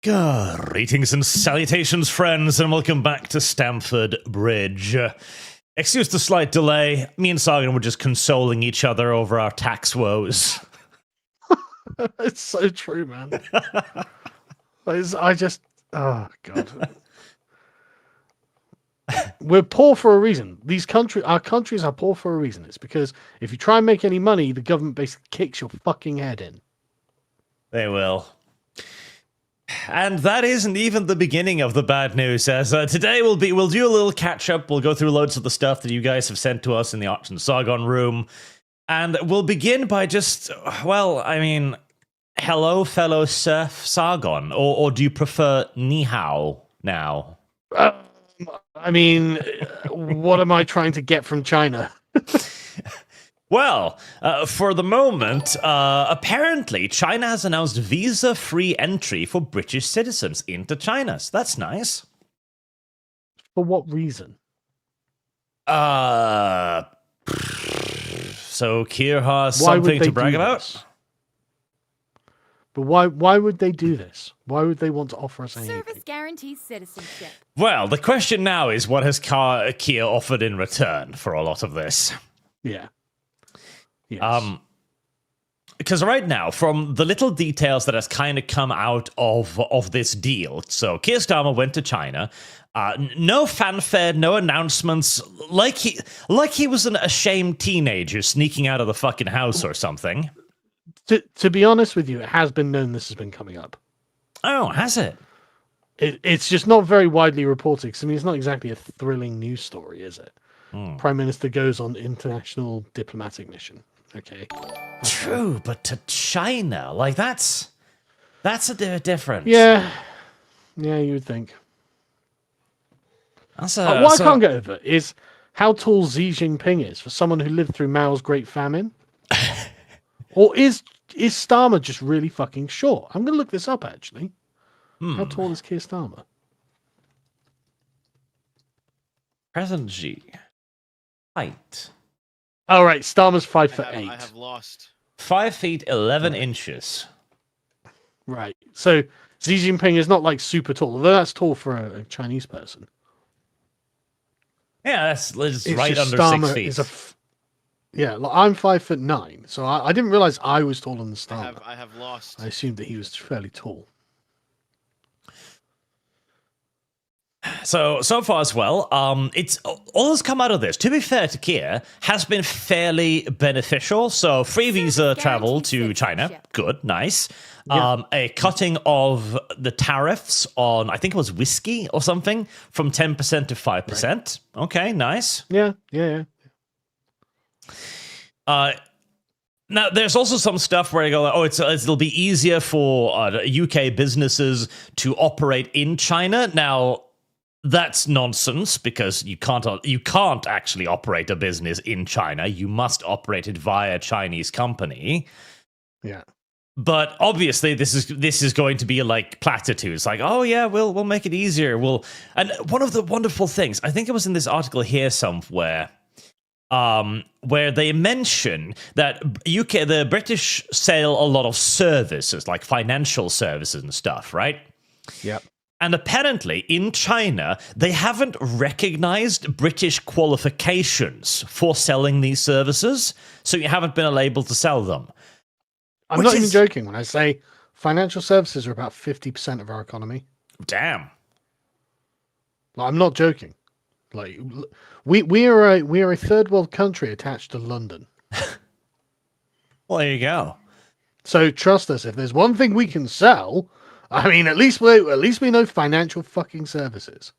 Greetings and salutations, friends, and welcome back to Stamford Bridge. Excuse the slight delay. Me and Sagan were just consoling each other over our tax woes. It's so true, man. Oh, God. We're poor for a reason. Our countries are poor for a reason. It's because if you try and make any money, the government basically kicks your fucking head in. They will. And that isn't even the beginning of the bad news, as today we'll do a little catch-up. We'll go through loads of the stuff that you guys have sent to us in the Arch and Sargon room. And we'll begin by just, hello, fellow Surf Sargon. Or do you prefer ni hao now? What am I trying to get from China? Well, for the moment, apparently China has announced visa-free entry for British citizens into China. So that's nice. For what reason? So Keir has something to brag about? But why would they do this? Why would they want to offer us anything? Service guarantees citizenship. Well, the question now is, what has Keir offered in return for a lot of this? Yeah. Yes. Because right now, from the little details that has kind of come out of this deal, so Keir Starmer went to China, no fanfare, no announcements, like he was an ashamed teenager sneaking out of the fucking house or something. To be honest with you, it has been known this has been coming up. Oh, has it? It's just not very widely reported. 'Cause, it's not exactly a thrilling news story, is it? Prime Minister goes on international diplomatic mission. Okay. True, but to China, that's a difference. Yeah, you would think. What I can't get over is how tall Xi Jinping is for someone who lived through Mao's Great Famine. Or is Starmer just really fucking short? I'm going to look this up, actually. How tall is Keir Starmer? President Xi. Height. Oh, right. Starmer's 5'8". I have lost. 5 feet 11 inches. Right. So Xi Jinping is not super tall, although that's tall for a Chinese person. Yeah, that's right under Starmer 6 feet. I'm 5'9", so I didn't realize I was taller than Starmer. I have lost. I assumed that he was fairly tall. So far as well, it's all that's come out of this, to be fair to Keir, has been fairly beneficial. So free visa travel to China, good, nice. Yeah. A cutting of the tariffs on, I think it was whiskey or something, from 10% to 5%. Right. Okay, nice. Yeah. Now, there's also some stuff where you go, it'll be easier for UK businesses to operate in China. Now, that's nonsense, because you can't actually operate a business in China. You must operate it via a Chinese company. Yeah. But obviously, this is going to be like platitudes, like, oh yeah, we'll make it easier. And one of the wonderful things, I think it was in this article here somewhere, where they mention that the British sell a lot of services, like financial services and stuff, right? Yep. And apparently, in China, they haven't recognized British qualifications for selling these services, so you haven't been able to sell them. I'm not even joking when I say financial services are about 50% of our economy. Damn. I'm not joking. We are a third world country attached to London. Well, there you go. So trust us. If there's one thing we can sell, at least we know financial fucking services.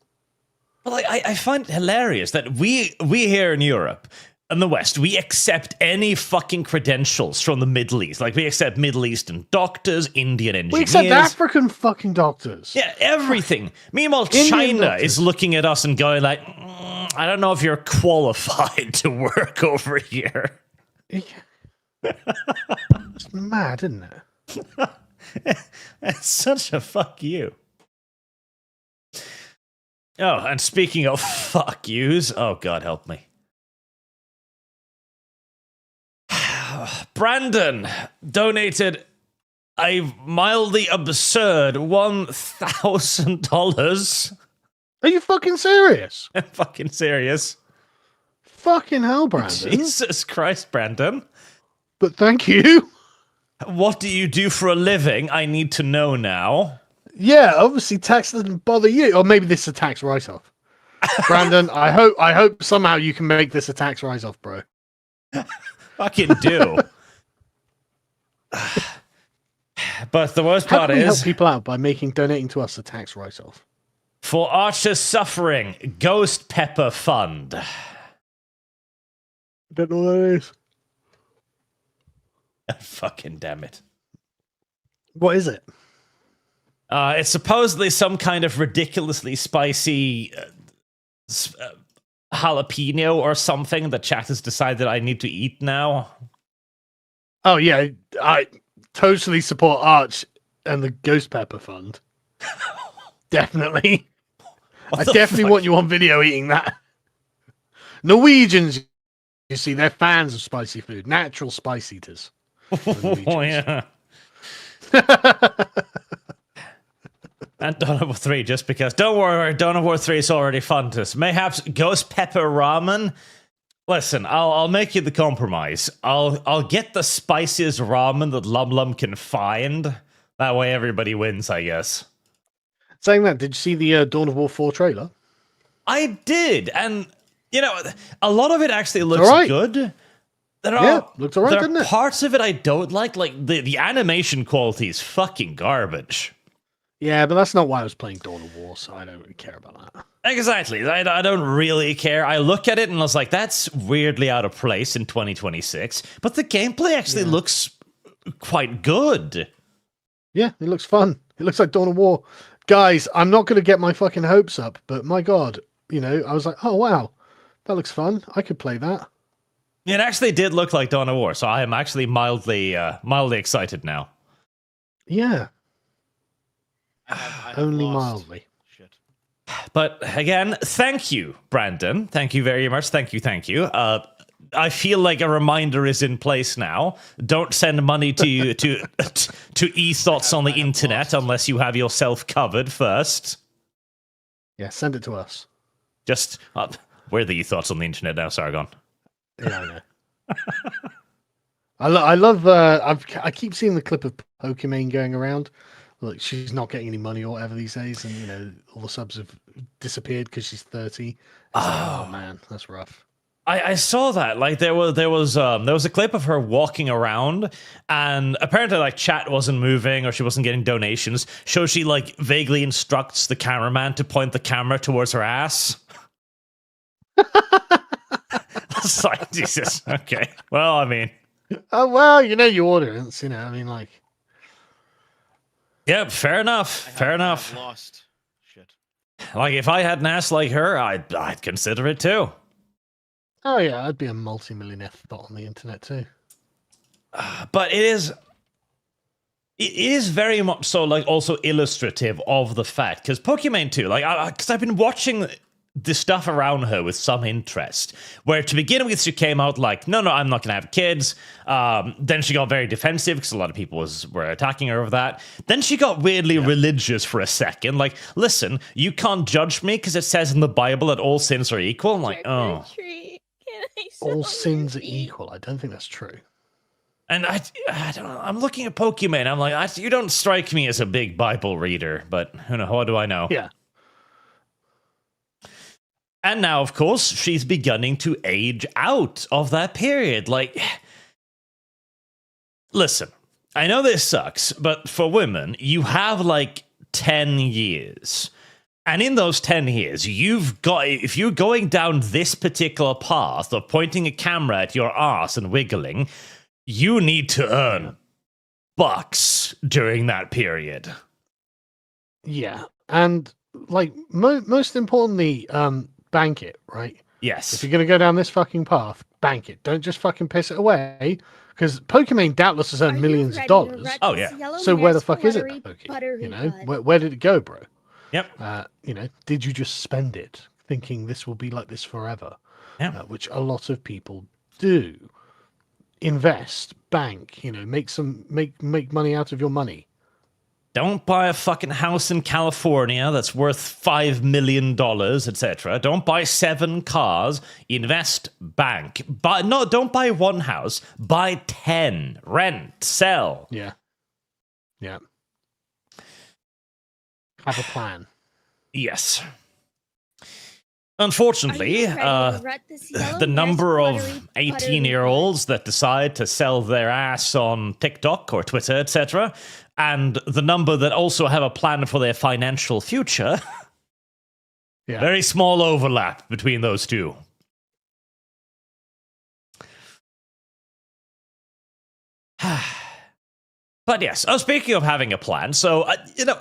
Well, I find it hilarious that we here in Europe and the West, we accept any fucking credentials from the Middle East. We accept Middle Eastern doctors, Indian engineers. We accept African fucking doctors. Yeah, everything. Meanwhile, China is looking at us and going I don't know if you're qualified to work over here. It's mad, isn't it? It's such a fuck you. Oh, and speaking of fuck yous, oh God help me. Brandon donated a mildly absurd $1,000. Are you fucking serious? I'm fucking serious. Fucking hell, Brandon. Jesus Christ, Brandon. But thank you. What do you do for a living? I need to know now. Yeah, obviously tax doesn't bother you. Or maybe this is a tax write-off. Brandon, I hope somehow you can make this a tax write-off, bro. Fucking do. But the worst How part can we is, help people out by donating to us a tax write-off? for Archer's suffering, Ghost Pepper Fund. I don't know what that is. Fucking damn it. What is it? It's supposedly some kind of ridiculously spicy jalapeno or something that chat has decided I need to eat now. Oh, yeah. I totally support Arch and the Ghost Pepper Fund. Definitely. I definitely want you on video eating that. Norwegians, you see, they're fans of spicy food. Natural spice eaters. Oh, yeah. And Dawn of War 3, just because. Don't worry, Dawn of War 3 is already fun to us. Mayhaps Ghost Pepper Ramen. Listen, I'll make you the compromise. I'll get the spiciest ramen that Lum Lum can find. That way everybody wins, I guess. Saying that, did you see the Dawn of War 4 trailer? I did, and you know, a lot of it actually looks all right. good. Looks alright, there doesn't are it? parts of it I don't like the animation quality is fucking garbage. Yeah, but that's not why I was playing Dawn of War, so I don't really care about that. Exactly. I don't really care. I look at it and I was like, that's weirdly out of place in 2026. But the gameplay actually looks quite good. Yeah, it looks fun. It looks like Dawn of War. Guys, I'm not going to get my fucking hopes up, but my God, you know, I was like, oh, wow, that looks fun. I could play that. It actually did look like Dawn of War, so I am actually mildly excited now. Yeah. I have Only lost. mildly. Shit. But again, thank you, Brandon. Thank you very much. Thank you. I feel like a reminder is in place now. Don't send money to e-thoughts on the internet unless you have yourself covered first. Yeah, send it to us. Just where are the e-thoughts on the internet now, Sargon? Yeah, I know. I love. I keep seeing the clip of Pokimane going around. Look, she's not getting any money or whatever these days, and you know all the subs have disappeared because she's 30. Oh man, that's rough. I saw that. Like there was a clip of her walking around, and apparently like chat wasn't moving or she wasn't getting donations. So she like vaguely instructs the cameraman to point the camera towards her ass. It's like, Jesus. Okay. Well, I mean. Oh well, you know your audience. You know, I mean, like. Yeah, fair enough. Fair enough. I've lost. Shit. Like if I had an ass like her, I'd consider it too. Oh yeah, I'd be a multi-millionaire thought on the internet too. But it is very much so like also illustrative of the fact because Pokimane 2, like because I've been watching the stuff around her with some interest, where to begin with she came out like, no, I'm not gonna have kids. Then she got very defensive because a lot of people were attacking her over that. Then she got weirdly religious for a second, like, listen, you can't judge me because it says in the Bible that all sins are equal. I'm like, oh, All sins are equal. I don't think that's true. and I don't know, I'm looking at Pokimane, I'm like, you don't strike me as a big Bible reader, but you know, what do I know? Yeah. And now, of course, she's beginning to age out of that period. Like, listen, I know this sucks, but for women, you have like 10 years. And in those 10 years, if you're going down this particular path of pointing a camera at your ass and wiggling, you need to earn bucks during that period. Yeah, and like most importantly, bank it, right? Yes. If you're going to go down this fucking path, bank it. Don't just fucking piss it away, because Pokimane doubtless has earned millions of dollars. Oh, yeah. So where the fuck is it, Poki? You know, where did it go, bro? Yep. You know, did you just spend it thinking this will be like this forever? Yeah. Which a lot of people do invest bank. Make money out of your money. Don't buy a fucking house in California that's worth $5 million, etc. Don't buy 7 cars. Invest, bank. Don't buy 1 house. Buy 10. Rent, sell. Yeah. Have a plan. Yes. Unfortunately, the number of 18-year-olds that decide to sell their ass on TikTok or Twitter, etc., and the number that also have a plan for their financial future, very small overlap between those two. But yes, speaking of having a plan, so,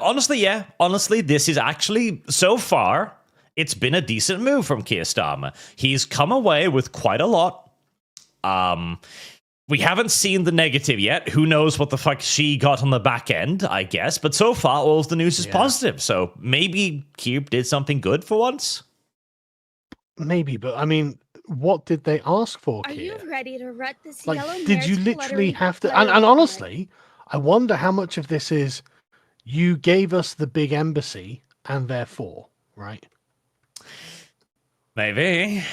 honestly, this is actually, so far, it's been a decent move from Keir Starmer. He's come away with quite a lot. We haven't seen the negative yet. Who knows what the fuck she got on the back end, I guess. But so far, all of the news is positive. So maybe Keir did something good for once? Maybe, but I mean, what did they ask for, Keir? Are you ready to rut this Like, yellow did you literally have to... And honestly, I wonder how much of this is you gave us the big embassy and therefore, right? Maybe.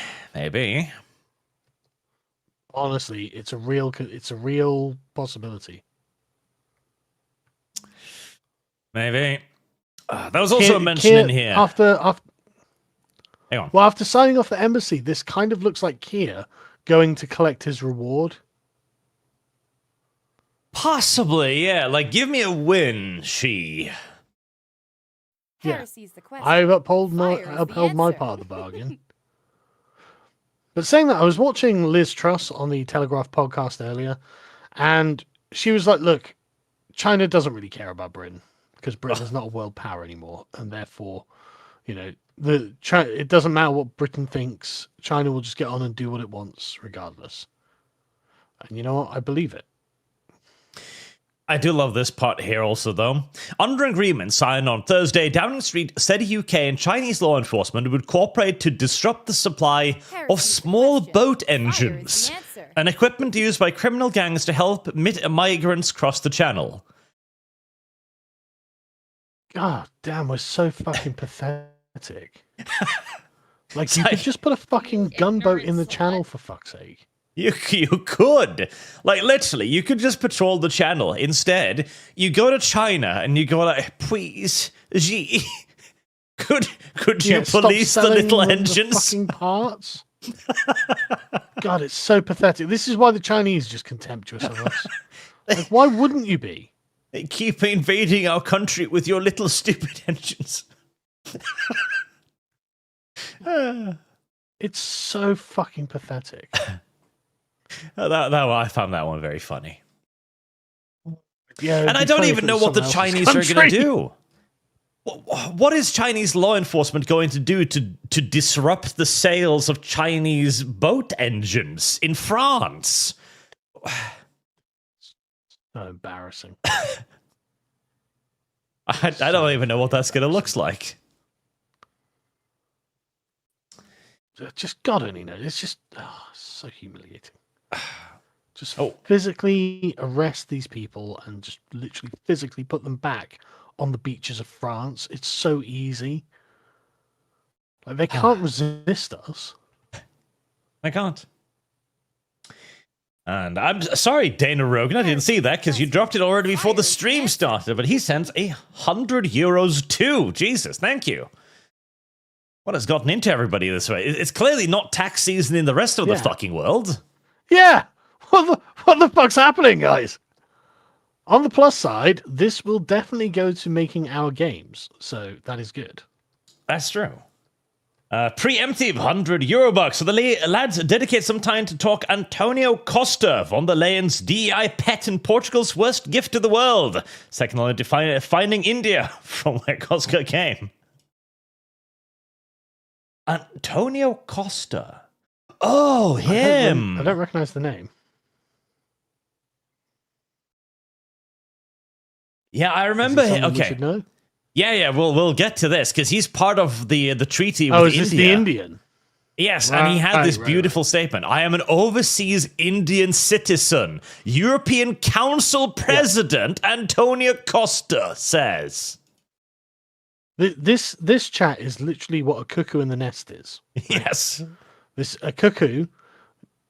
Honestly, it's a real possibility. Maybe. There was also a mention in here. Hang on. Well, after signing off the embassy, this kind of looks like Keir going to collect his reward. Possibly, yeah. Like, give me a win, she. Heresy's the question. I've upheld my Fire part of the bargain. But saying that, I was watching Liz Truss on the Telegraph podcast earlier, and she was like, look, China doesn't really care about Britain because Britain is not a world power anymore, and therefore, it doesn't matter what Britain thinks, China will just get on and do what it wants regardless. And you know what? I believe it. I do love this part here also, though. Under agreement signed on Thursday, Downing Street said UK and Chinese law enforcement would cooperate to disrupt the supply of small boat engines and equipment used by criminal gangs to help migrants cross the channel. God damn, we're so fucking pathetic. Like, you could just put a fucking gunboat in the channel, for fuck's sake. You could. Like, literally, you could just patrol the channel. Instead, you go to China and you go like, please, Xi, could you police the little engines? The fucking parts? God, it's so pathetic. This is why the Chinese are just contemptuous of us. Like, why wouldn't you be? They keep invading our country with your little stupid engines. It's so fucking pathetic. I found that one very funny. Yeah, and I don't even know what the Chinese are going to do. What is Chinese law enforcement going to do to disrupt the sales of Chinese boat engines in France? So embarrassing. I don't even know what that's going to look like. Just God only knows. It's just so humiliating. Just physically arrest these people and just literally physically put them back on the beaches of France. It's so easy. Like, they can't resist us. They can't. And I'm sorry, Dana Rogan, I didn't see that because you dropped it already before the stream started, but he sends €100 too. Jesus, thank you. What has gotten into everybody this way? It's clearly not tax season in the rest of the fucking world. Yeah! What the fuck's happening, guys? On the plus side, this will definitely go to making our games, so that is good. That's true. Preemptive €100. So the lads dedicate some time to talk Antonio Costa, von der Leyen's DEI pet and Portugal's worst gift to the world. Second only to finding India, from where Costa came. Antonio Costa. Oh, him. I don't recognize the name. Yeah, I remember him. Okay. We should know? Yeah, we'll get to this because he's part of the treaty with India. Is this the Indian? Yes, and he had this Right. beautiful statement. I am an overseas Indian citizen. European Council President Antonio Costa says. This chat is literally what a cuckoo in the nest is. Yes. A cuckoo,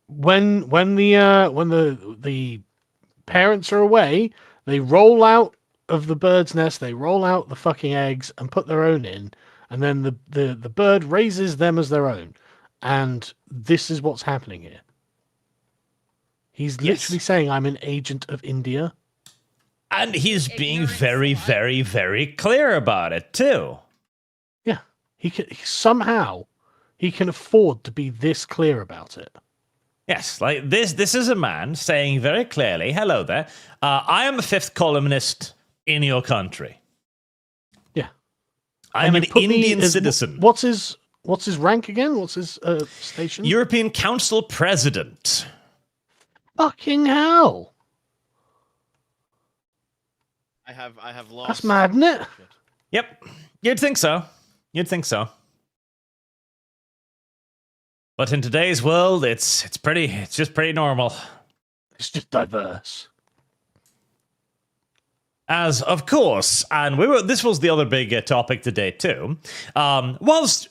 when the parents are away, they roll out of the bird's nest, they roll out the fucking eggs and put their own in, and then the bird raises them as their own. And this is what's happening here. He's literally saying, I'm an agent of India. And he's being very, very, very clear about it, too. Yeah. He can afford to be this clear about it. Yes, like this is a man saying very clearly, hello there, I am a fifth columnist in your country. Yeah. I am an Indian citizen. What's his rank again? What's his station? European Council President. Fucking hell. I have lost. That's mad, isn't it? Shit. Yep, you'd think so. You'd think so. But in today's world, it's just pretty normal. It's just diverse. As of course, and this was the other big topic today too. Whilst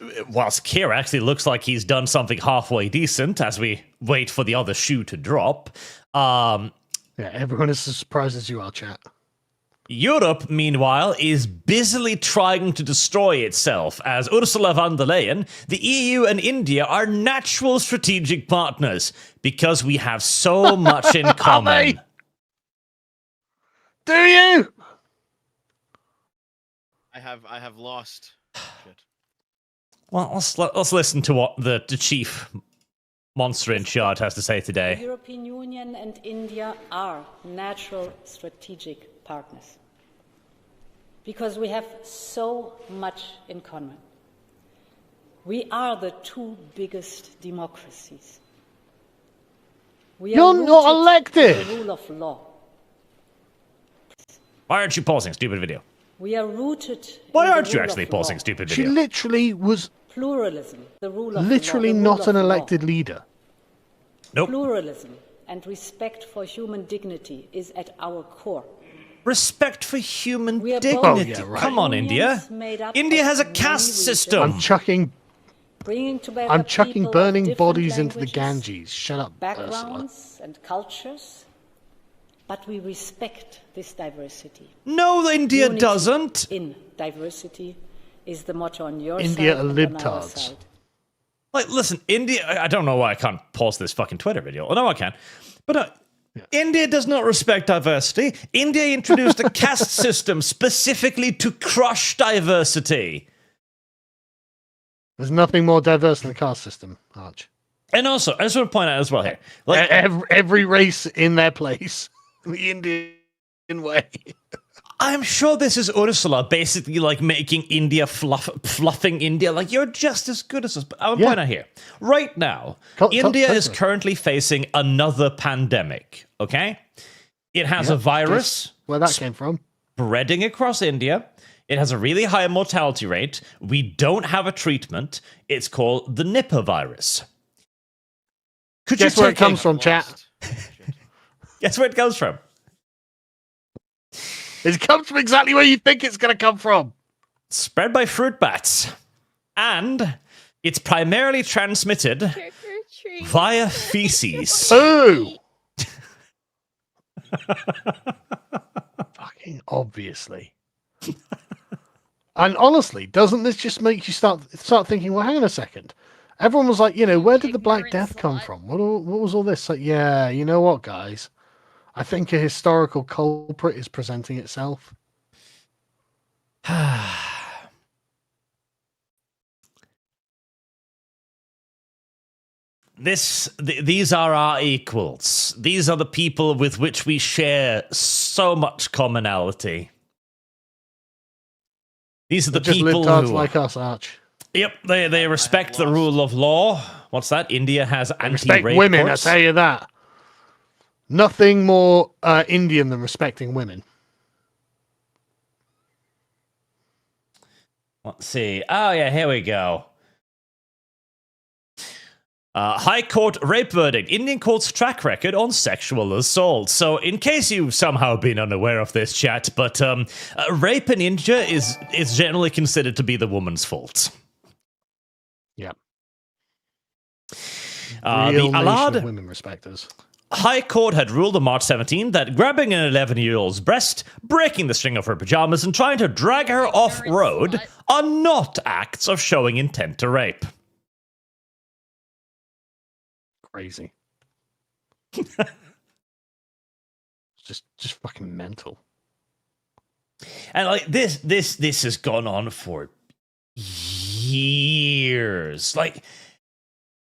Keir actually looks like he's done something halfway decent, as we wait for the other shoe to drop. Yeah, everyone is as surprised as you are, chat. Europe, meanwhile, is busily trying to destroy itself as Ursula von der Leyen, the EU and India are natural strategic partners because we have so much in common. Do you? I have lost. Shit. Well, let's listen to what the chief monster in charge has to say The today. European Union and India are natural strategic partners because we have so much in common. We are the two biggest democracies. You're not elected. in the rule of law. Why aren't you pausing, stupid video? We are rooted Why in the aren't you rule actually of law. pausing, stupid She video? literally was Pluralism, the rule of literally law, the not rule an of law. elected leader. Nope. Pluralism and respect for human dignity is at our core. Respect for human We are dignity. both right. Come on, India. unions made up India of has a many caste regions. system. Bringing together I'm chucking people of burning different bodies into the languages, Ganges. Shut up, Ursula. backgrounds and cultures, but we respect this diversity. No, India Unity doesn't. In diversity is the motto on your India side are and on our libtards. side. Like, listen, India. I don't know why I can't pause this fucking Twitter video. Oh, no, I can. But India does not respect diversity. India introduced a caste system specifically to crush diversity. There's nothing more diverse than the caste system, Arch. And also, I just want to point out as well here, like, Every race in their place. The Indian way. I'm sure this is Ursula basically like making India fluffing India. Like, you're just as good as us. But I'll point out here, right now, India is currently facing another pandemic. Okay, it has a virus. Where that came from? Spreading across India. It has a really high mortality rate. We don't have a treatment. It's called the Nipah virus. Could Guess you where it take comes from, chat? Guess where it comes from? It comes from exactly where you think it's going to come from. Spread by fruit bats. And it's primarily transmitted via feces. Ooh. Fucking obviously. And honestly, doesn't this just make you start thinking, well, hang on a second. Everyone was like, where did the Black Death come from? What was all this? Like, yeah, you know what, guys? I think a historical culprit is presenting itself. These are our equals. These are the people with which we share so much commonality. These are the Just people libtards who, like us, Arch. Yep, they respect the rule of law. What's that? India has anti-rape Respect women, courts. I tell you that. Nothing more Indian than respecting women. Let's see. Oh, yeah, here we go. High Court rape verdict. Indian court's track record on sexual assault. So, in case you've somehow been unaware of this, chat, but rape in India is generally considered to be the woman's fault. Yeah. The Alad women respecters. High Court had ruled on March 17 that grabbing an 11-year-old's breast, breaking the string of her pajamas, and trying to drag her off-road are not acts of showing intent to rape. Crazy. just fucking mental. And like this has gone on for years. Like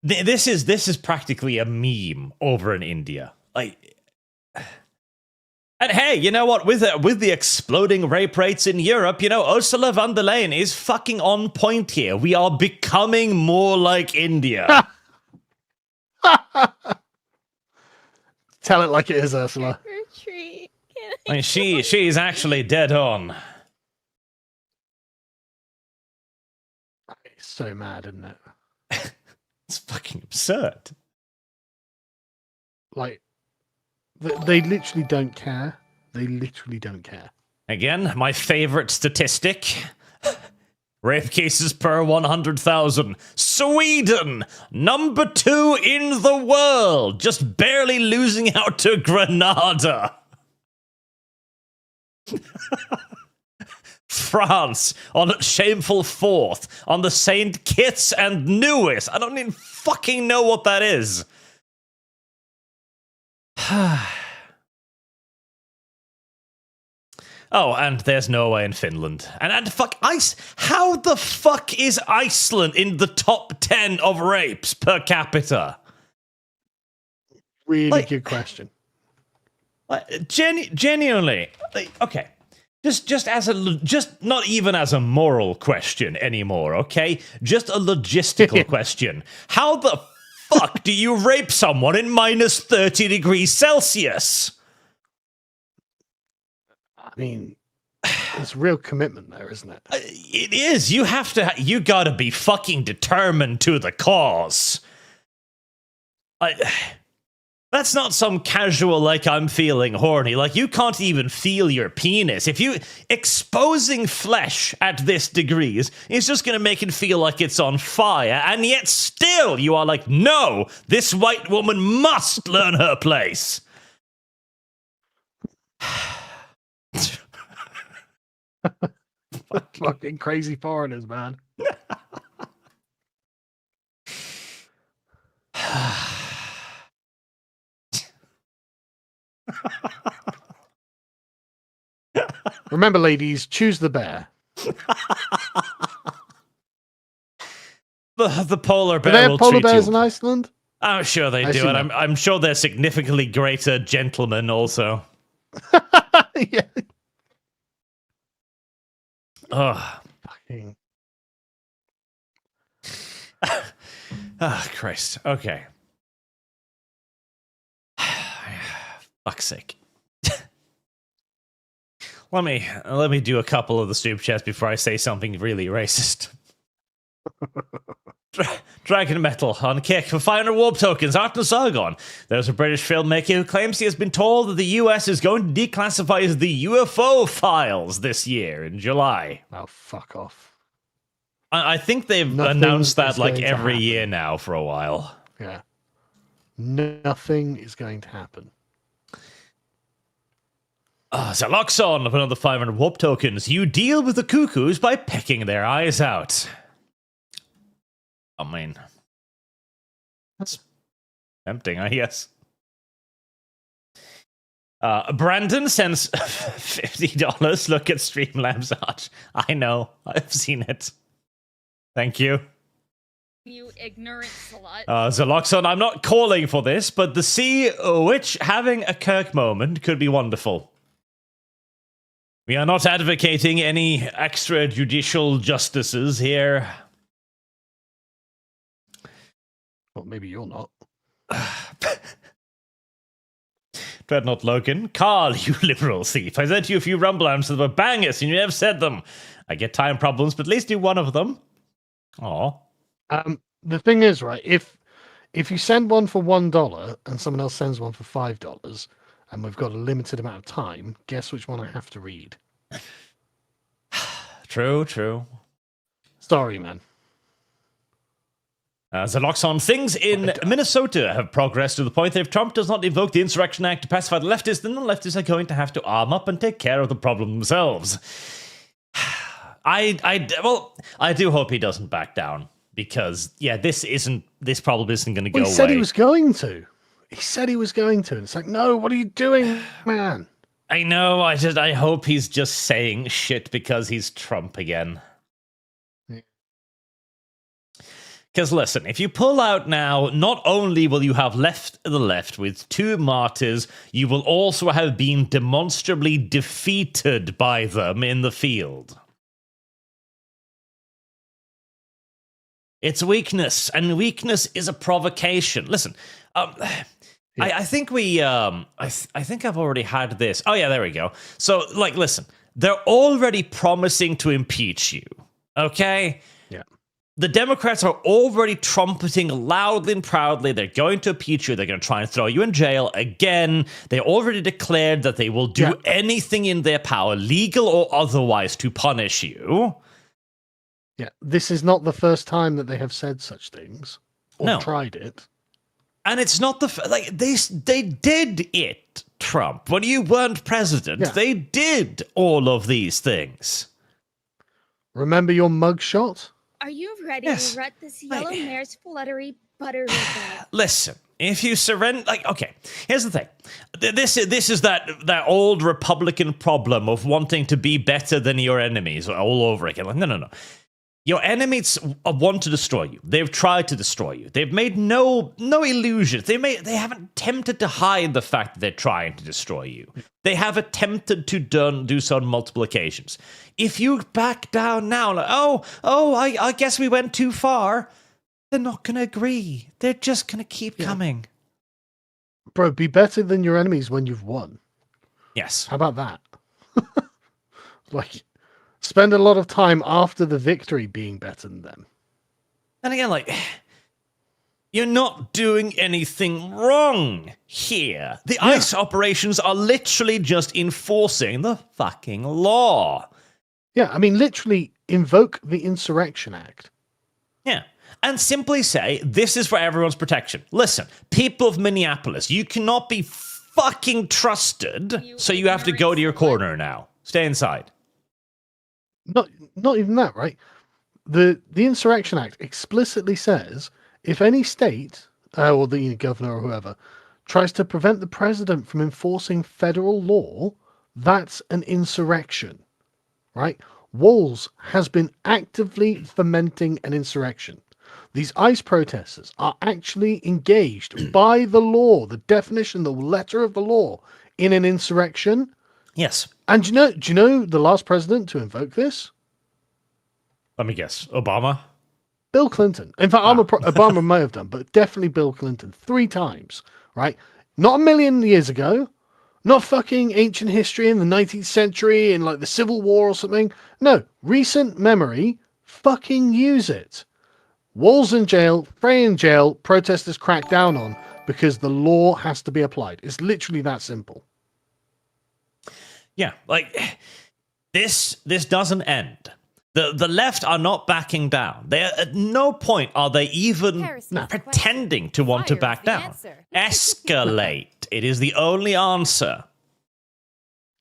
this is practically a meme over in India. Like, and hey, you know what? With the exploding rape rates in Europe, you know, Ursula von der Leyen is fucking on point here. We are becoming more like India. Tell it like it is, Ursula. Retreat. I mean, she's actually dead on. It's so mad, isn't it? It's fucking absurd. Like, they literally don't care. They literally don't care. Again, my favorite statistic. Rape cases per 100,000. Sweden, number 2 in the world, just barely losing out to Grenada. France on shameful 4th on the St. Kitts and Nevis. I don't even fucking know what that is. Oh, and there's Norway and Finland. And fuck, how the fuck is Iceland in the top 10 of rapes per capita? Really good question. Genuinely. Okay. Just not even as a moral question anymore, okay? Just a logistical question. How the fuck do you rape someone in minus 30 degrees Celsius? I mean, it's real commitment there, isn't it? It is. You have to. You gotta be fucking determined to the cause. That's not some casual, like, I'm feeling horny. Like, you can't even feel your penis. If you exposing flesh at this degrees is just gonna make it feel like it's on fire, and yet still you are like, no, this white woman must learn her place. Fucking crazy foreigners, man. Remember, ladies, choose the bear. The polar bear Do they will have polar treat bears you. in Iceland? I'm sure they do, and I'm sure they're significantly greater gentlemen also. Yeah. Oh. Fucking. Oh, Christ. Okay. Fuck's sake. Let me do a couple of the soup chats before I say something really racist. Dragon Metal on Kick for 500 warp tokens. Art and Sargon. There's a British filmmaker who claims he has been told that the US is going to declassify the UFO files this year in July. Oh, fuck off. I think they've announced that like every year now for a while. Yeah. Nothing is going to happen. Zaloxon of another 500 warp tokens. You deal with the cuckoos by pecking their eyes out. I mean, that's tempting, I guess. Brandon sends $50. Look at Streamlabs art. I know. I've seen it. Thank you. You ignorant slut. Zaloxon, I'm not calling for this, but the Sea Witch having a Kirk moment could be wonderful. We are not advocating any extrajudicial justices here. Well, maybe you're not. Dreadnought Logan. Carl, you liberal thief. I sent you a few rumble arms that were bangers and you never said them. I get time problems, but at least do one of them. Aw. The thing is, right, if If you send one for $1 and someone else sends one for $5, and we've got a limited amount of time, guess which one I have to read? True. Sorry, man. Zaloxon, things in Minnesota have progressed to the point that if Trump does not invoke the Insurrection Act to pacify the leftists, then the leftists are going to have to arm up and take care of the problem themselves. I do hope he doesn't back down because, this problem isn't going to go away. He said he was going to. He said he was going to. And it's like, no, what are you doing, man? I know. I hope he's just saying shit because he's Trump again. Because listen, if you pull out now, not only will you have left the left with 2 martyrs, you will also have been demonstrably defeated by them in the field. It's weakness, and weakness is a provocation. Listen, I think I think I've already had this. Oh yeah, there we go. So, listen, they're already promising to impeach you, okay? Yeah. The Democrats are already trumpeting loudly and proudly they're going to impeach you. They're going to try and throw you in jail again. They already declared that they will do anything in their power, legal or otherwise, to punish you. Yeah, this is not the first time that they have said such things or tried it. And it's not they did it, Trump. When you weren't president, they did all of these things. Remember your mugshot? Are you ready Yes. to rut this yellow mare's fluttery buttery bed? Listen, if you surrender, okay, here's the thing. This is that old Republican problem of wanting to be better than your enemies all over again. Like, no. Your enemies want to destroy you. They've tried to destroy you. They've made no illusions. They haven't attempted to hide the fact that they're trying to destroy you. They have attempted to do so on multiple occasions. If you back down now, like, I guess we went too far, they're not going to agree. They're just going to keep coming. Bro, be better than your enemies when you've won. Yes. How about that? Spend a lot of time after the victory being better than them. And again, you're not doing anything wrong here. The ICE operations are literally just enforcing the fucking law. Yeah, I mean, literally invoke the Insurrection Act. Yeah. And simply say, this is for everyone's protection. Listen, people of Minneapolis, you cannot be fucking trusted, so you have to go to your corner now. Stay inside. Not even that, right? The Insurrection Act explicitly says if any state or the governor or whoever tries to prevent the president from enforcing federal law, that's an insurrection, right? Walls has been actively fomenting an insurrection. These ICE protesters are actually engaged by the law, the definition, the letter of the law, in an insurrection. Yes. And do you know the last president to invoke this? Let me guess. Obama? Bill Clinton. In fact, Obama may have done, but definitely Bill Clinton 3 times, right? Not a million years ago, not fucking ancient history in the 19th century in the Civil War or something. No, recent memory, fucking use it. Walls in jail, Frey in jail, protesters crack down on because the law has to be applied. It's literally that simple. Yeah, this doesn't end. The left are not backing down. They at no point are they even pretending to want to back down. Escalate. It is the only answer.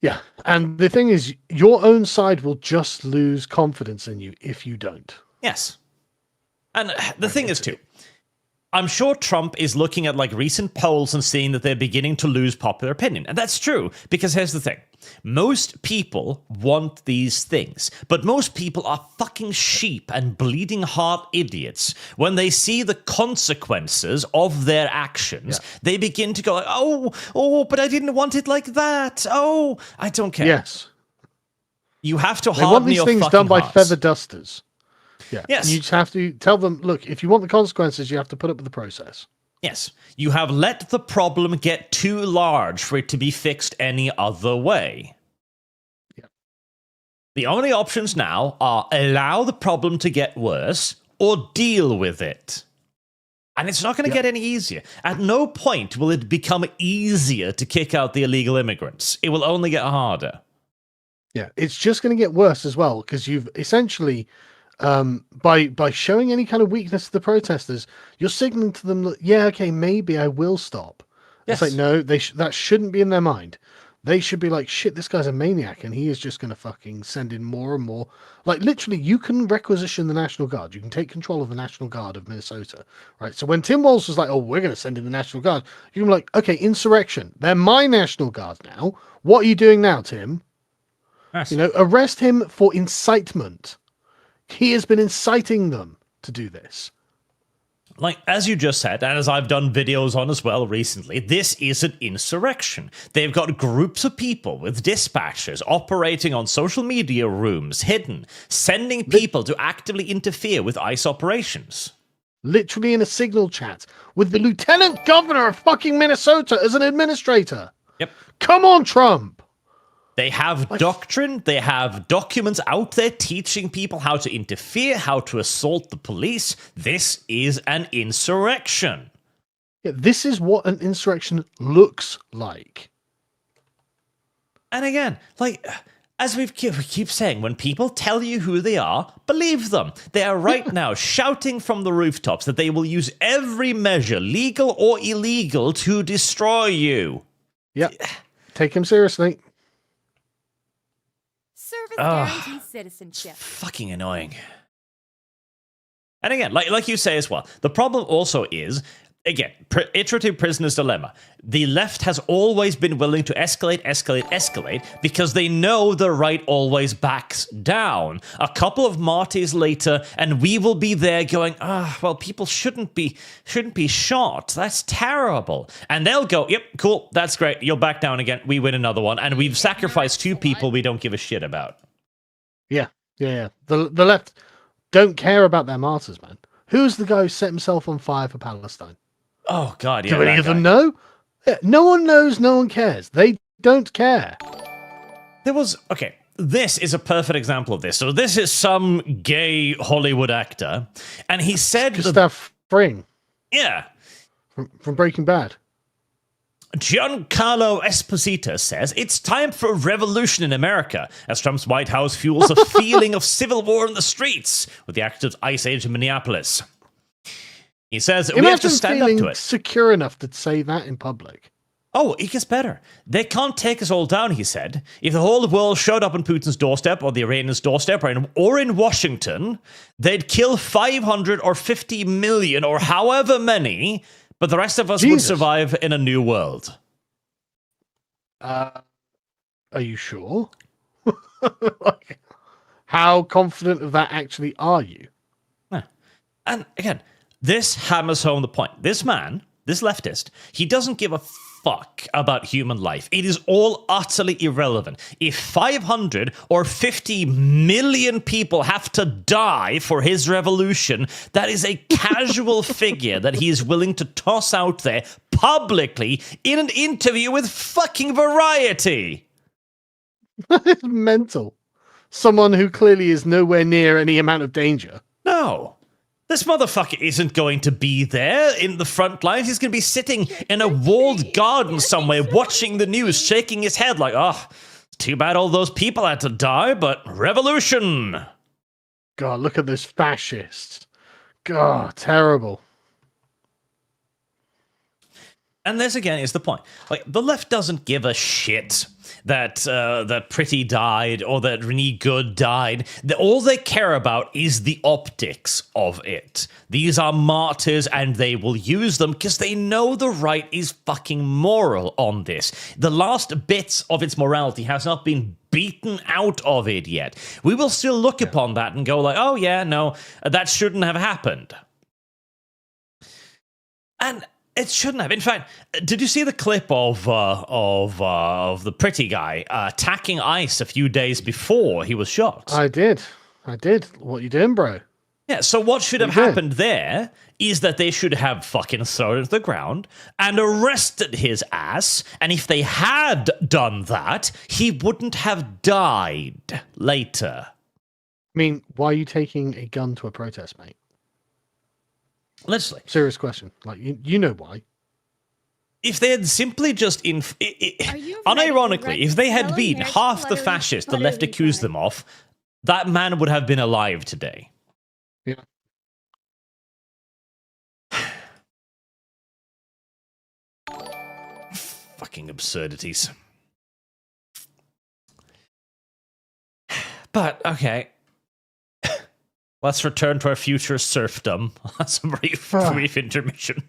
Yeah, and the thing is, your own side will just lose confidence in you if you don't. Yes. And the thing is, too, I'm sure Trump is looking at recent polls and seeing that they're beginning to lose popular opinion. And that's true, because here's the thing. Most people want these things, but most people are fucking sheep and bleeding heart idiots. When they see the consequences of their actions, they begin to go, but I didn't want it like that. Oh, I don't care. Yes. You have to they harden want these your things fucking done by hearts. feather dusters. Yeah. Yes. You just have to tell them, look, if you want the consequences, you have to put up with the process. Yes. You have let the problem get too large for it to be fixed any other way. Yeah. The only options now are allow the problem to get worse or deal with it. And it's not going to get any easier. At no point will it become easier to kick out the illegal immigrants. It will only get harder. Yeah, it's just going to get worse as well, because you've essentially, by showing any kind of weakness to the protesters, you're signaling to them that, yeah, okay, maybe I will stop. Yes. It's like, no, that shouldn't be in their mind. They should be like, shit, this guy's a maniac, and he is just going to fucking send in more and more. Like, literally, you can requisition the National Guard. You can take control of the National Guard of Minnesota, right? So when Tim Walz was like, oh, we're going to send in the National Guard, you can be like, okay, insurrection. They're my National Guard now. What are you doing now, Tim? Yes. You know, arrest him for incitement. He has been inciting them to do this. Like, as you just said, and as I've done videos on as well recently, this is an insurrection. They've got groups of people with dispatchers operating on social media rooms, hidden, sending people to actively interfere with ICE operations. Literally in a signal chat with the Lieutenant Governor of fucking Minnesota as an administrator. Yep. Come on, Trump. They have doctrine, they have documents out there teaching people how to interfere, how to assault the police. This is an insurrection. Yeah, this is what an insurrection looks like. And again, like, as we keep saying, when people tell you who they are, believe them. They are right now shouting from the rooftops that they will use every measure, legal or illegal, to destroy you. Yeah, take him seriously. Service guarantees citizenship. Fucking annoying. And again, like you say as well, the problem also is, again, iterative prisoner's dilemma. The left has always been willing to escalate, because they know the right always backs down. A couple of martyrs later, and we will be there going, well, people shouldn't be shot. That's terrible. And they'll go, yep, cool, that's great. You'll back down again. We win another one, and we've sacrificed 2 people we don't give a shit about. Yeah. The left don't care about their martyrs, man. Who's the guy who set himself on fire for Palestine? Oh, God, yeah. Do any of them know? Yeah, no one knows, no one cares. They don't care. Okay, this is a perfect example of this. So this is some gay Hollywood actor, and he said... Gustav Fring. Yeah. From Breaking Bad. Giancarlo Esposito says, it's time for a revolution in America, as Trump's White House fuels a feeling of civil war in the streets with the active ice age in Minneapolis. He says, we have to stand up to it. Secure enough to say that in public. Oh, it gets better. They can't take us all down, he said. If the whole world showed up on Putin's doorstep or the Iranians' doorstep or in Washington, they'd kill 500 or 50 million or however many, but the rest of us would survive in a new world. Are you sure? Like, how confident of that actually are you? And again, this hammers home the point. This man, this leftist, he doesn't give a fuck about human life. It is all utterly irrelevant. If 500 or 50 million people have to die for his revolution, that is a casual figure that he is willing to toss out there publicly in an interview with fucking Variety. That is mental. Someone who clearly is nowhere near any amount of danger. No. This motherfucker isn't going to be there in the front lines. He's going to be sitting in a walled garden somewhere watching the news, shaking his head like, it's too bad all those people had to die, but revolution. God, look at this fascist. God, terrible. And this, again, is the point. Like, the left doesn't give a shit that Pretty died or that Renee Good died. All they care about is the optics of it. These are martyrs, and they will use them because they know the right is fucking moral on this. The last bits of its morality has not been beaten out of it yet. We will still look upon that and go like, oh yeah, no, that shouldn't have happened. And it shouldn't have. In fact, did you see the clip of the Pretty guy attacking ICE a few days before he was shot? I did. What you doing, bro? Yeah, so what should have happened there is that they should have fucking thrown it to the ground and arrested his ass, and if they had done that, he wouldn't have died later. I mean, why are you taking a gun to a protest, mate? Literally. Serious question. Like, you know why? If they had simply just, Are you ready to unironically, wreck if they had yellow been hair's half the fluttery, fascists the left buttery accused bud? them of, that man would have been alive today. Yeah. Fucking absurdities. But, okay. Let's return to our future serfdom. That's a brief intermission.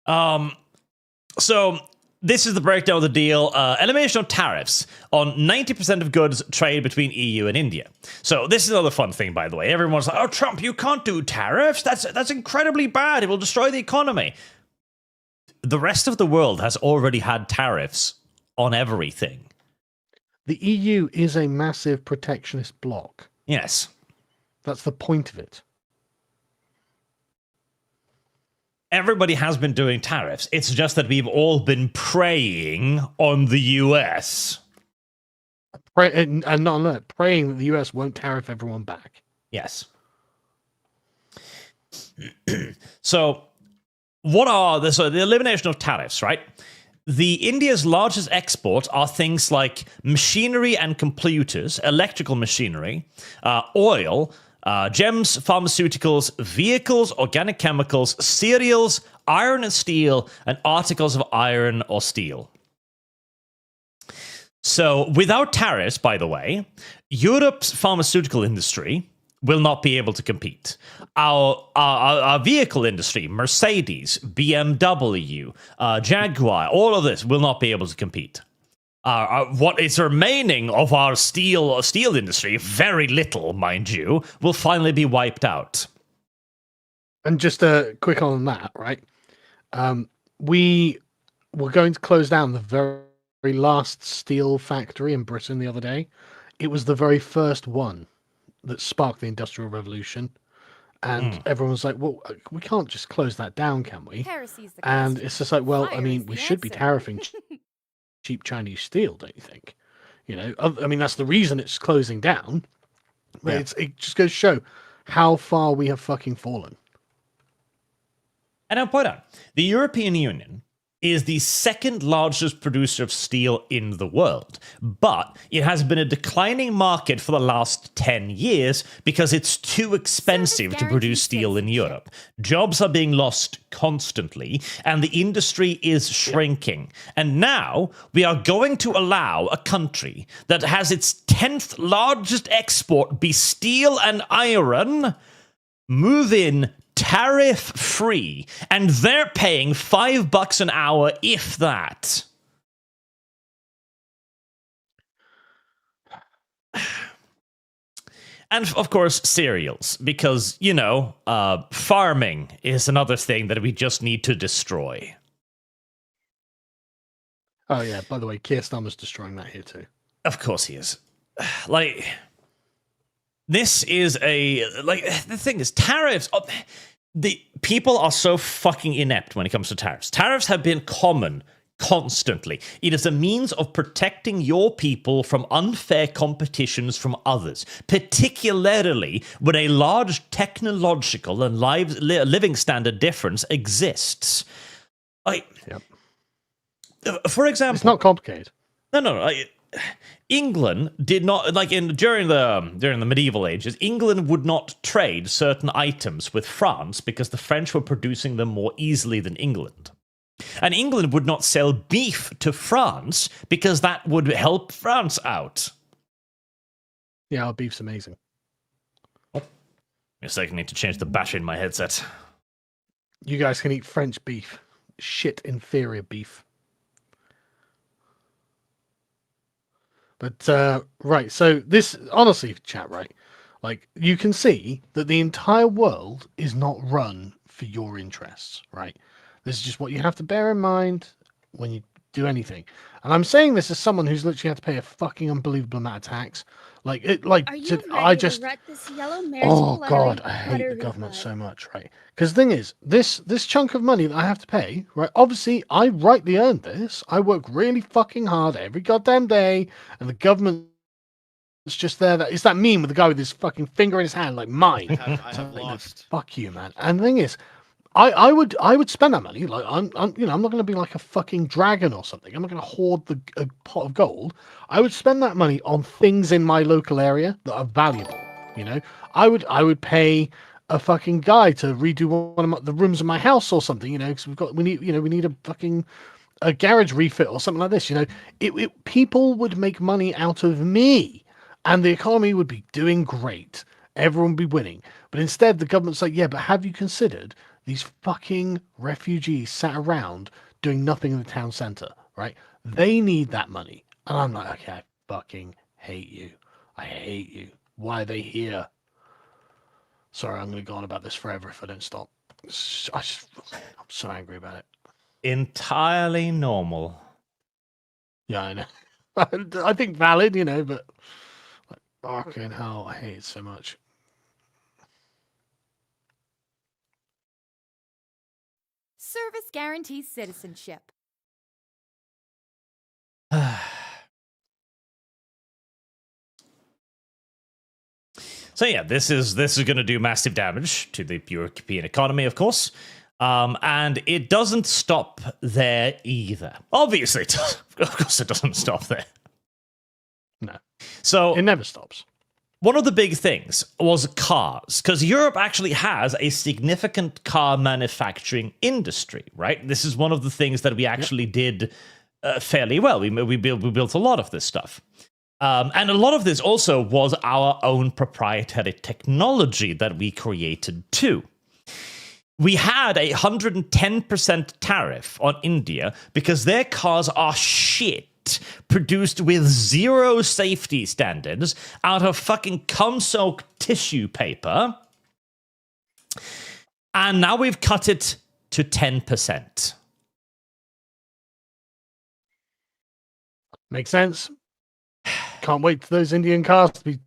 So this is the breakdown of the deal. Elimination of tariffs on 90% of goods trade between EU and India. So this is another fun thing, by the way. Everyone's like, oh, Trump, you can't do tariffs. That's incredibly bad. It will destroy the economy. The rest of the world has already had tariffs on everything. The EU is a massive protectionist bloc. Yes. That's the point of it. Everybody has been doing tariffs. It's just that we've all been preying on the US. And not only that, praying that the US won't tariff everyone back. Yes. So, the elimination of tariffs, right? The India's largest exports are things like machinery and computers, electrical machinery, oil, gems, pharmaceuticals, vehicles, organic chemicals, cereals, iron and steel, and articles of iron or steel. So, without tariffs, by the way, Europe's pharmaceutical industry will not be able to compete. Our vehicle industry, Mercedes, BMW, Jaguar, all of this will not be able to compete. What is remaining of our steel industry, very little, mind you, will finally be wiped out. And just a quick on that, right? We were going to close down the very last steel factory in Britain the other day. It was the very first one that sparked the Industrial Revolution. And everyone was like, well, we can't just close that down, can we? Heresy's the And question. it's just like, well, I Fire mean, is we the should be answer. tariffing cheap Chinese steel, don't you think? You know, I mean, that's the reason it's closing down. But Yeah. it just goes to show how far we have fucking fallen. And I'll point out, the European Union is the second largest producer of steel in the world, but it has been a declining market for the last 10 years because it's too expensive to produce steel in Europe. Jobs are being lost constantly, and the industry is shrinking. And now we are going to allow a country that has its 10th largest export be steel and iron move in tariff free, and they're paying $5 an hour, if that. And of course, cereals, because, you know, farming is another thing that we just need to destroy. Oh, yeah. By the way, Keir Starmer's destroying that here, too. Of course he is. Like, this is the thing is, tariffs. The people are so fucking inept when it comes to tariffs. Tariffs have been common constantly. It is a means of protecting your people from unfair competitions from others, particularly when a large technological and living standard difference exists. For example, It's not complicated. No. England did not during the medieval ages. England would not trade certain items with France because the French were producing them more easily than England, and England would not sell beef to France because that would help France out. Yeah, our beef's amazing. Yes, I need to change the battery in my headset. You guys can eat French beef. Shit inferior beef. But, right, so this, honestly, chat, right, like, you can see that the entire world is not run for your interests, right? This is just what you have to bear in mind when you do anything. And I'm saying this as someone who's literally had to pay a fucking unbelievable amount of tax. Are you ready to wreck this yellow mare's Oh fluttery, God, I hate the buttery government bud? so much, right? Because the thing is, this chunk of money that I have to pay, right? Obviously, I rightly earned this. I work really fucking hard every goddamn day, and the government just there. It's that meme with the guy with his fucking finger in his hand, like mine. I have lost. Fuck you, man. And the thing is, I would spend that money. Like I'm not going to be like a fucking dragon or something. I'm not going to hoard a pot of gold. I would spend that money on things in my local area that are valuable. I would pay a fucking guy to redo one of the rooms in my house or something. Because we need a fucking a garage refit or something like this. People would make money out of me, and the economy would be doing great. Everyone would be winning. But instead, the government's like, yeah, but have you considered these fucking refugees sat around doing nothing in the town centre, right? They need that money. And I'm like, okay, I fucking hate you. I hate you. Why are they here? Sorry, I'm going to go on about this forever if I don't stop. I'm so angry about it. Entirely normal. Yeah, I know. I think valid, but like, fucking hell, I hate it so much. Service guarantees citizenship. So yeah, this is going to do massive damage to the European economy, of course, and it doesn't stop there either. Obviously, of course, it doesn't stop there. No, so it never stops. One of the big things was cars, because Europe actually has a significant car manufacturing industry, right? This is one of the things that we actually did fairly well. We built a lot of this stuff. And a lot of this also was our own proprietary technology that we created too. We had a 110% tariff on India because their cars are shit, produced with zero safety standards out of fucking cum-soaked tissue paper. And now we've cut it to 10%. Makes sense. Can't wait for those Indian cars to be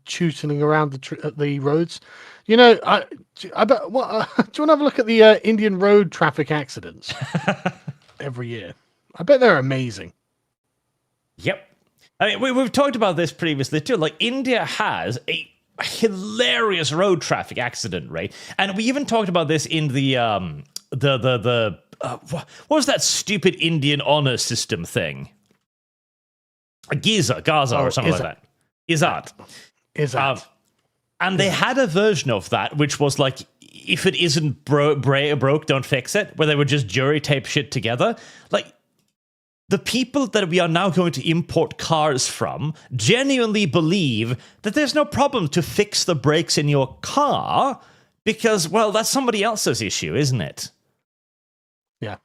tooting around the roads. I bet. What do you want to have a look at the Indian road traffic accidents every year? I bet they're amazing. Yep. I mean, we've talked about this previously too. Like, India has a hilarious road traffic accident rate, and we even talked about this in the what was that stupid Indian honor system thing? Gaza or something like that. Izzat. And they had a version of that, which was like, if it isn't broke, don't fix it, where they would just jury tape shit together. Like, the people that we are now going to import cars from genuinely believe that there's no problem to fix the brakes in your car because, well, that's somebody else's issue, isn't it? Yeah.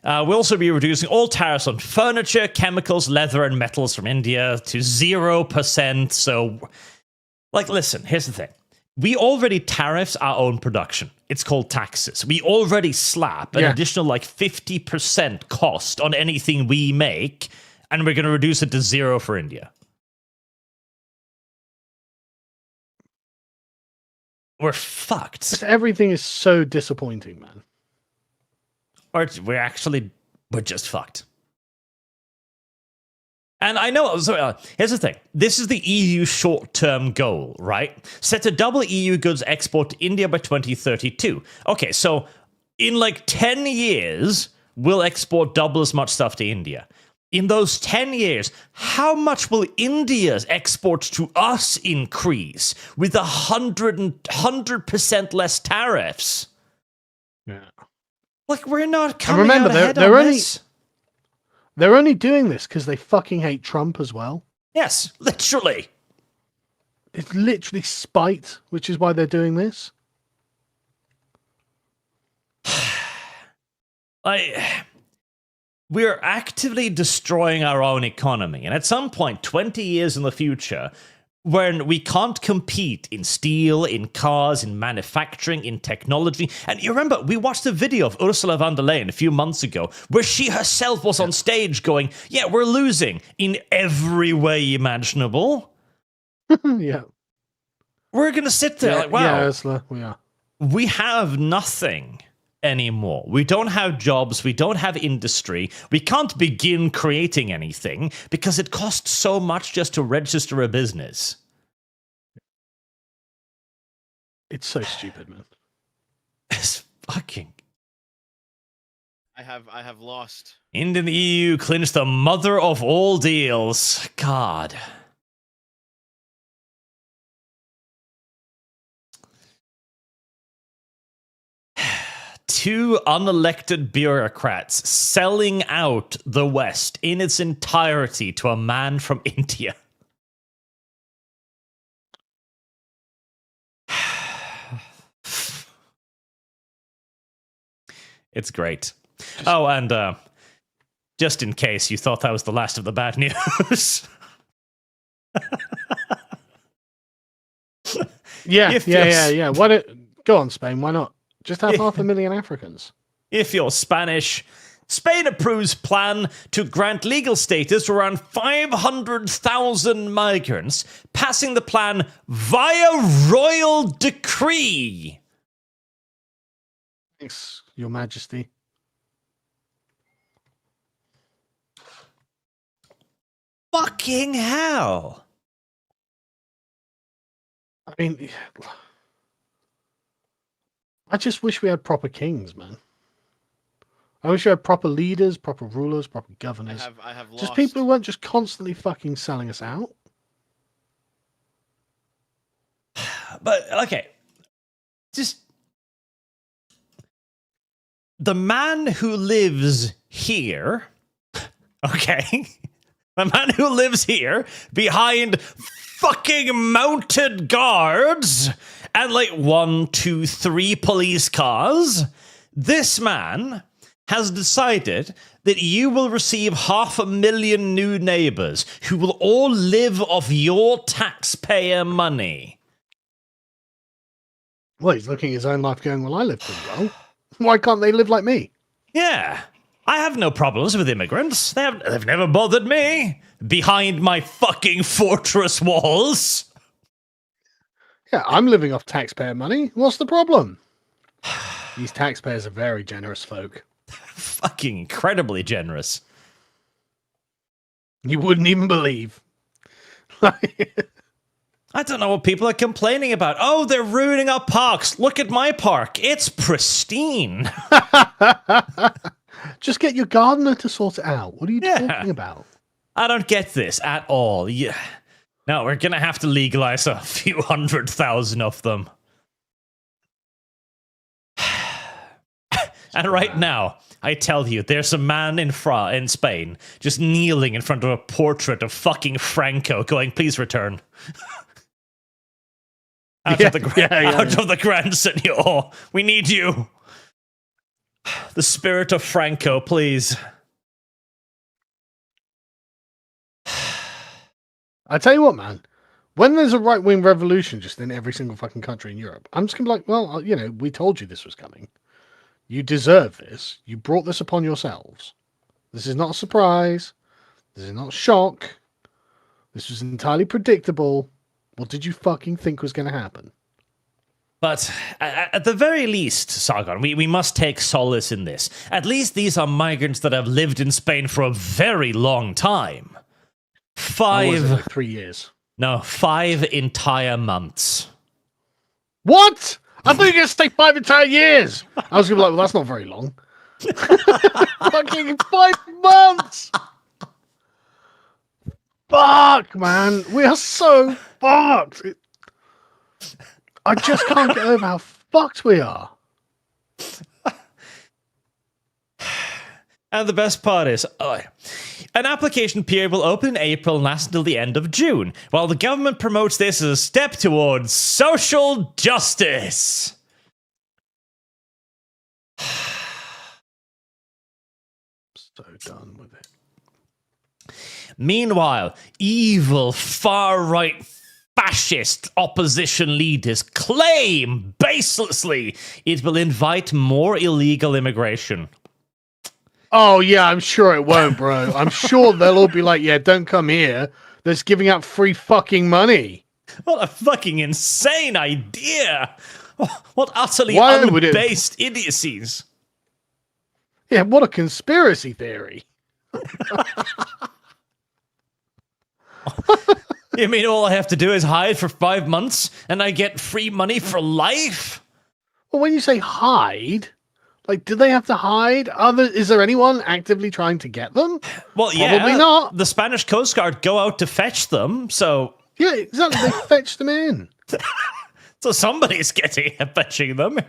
We'll also be reducing all tariffs on furniture, chemicals, leather, and metals from India to 0%. So, like, listen, here's the thing. We already tariffs our own production. It's called taxes. We already slap an additional, 50% cost on anything we make, and we're going to reduce it to 0 for India. We're fucked. Everything is so disappointing, man. Or we're just fucked. And I know, here's the thing. This is the EU short-term goal, right? Set to double EU goods export to India by 2032. Okay, so in 10 years, we'll export double as much stuff to India. In those 10 years, how much will India's exports to us increase with 100% less tariffs? Yeah. We're not coming out ahead on this. They're only doing this because they fucking hate Trump as well. Yes, literally. It's literally spite, which is why they're doing this. We're actively destroying our own economy. And at some point, 20 years in the future, when we can't compete in steel, in cars, in manufacturing, in technology. And you remember, we watched a video of Ursula von der Leyen a few months ago where she herself was on stage going, yeah, we're losing in every way imaginable. Yeah. We're going to sit there wow. Yeah, Ursula, we are. We have nothing anymore. We don't have jobs. We don't have industry. We can't begin creating anything because it costs so much just to register a business. It's so stupid, man. It's fucking... I have lost. Indian EU clinched the mother of all deals. God. Two unelected bureaucrats selling out the West in its entirety to a man from India. It's great. Oh, and just in case you thought that was the last of the bad news. Yeah. Go on, Spain. Why not? Just have 500,000 Africans. If you're Spanish, Spain approves plan to grant legal status to around 500,000 migrants, passing the plan via royal decree. Thanks, Your Majesty. Fucking hell. I mean, I just wish we had proper kings, man. I wish we had proper leaders, proper rulers, proper governors. I have lost. Just people who weren't just constantly fucking selling us out. But, okay. Just... The man who lives here... Okay... The man who lives here, behind fucking mounted guards and like 1, 2, 3 police cars, this man has decided that you will receive 500,000 new neighbors who will all live off your taxpayer money. Well, he's looking at his own life going, well, I live pretty well. Why can't they live like me? Yeah. I have no problems with immigrants. They've never bothered me. Behind my fucking fortress walls. Yeah, I'm living off taxpayer money. What's the problem? These taxpayers are very generous folk. Fucking incredibly generous. You wouldn't even believe. I don't know what people are complaining about. Oh, they're ruining our parks. Look at my park. It's pristine. Just get your gardener to sort it out. What are you talking about? I don't get this at all. Yeah. No, we're going to have to legalize a few 100,000 of them. And right now, I tell you, there's a man in Spain just kneeling in front of a portrait of fucking Franco going, please return. Out of the Grand Senor. We need you. The spirit of Franco, please. I tell you what, man. When there's a right-wing revolution just in every single fucking country in Europe, I'm just going to be like, well, you know, we told you this was coming. You deserve this. You brought this upon yourselves. This is not a surprise. This is not a shock. This was entirely predictable. What did you fucking think was going to happen? But at the very least, Sargon, we must take solace in this. At least these are migrants that have lived in Spain for a very long time. 3 years. No, 5 entire months. What? I thought you were going to stay 5 entire years. I was going to be like, well, that's not very long. Fucking 5 months. Fuck, man. We are so fucked. I just can't get over how fucked we are. And the best part is, an application period will open in April and last until the end of June, while the government promotes this as a step towards social justice. So done with it. Meanwhile, evil far-right fascist opposition leaders claim baselessly it will invite more illegal immigration. Oh, yeah, I'm sure it won't, bro. I'm sure they'll all be like, yeah, don't come here. They're just giving out free fucking money. What a fucking insane idea. What utterly unbased idiocies. Yeah, what a conspiracy theory. You mean all I have to do is hide for 5 months and I get free money for life? Well, when you say hide, like, do they have to hide? Is there anyone actively trying to get them? Well, yeah. Probably not. The Spanish Coast Guard go out to fetch them, so... Yeah, exactly. They fetch them in. So somebody's fetching them.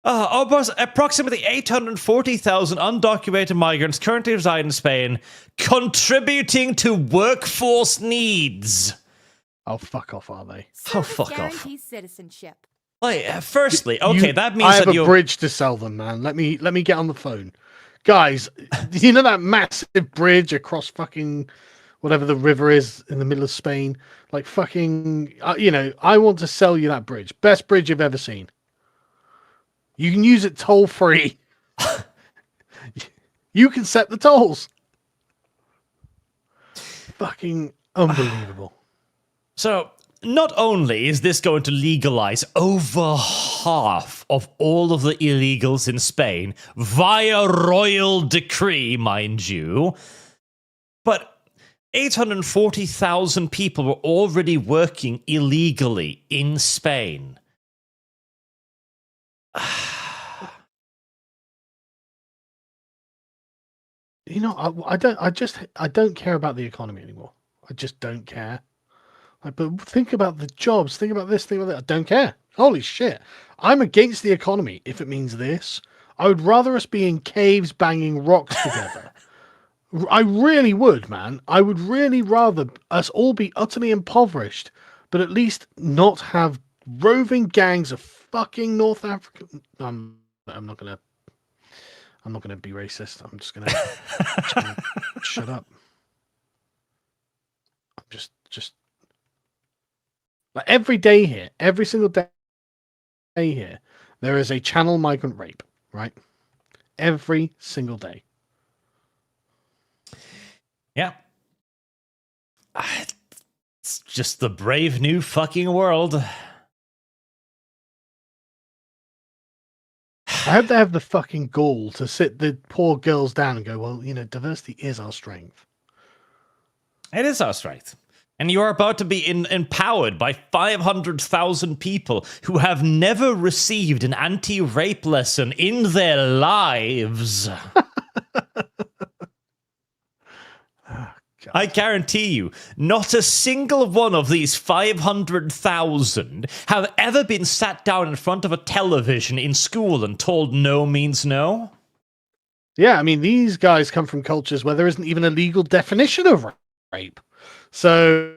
Approximately 840,000 undocumented migrants currently reside in Spain, contributing to workforce needs. Oh, fuck off, are they? Oh, fuck off. Guarantees citizenship. Like, firstly, okay, that means I have that a bridge to sell them, man. Let me get on the phone. Guys, you know that massive bridge across fucking whatever the river is in the middle of Spain? Like fucking, I want to sell you that bridge. Best bridge you've ever seen. You can use it toll free. You can set the tolls. Fucking unbelievable. So, not only is this going to legalize over half of all of the illegals in Spain via royal decree, mind you, but 840,000 people were already working illegally in Spain. I don't care about the economy anymore. I just don't care. Like, but think about the jobs. Think about this. Think about that. I don't care. Holy shit! I'm against the economy if it means this. I would rather us be in caves banging rocks together. I really would, man. I would really rather us all be utterly impoverished, but at least not have roving gangs of fucking North African. I'm not gonna be racist. I'm just gonna shut up. I'm just like every day here, every single day here, there is a channel migrant rape, right? Every single day. Yeah. It's just the brave new fucking world. I hope they have the fucking gall to sit the poor girls down and go, well, diversity is our strength. It is our strength. And you are about to be empowered by 500,000 people who have never received an anti-rape lesson in their lives. I guarantee you, not a single one of these 500,000 have ever been sat down in front of a television in school and told no means no. Yeah, I mean, these guys come from cultures where there isn't even a legal definition of rape. So,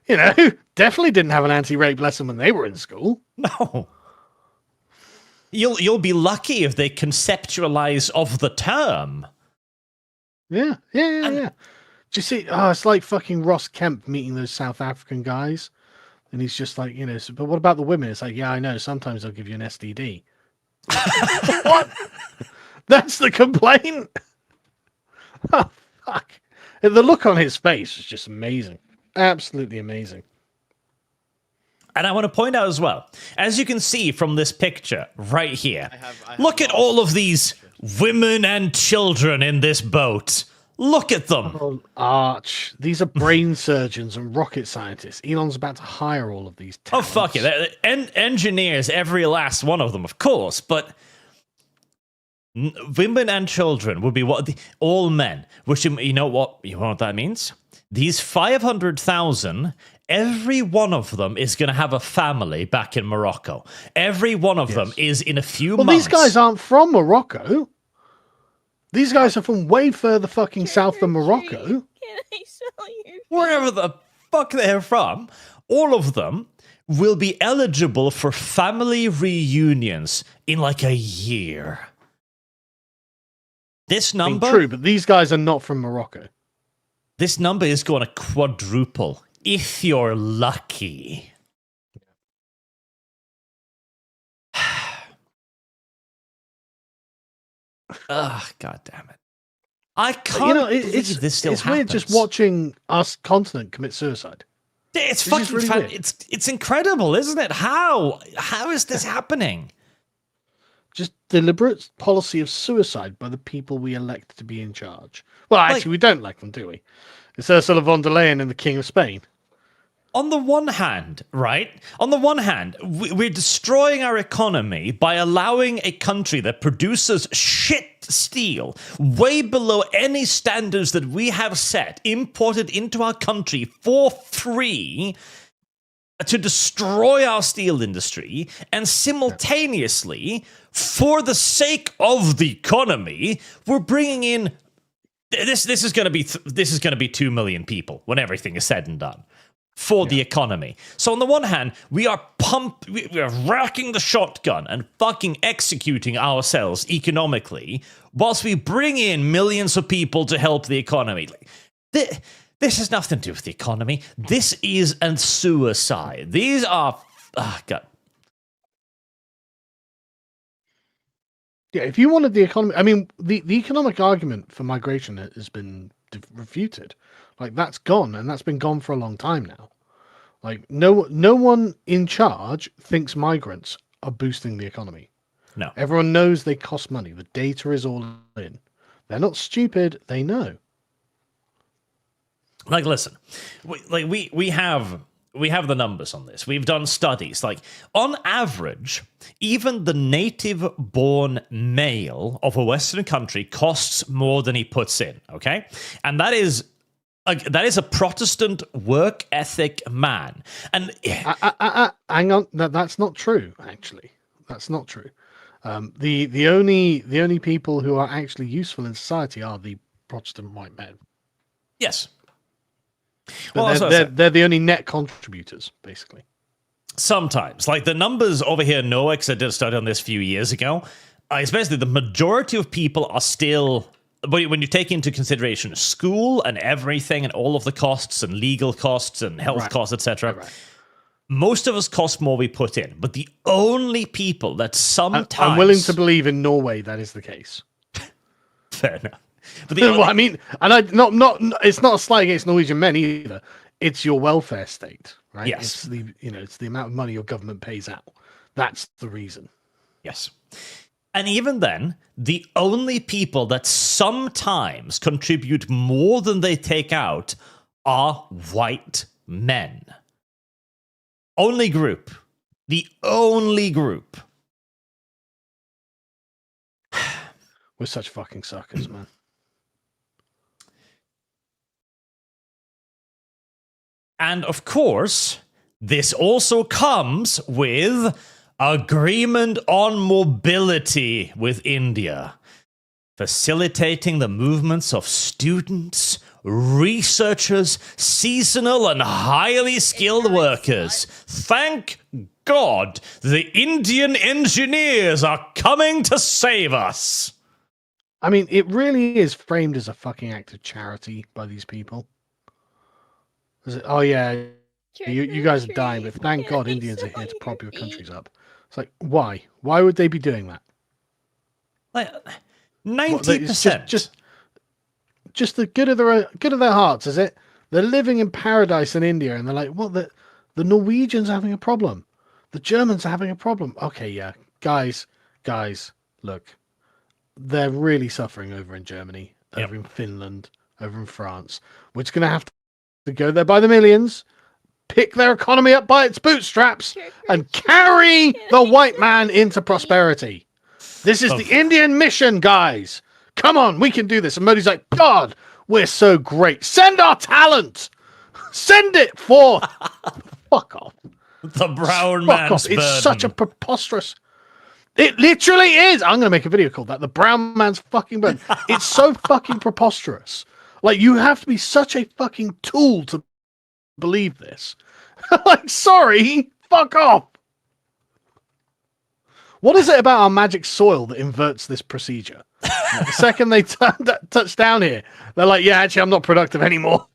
definitely didn't have an anti-rape lesson when they were in school. No. You'll be lucky if they conceptualize of the term. Yeah. Do you see? Oh, it's like fucking Ross Kemp meeting those South African guys. And he's just like, but what about the women? It's like, yeah, I know. Sometimes they'll give you an STD. What? That's the complaint? Oh, fuck. The look on his face is just amazing. Absolutely amazing. And I want to point out as well, as you can see from this picture right here, I have look at all of these women and children in this boat. Look at them. Oh, Arch. These are brain surgeons and rocket scientists. Elon's about to hire all of these talents. Oh, fuck it. Engineers, every last one of them, of course, but women and children would be all men, which, you know what that means? These 500,000, every one of them is going to have a family back in Morocco. Every one of them is in a few months. Well, these guys aren't from Morocco. These guys are from way further fucking south than Morocco. Can I sell you? Wherever the fuck they're from, all of them will be eligible for family reunions in like a year. This number... True, but these guys are not from Morocco. This number is going to quadruple, if you're lucky. Ugh, God damn it. I can't believe this still happens. Weird just watching us continent commit suicide. It's Which is fucking really weird. it's incredible, isn't it? How is this happening? Just deliberate policy of suicide by the people we elect to be in charge. Well, actually, we don't elect them, do we? It's Ursula von der Leyen and the King of Spain. On the one hand, right? On the one hand, we're destroying our economy by allowing a country that produces shit steel way below any standards that we have set, imported into our country for free, to destroy our steel industry, and simultaneously, for the sake of the economy, we're bringing in this is going to be 2 million people when everything is said and done. For the economy. So on the one hand, we are racking the shotgun and fucking executing ourselves economically, whilst we bring in millions of people to help the economy. This has nothing to do with the economy. This is a suicide. These are God. Yeah, if you wanted the economy, I mean, the economic argument for migration has been refuted. Like, that's gone, and that's been gone for a long time now. Like, no one in charge thinks migrants are boosting the economy. No. Everyone knows they cost money. The data is all in. They're not stupid. They know. Like, listen, we have the numbers on this. We've done studies. Like, on average, even the native-born male of a Western country costs more than he puts in, okay? And that is a Protestant work ethic man. And hang on, that's not true. Actually, that's not true. The only people who are actually useful in society are the Protestant white men. Yes, But they're the only net contributors, basically. Sometimes, like the numbers over here, Noah, because I did a study on this a few years ago. Especially the majority of people are still. But when you take into consideration school and everything and all of the costs and legal costs and health costs, etc., most of us cost more we put in. But the only people that sometimes... I'm willing to believe in Norway that is the case. Fair enough. But Well, I mean, and it's not a slight against Norwegian men either. It's your welfare state, right? Yes. It's the amount of money your government pays out. That's the reason. Yes. And even then, the only people that sometimes contribute more than they take out are white men. Only group. The only group. We're such fucking suckers, man. And of course, this also comes with agreement on mobility with India, facilitating the movements of students, researchers, seasonal and highly skilled workers. Thank God the Indian engineers are coming to save us. I mean, it really is framed as a fucking act of charity by these people. Oh yeah, you guys are dying, but thank God Indians are here to prop your countries up. It's like, why? Why would they be doing that? Like 90%. Just the good of their hearts, is it? They're living in paradise in India, and they're like, what? The Norwegians are having a problem. The Germans are having a problem. Okay, yeah, guys, look, they're really suffering over in Germany, over in Finland, over in France. We're just gonna have to go there by the millions, pick their economy up by its bootstraps, and carry the white man into prosperity. This is the Indian mission, guys. Come on, we can do this. And Modi's like, God, we're so great. Send our talent. Send it forth. Fuck off. The brown man's burden. It's such a preposterous... It literally is. I'm going to make a video called that. The brown man's fucking burden. It's so fucking preposterous. Like, you have to be such a fucking tool to believe this. Like, sorry, fuck off. What is it about our magic soil that inverts this procedure? Like, the second they touch down here, they're like, yeah, actually, I'm not productive anymore.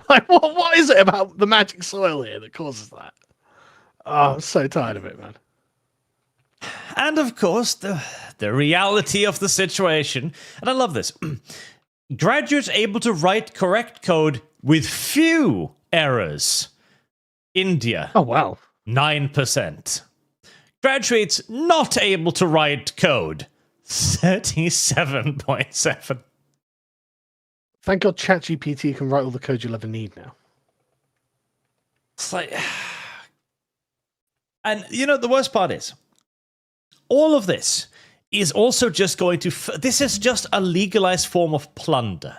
Like, what is it about the magic soil here that causes that? Oh, I'm so tired of it, man. And of course, the reality of the situation. And I love this. Graduates able to write correct code with few errors. India, Oh, wow. 9%. Graduates not able to write code, 37.7. Thank God ChatGPT can write all the code you'll ever need now. It's like... And, you know, the worst part is, all of this is also just going to... This is just a legalized form of plunder.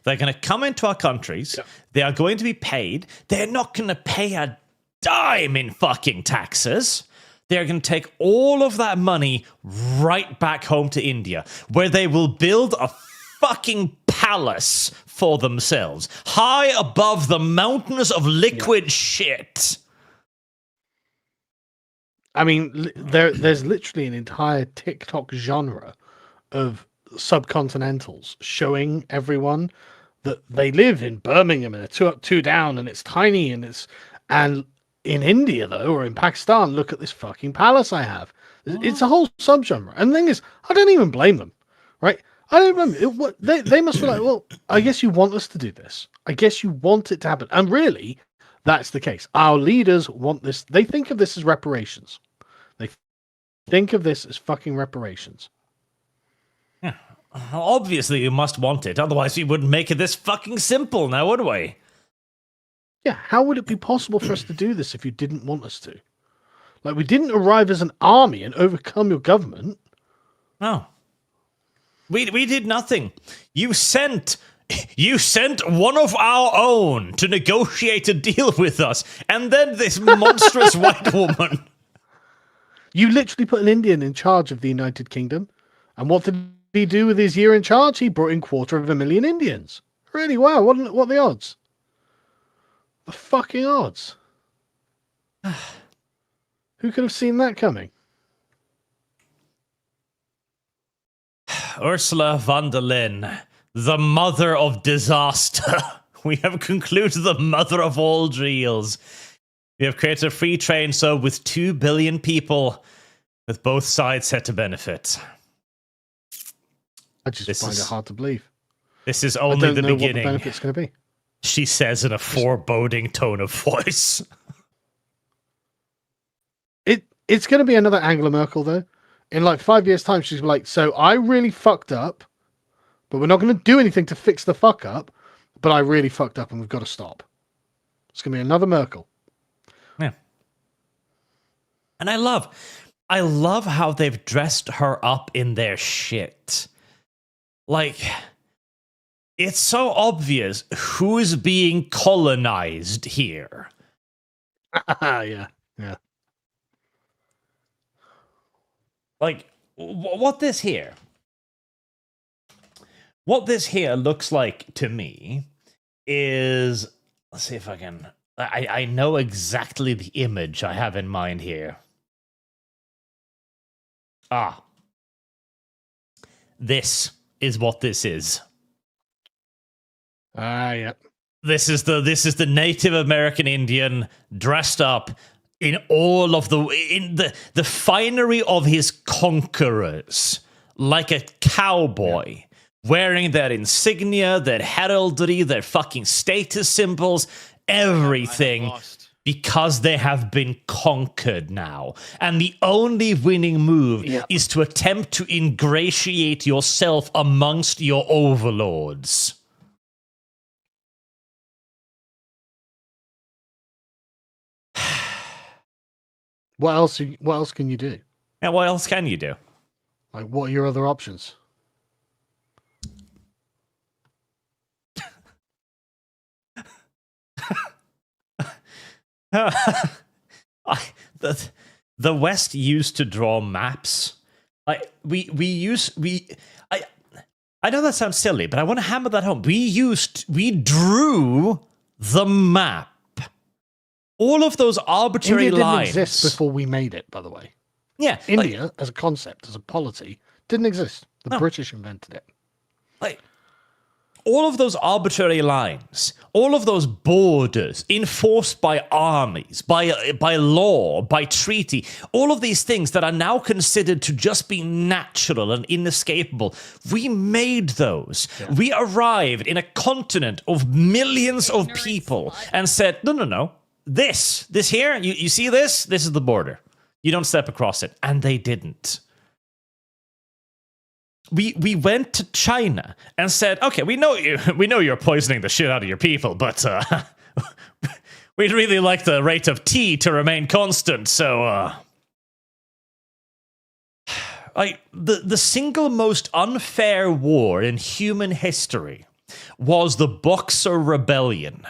They're going to come into our countries. Yeah. They are going to be paid. They're not going to pay a dime in fucking taxes. They're going to take all of that money right back home to India, where they will build a fucking palace for themselves, high above the mountains of liquid shit. I mean, there's literally an entire TikTok genre of subcontinentals showing everyone that they live in Birmingham and they're two up, two down, and it's tiny, and in India though, or in Pakistan, look at this fucking palace I have. It's a whole subgenre. And the thing is, I don't even blame them, right? I don't blame them. They must be like, well, I guess you want us to do this. I guess you want it to happen. And really, that's the case. Our leaders want this. They think of this as reparations. They think of this as fucking reparations. Yeah. Obviously, you must want it. Otherwise, we wouldn't make it this fucking simple now, would we? Yeah, how would it be possible for us to do this if you didn't want us to? Like, we didn't arrive as an army and overcome your government. No. We did nothing. You sent one of our own to negotiate a deal with us, and then this monstrous white woman. You literally put an Indian in charge of the United Kingdom, and what did he do with his year in charge? He brought in 250,000 Indians. Really? Wow, what are the odds? The fucking odds. Who could have seen that coming? Ursula von der Leyen, the mother of disaster. We have concluded the mother of all deals. We have created a free trade zone with 2 billion people, with both sides set to benefit. I just find it hard to believe. This is only the beginning. What the benefit's going to be. She says in a foreboding tone of voice. It's going to be another Angela Merkel, though. In like 5 years' time, she's like, so I really fucked up, but we're not going to do anything to fix the fuck up, but I really fucked up and we've got to stop. It's going to be another Merkel. Yeah. And I love how they've dressed her up in their shit. Like, it's so obvious who's being colonized here. Yeah. Like, what this here looks like to me is, let's see if I can, I know exactly the image I have in mind here. This is what this is. Yeah. This is the Native American Indian dressed up in all of the finery of his conquerors, like a cowboy, wearing their insignia, their heraldry, their fucking status symbols, everything, because they have been conquered now. And the only winning move is to attempt to ingratiate yourself amongst your overlords. What else can you do? Yeah, what else can you do? Like, what are your other options? The West used to draw maps. Like I know that sounds silly, but I want to hammer that home. We drew the map. All of those arbitrary India lines didn't exist before we made it, by the way. Yeah, India, as a concept, as a polity, didn't exist. The British invented it. Like, all of those arbitrary lines, all of those borders enforced by armies, by law, by treaty, all of these things that are now considered to just be natural and inescapable, we made those. Yeah. We arrived in a continent of millions of people and said, no. This here, you see this? This is the border. You don't step across it. And they didn't. We went to China and said, okay, we know you're poisoning the shit out of your people, but we'd really like the rate of tea to remain constant, so the single most unfair war in human history was the Boxer Rebellion,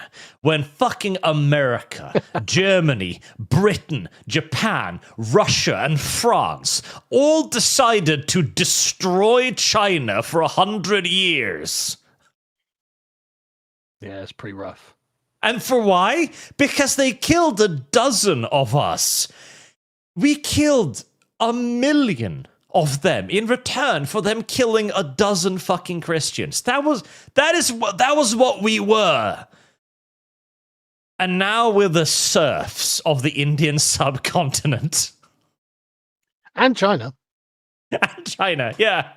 when fucking America, Germany, Britain, Japan, Russia, and France all decided to destroy China for 100 years. Yeah, it's pretty rough. And for why? Because they killed a dozen of us. We killed 1 million of them in return for them killing a dozen fucking Christians. That was what we were. And now we're the serfs of the Indian subcontinent. And China. And China, yeah.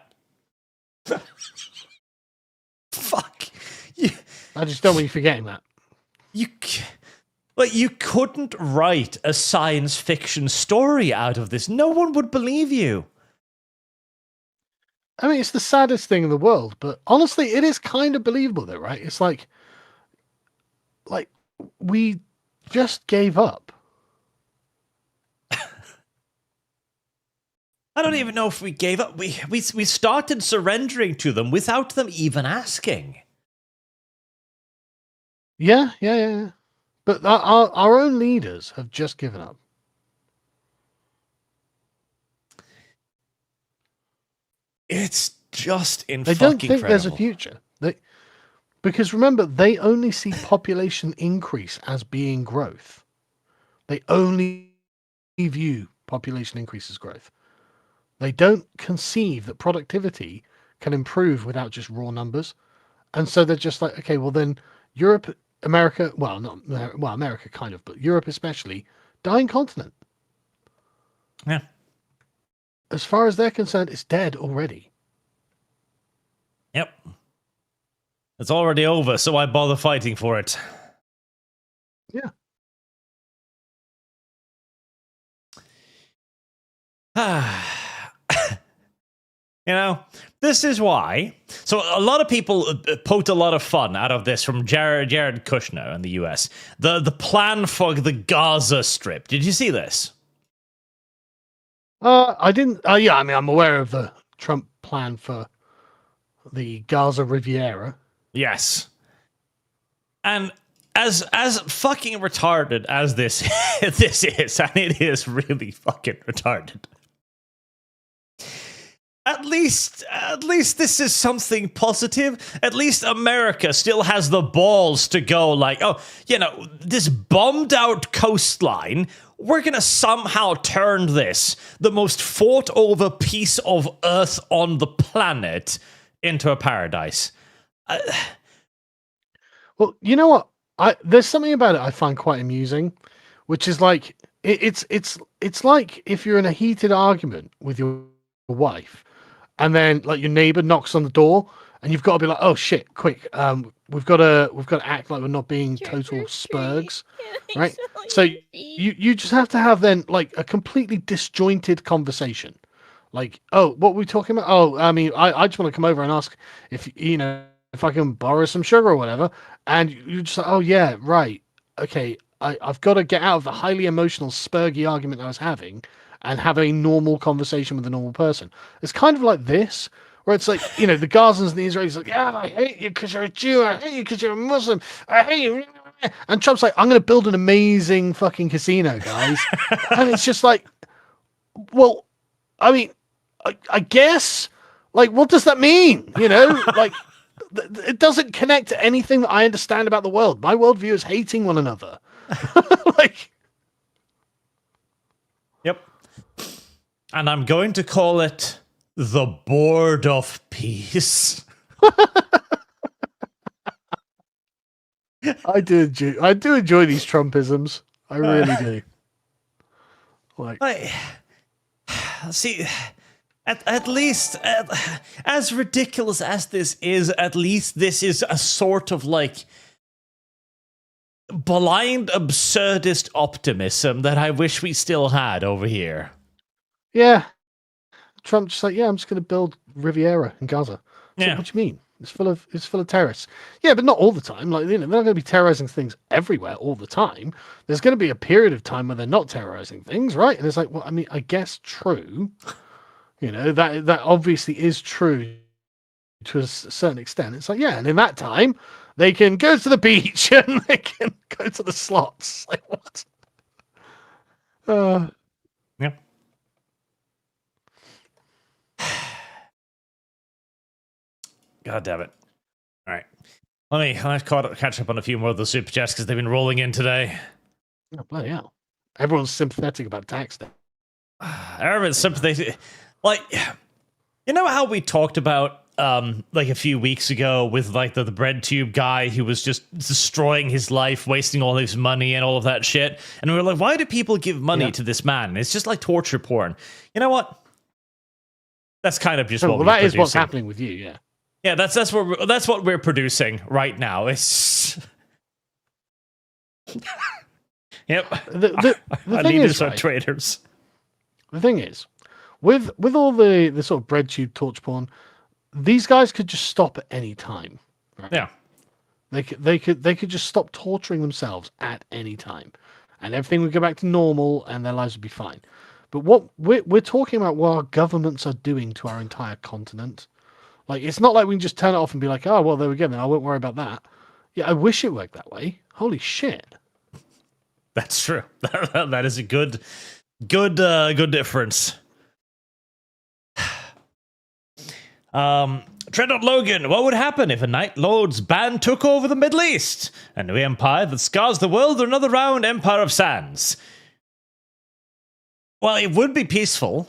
Fuck. I just don't want you forgetting that. You couldn't write a science fiction story out of this. No one would believe you. I mean, it's the saddest thing in the world, but honestly, it is kind of believable though, right? It's like we just gave up. I don't even know if we gave up. We started surrendering to them without them even asking. Yeah. But our own leaders have just given up. It's just They don't think incredible. there's a future. Because remember, they only see population increase as being growth. They only view population increase as growth. They don't conceive that productivity can improve without just raw numbers. And so they're just like, okay, well then Europe, America, America kind of, but Europe especially, dying continent. Yeah. As far as they're concerned, it's dead already. Yep. It's already over, so why bother fighting for it? Yeah. You know, this is why. So a lot of people poked a lot of fun out of this from Jared Kushner in the US. The plan for the Gaza Strip. Did you see this? I didn't. Yeah, I mean, I'm aware of the Trump plan for the Gaza Riviera. Yes. And as fucking retarded as this this is, and it is really fucking retarded. At least this is something positive. At least America still has the balls to go like, oh, you know, this bombed out coastline, we're going to somehow turn this, the most fought over piece of earth on the planet, into a paradise. Well, you know what? There's something about it I find quite amusing, which is like, it's like if you're in a heated argument with your wife, and then like your neighbor knocks on the door, and you've got to be like, "Oh shit, quick! We've got to act like we're not being total spurgs, right?" So you just have to have then like a completely disjointed conversation, like, "Oh, what were we talking about? Oh, I mean, I just want to come over and ask if if I can borrow some sugar or whatever," and you just like, "Oh yeah, right, okay, I've got to get out of the highly emotional spurgy argument I was having." And have a normal conversation with a normal person. It's kind of like this, where it's like, the Gazans and the Israelis are like, yeah, I hate you because you're a Jew. I hate you because you're a Muslim. I hate you. And Trump's like, I'm going to build an amazing fucking casino, guys. And it's just like, well, I mean, I guess, like, what does that mean? Like, it doesn't connect to anything that I understand about the world. My worldview is hating one another. Like, yep. And I'm going to call it the Board of Peace. I do enjoy these Trumpisms. I really do. Like, see, at least, as ridiculous as this is, at least this is a sort of like blind, absurdist optimism that I wish we still had over here. yeah, Trump just like, yeah, I'm just going to build Riviera in Gaza. So Yeah. what do you mean? It's full of terrorists. Yeah, but not all the time. Like, they're not going to be terrorizing things everywhere all the time. There's going to be a period of time where they're not terrorizing things, right? And it's like, well, I mean, I guess true. That obviously is true to a certain extent. It's like, yeah, and in that time, they can go to the beach and they can go to the slots. Like, what? Yeah. God damn it. All right. Let me catch up on a few more of the super chats because they've been rolling in today. Oh, bloody hell. Everyone's sympathetic about tax day. Everyone's sympathetic. Like, you know how we talked about like a few weeks ago with like the bread tube guy who was just destroying his life, wasting all his money and all of that shit? And we were like, why do people give money to this man? It's just like torture porn. You know what? That's kind of just what that is what's happening with you, yeah. Yeah, that's what we're producing right now. It's yep. The our thing leaders is, are right, traitors. the thing is, with all the sort of bread tube torch porn, these guys could just stop at any time. Right? Yeah. They could just stop torturing themselves at any time, and everything would go back to normal, and their lives would be fine. But what we're talking about, what our governments are doing to our entire continent. Like, it's not like we can just turn it off and be like, oh, well, there we go, then I won't worry about that. Yeah, I wish it worked that way. Holy shit. That's true. That is a good difference. Dreadnought Logan, what would happen if a Night Lord's band took over the Middle East? A new empire that scars the world or another round Empire of Sands? Well, it would be peaceful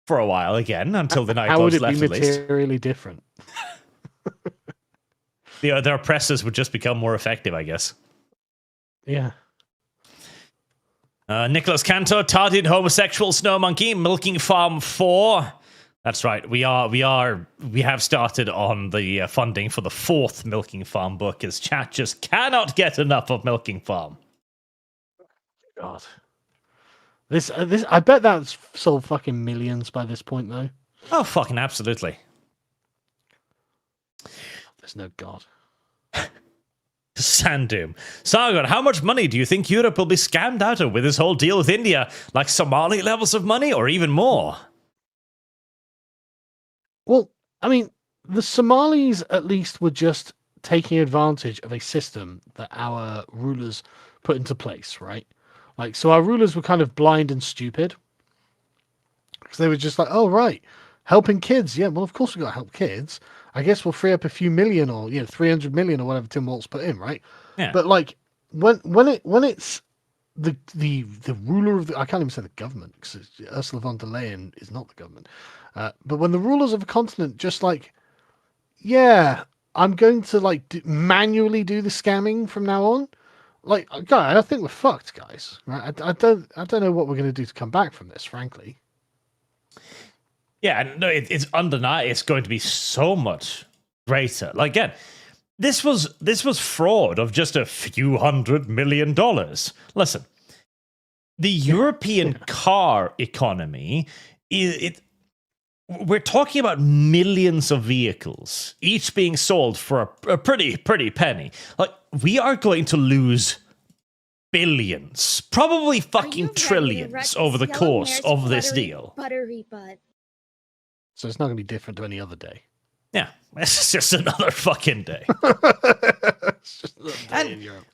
for a while again, until the Night Lords left, at least. How would it be materially different? Their oppressors would just become more effective, I guess. Yeah. Nicholas Cantor, Tarted Homosexual Snow Monkey, Milking Farm 4. That's right. We have started on the funding for the 4th Milking Farm book, as chat just cannot get enough of Milking Farm. God. This I bet that's sold fucking millions by this point, though. Oh, fucking absolutely. There's no God. Sandoom. Sargon, how much money do you think Europe will be scammed out of with this whole deal with India? Like Somali levels of money, or even more? Well, I mean, the Somalis at least were just taking advantage of a system that our rulers put into place, right? Like, so our rulers were kind of blind and stupid. Because they were just like, oh, right, helping kids. Yeah, well, of course we've got to help kids. I guess we'll free up a few million or, 300 million or whatever Tim Waltz put in, right? Yeah. But, like, when it's the ruler of the... I can't even say the government, because Ursula von der Leyen is not the government. But when the rulers of a continent just like, yeah, I'm going to, like, manually do the scamming from now on. Like, guys, I think we're fucked, guys. Right? I don't know what we're going to do to come back from this, frankly. Yeah, no, it's undeniable. It's going to be so much greater. Like, again, this was fraud of just a few $100 million. Listen, the European car economy we're talking about millions of vehicles, each being sold for a pretty penny. Like, we are going to lose billions, probably fucking trillions over the course of this deal. Buttery butt. So it's not going to be different to any other day. Yeah, it's just another fucking day. It's just another day in Europe.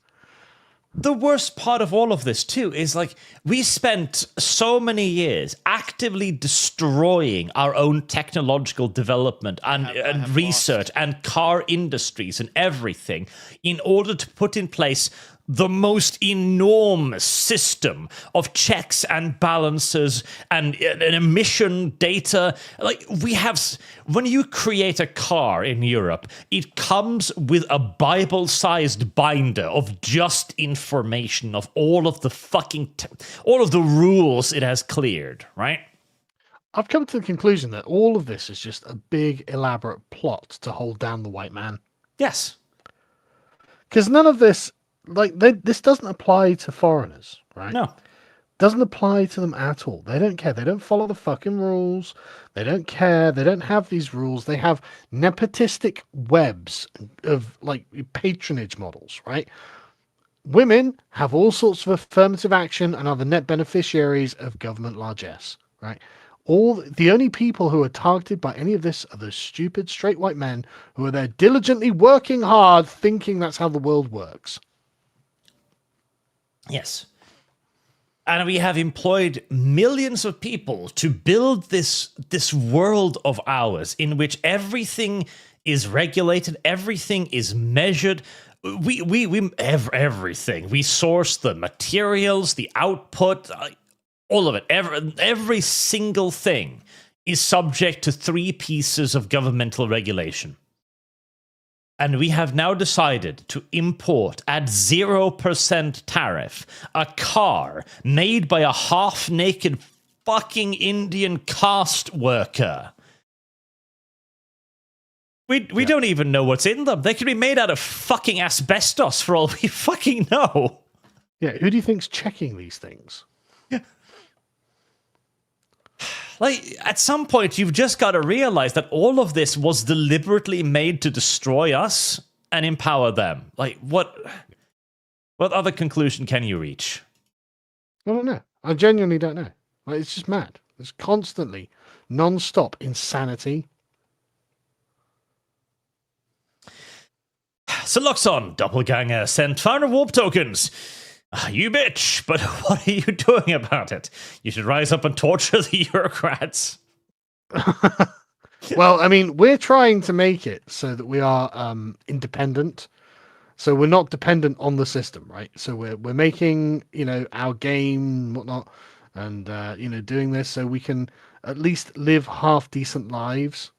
The worst part of all of this, too, is like we spent so many years actively destroying our own technological development and research and car industries and everything in order to put in place the most enormous system of checks and balances and emission data. Like, we have, when you create a car in Europe, it comes with a Bible-sized binder of just information of all of the all of the rules it has cleared, right? I've come to the conclusion that all of this is just a big, elaborate plot to hold down the white man. Yes. Because none of this, this doesn't apply to foreigners, right? No. Doesn't apply to them at all. They don't care. They don't follow the fucking rules. They don't care. They don't have these rules. They have nepotistic webs of patronage models, right? Women have all sorts of affirmative action and are the net beneficiaries of government largesse, right? The only people who are targeted by any of this are the stupid straight white men who are there diligently working hard, thinking that's how the world works. Yes. And we have employed millions of people to build this world of ours in which everything is regulated, everything is measured. Everything. We source the materials, the output, all of it. Every single thing is subject to 3 pieces of governmental regulation. And we have now decided to import at 0% tariff a car made by a half-naked fucking Indian caste worker. We don't even know what's in them. They could be made out of fucking asbestos for all we fucking know. Yeah, who do you think's checking these things? Like, at some point, you've just got to realize that all of this was deliberately made to destroy us and empower them. Like, what other conclusion can you reach? I don't know. I genuinely don't know. It's just mad. There's constantly non-stop insanity. So Luxon, Doppelganger, sent founder warp tokens. You bitch, but what are you doing about it? You should rise up and torture the bureaucrats. Well, I mean, we're trying to make it so that we are independent. So we're not dependent on the system, right? So we're making, our game and whatnot, and doing this so we can at least live half decent lives.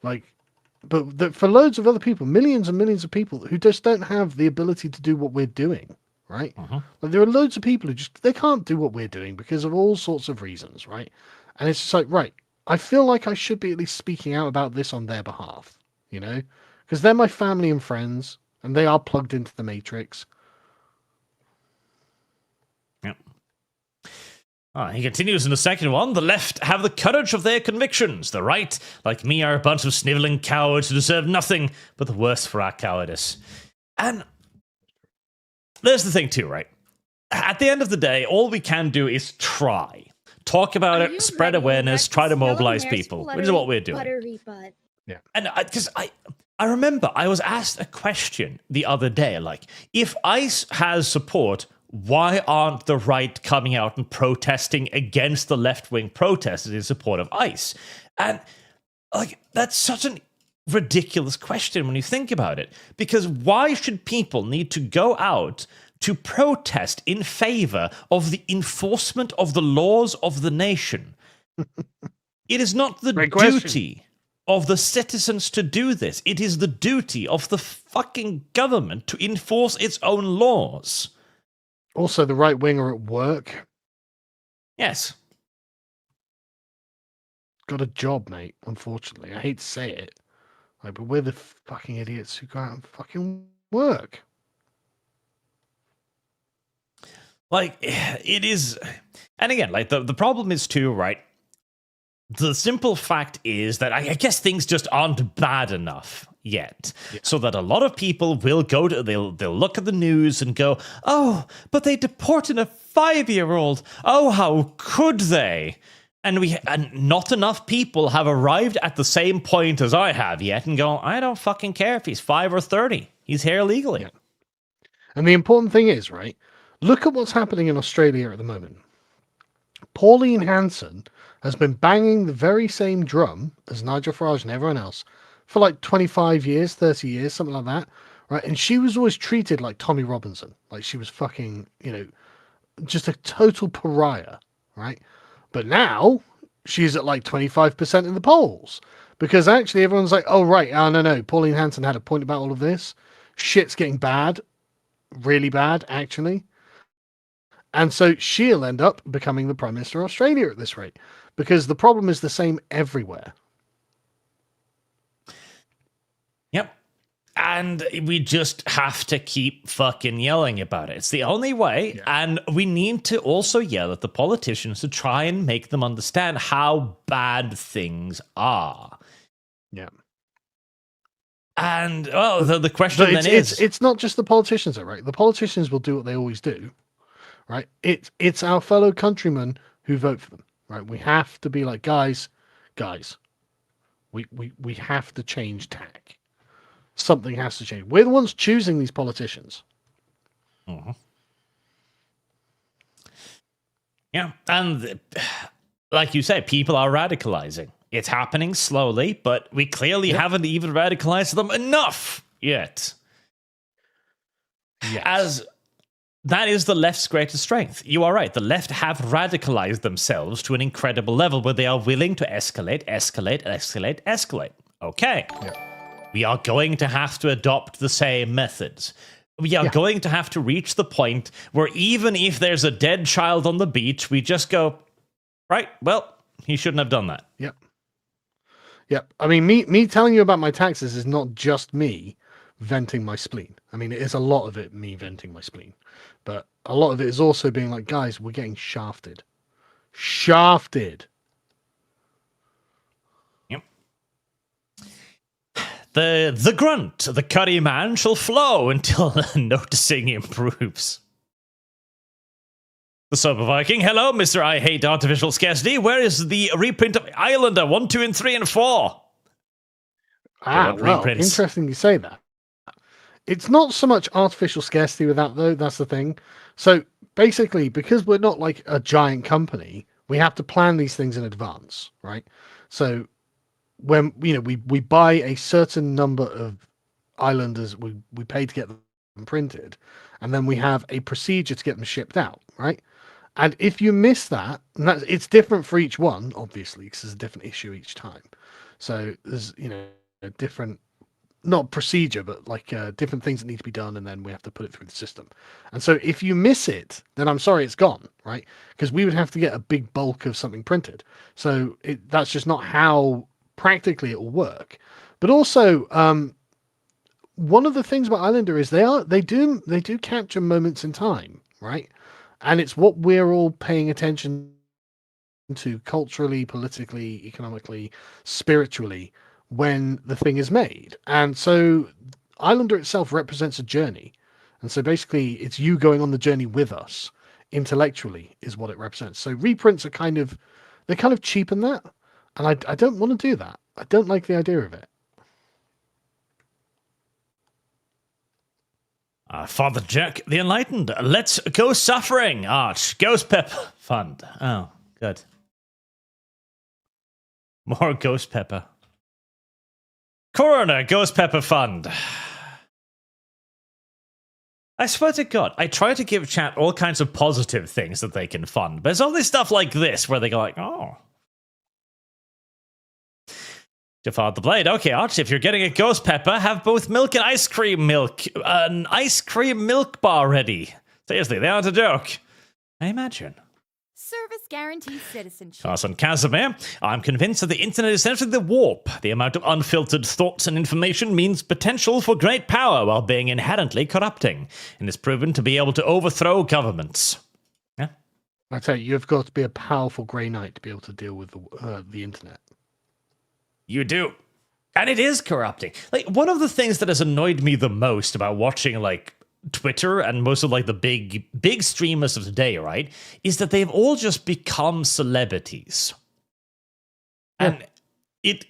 But for loads of other people, millions and millions of people who just don't have the ability to do what we're doing. Right? There are loads of people who they can't do what we're doing because of all sorts of reasons, right? And it's just like, right, I feel like I should be at least speaking out about this on their behalf, because they're my family and friends, and they are plugged into the matrix. Yep. He continues in the second one. The left have the courage of their convictions. The right, like me, are a bunch of sniveling cowards who deserve nothing but the worst for our cowardice. And there's the thing too, right? At the end of the day, all we can do is try. Talk about it, spread awareness, try to mobilize people, which is what we're doing. Yeah. And because I remember I was asked a question the other day, like, if ICE has support, why aren't the right coming out and protesting against the left-wing protesters in support of ICE? And that's such an ridiculous question when you think about it, because why should people need to go out to protest in favor of the enforcement of the laws of the nation? It is not the duty of the citizens to do this. It is the duty of the fucking government to enforce its own laws. Also, the right wing are at work. Yes. Got a job, mate, unfortunately. I hate to say it. But we're the fucking idiots who go out and fucking work. It is... And again, the problem is too, right? The simple fact is that I guess things just aren't bad enough yet. Yeah. So that a lot of people will go to... They'll look at the news and go, oh, but they deported a 5-year-old. Oh, how could they? And not enough people have arrived at the same point as I have yet and go, I don't fucking care if he's 5 or 30. He's here legally. Yeah. And the important thing is, right, look at what's happening in Australia at the moment. Pauline Hanson has been banging the very same drum as Nigel Farage and everyone else for 25 years, 30 years, something like that, right? And she was always treated like Tommy Robinson, like she was fucking, just a total pariah, right? But now she's at like 25% in the polls because actually everyone's like, oh, right, no, Pauline Hanson had a point about all of this. Shit's getting bad, really bad, actually. And so she'll end up becoming the Prime Minister of Australia at this rate because the problem is the same everywhere. Yep. And we just have to keep fucking yelling about it. It's the only way. Yeah. And we need to also yell at the politicians to try and make them understand how bad things are. Yeah. And, well, the question then is... It's not just the politicians, though, right? The politicians will do what they always do, right? It's our fellow countrymen who vote for them, right? We have to be like, guys, we have to change tack. Something has to change. We're the ones choosing these politicians. Mm-hmm. Yeah, and like you said, people are radicalizing. It's happening slowly, but we clearly haven't even radicalized them enough yet. Yes. As that is the left's greatest strength. You are right. The left have radicalized themselves to an incredible level where they are willing to escalate. Okay. Yeah. We are going to have to adopt the same methods. We are going to have to reach the point where even if there's a dead child on the beach, we just go, right, well, he shouldn't have done that. Yep. Yep. I mean, me telling you about my taxes is not just me venting my spleen. I mean, it is a lot of it me venting my spleen. But a lot of it is also being like, guys, we're getting shafted. Shafted. Yep. The grunt, the curry man shall flow until noticing improves. The Sober Viking, hello, Mr. I Hate Artificial Scarcity. Where is the reprint of Islander 1, 2, and 3, and 4? Well, interesting you say that. It's not so much artificial scarcity with that, though. That's the thing. So basically, because we're not like a giant company, we have to plan these things in advance, right? So when we buy a certain number of Islanders, we pay to get them printed, and then we have a procedure to get them shipped out, right? And if you miss that, and it's different for each one, obviously, because there's a different issue each time. So there's a different, not procedure, but like different things that need to be done, and then we have to put it through the system. And so if you miss it, then I'm sorry, it's gone, right? Because we would have to get a big bulk of something printed. So that's just not how practically it will work. But also, one of the things about Islander is they do capture moments in time, right? And it's what we're all paying attention to culturally, politically, economically, spiritually when the thing is made. And so Islander itself represents a journey. And so basically it's you going on the journey with us intellectually is what it represents. So reprints are kind of cheapen that. And I don't want to do that. I don't like the idea of it. Father Jack the Enlightened, let's go suffering, Arch. Ghost Pepper Fund. Oh, good. More Ghost Pepper. Coroner Ghost Pepper Fund. I swear to God, I try to give chat all kinds of positive things that they can fund, but it's only stuff like this where they go like, oh. Jafar the Blade. Okay, Arch, if you're getting a Ghost Pepper, have both milk and ice cream milk. An ice cream milk bar ready. Seriously, they aren't a joke. I imagine. Service guarantees citizenship. Carson Casimir. I'm convinced that the internet is essentially the warp. The amount of unfiltered thoughts and information means potential for great power while being inherently corrupting, and is proven to be able to overthrow governments. Yeah. I tell you, you've got to be a powerful Grey Knight to be able to deal with the internet. You do. And it is corrupting. Like, one of the things that has annoyed me the most about watching, like, Twitter and most of, like, the big streamers of today, right, is that they've all just become celebrities. And it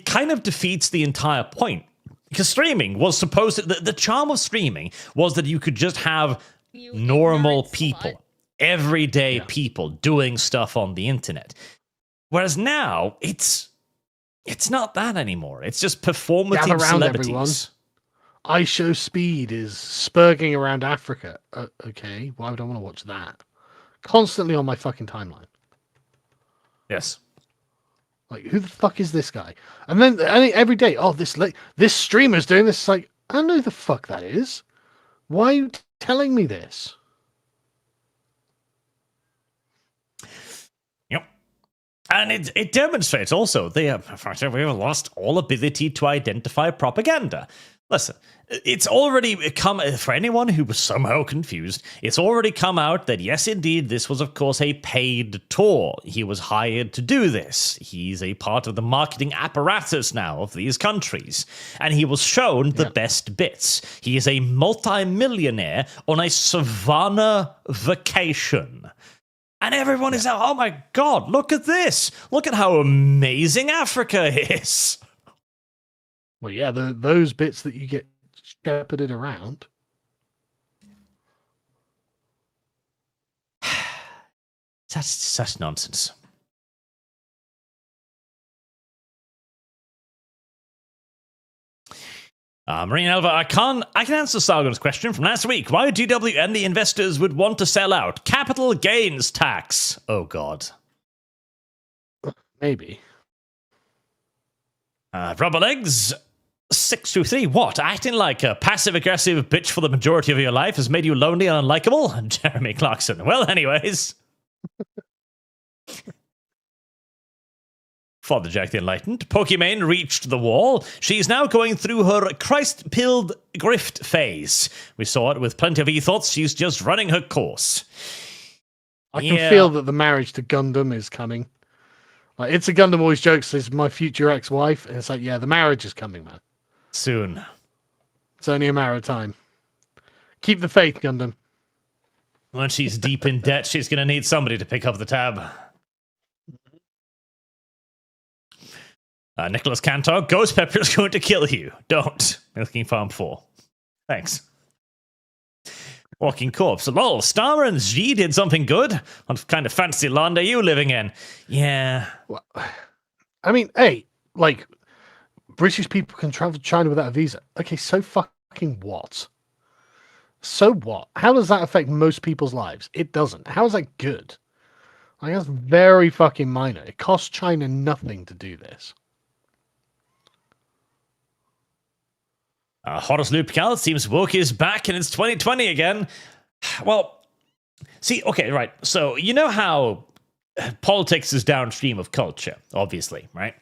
kind of defeats the entire point. Because streaming was supposed to... The charm of streaming was that you could just have normal people, everyday people doing stuff on the internet. Whereas now, it's not that anymore. It's just performative celebrities. Everyone. I Show Speed is spurging around Africa. Okay, why would I want to watch that? Constantly on my fucking timeline. Yes. Like, who the fuck is this guy? And then every day, this streamer's doing this. It's like, I don't know who the fuck that is. Why are you telling me this? Yep. And it demonstrates also we have lost all ability to identify propaganda. Listen, it's already come, for anyone who was somehow confused, it's already come out that yes, indeed, this was, of course, a paid tour. He was hired to do this. He's a part of the marketing apparatus now of these countries. And he was shown the best bits. He is a multi-millionaire on a savannah vacation. And everyone is like, oh my God, look at this. Look at how amazing Africa is. Well, yeah, those bits that you get shepherded around. That's such nonsense. Marine Alva, I can answer Sargon's question from last week. Why GW and the investors would want to sell out? Capital gains tax. Oh, God. Maybe. Rubber legs. 623, what? Acting like a passive-aggressive bitch for the majority of your life has made you lonely and unlikable? Jeremy Clarkson. Well, anyways. Father Jack the Enlightened. Pokimane reached the wall. She's now going through her Christ-pilled grift phase. We saw it with plenty of e-thoughts. She's just running her course. I can feel that the marriage to Gundam is coming. Like, It's a Gundam always jokes, it's my future ex-wife. And it's like, yeah, the marriage is coming, man. Soon. It's only a matter of time. Keep the faith, Gundam. When she's deep in debt, she's going to need somebody to pick up the tab. Nicholas Cantor, Ghost Pepper is going to kill you. Don't. Milking Farm 4. Thanks. Walking Corpse. Lol, Starmer and G did something good. What kind of fancy land are you living in? Yeah. Well, I mean, hey, like, British people can travel to China without a visa. Okay, so fucking what? So what? How does that affect most people's lives? It doesn't. How is that good? Like, that's very fucking minor. It costs China nothing to do this. Horace Lupical, it seems woke is back and it's 2020 again. Well, see, okay, right. So, you know how politics is downstream of culture, obviously, right?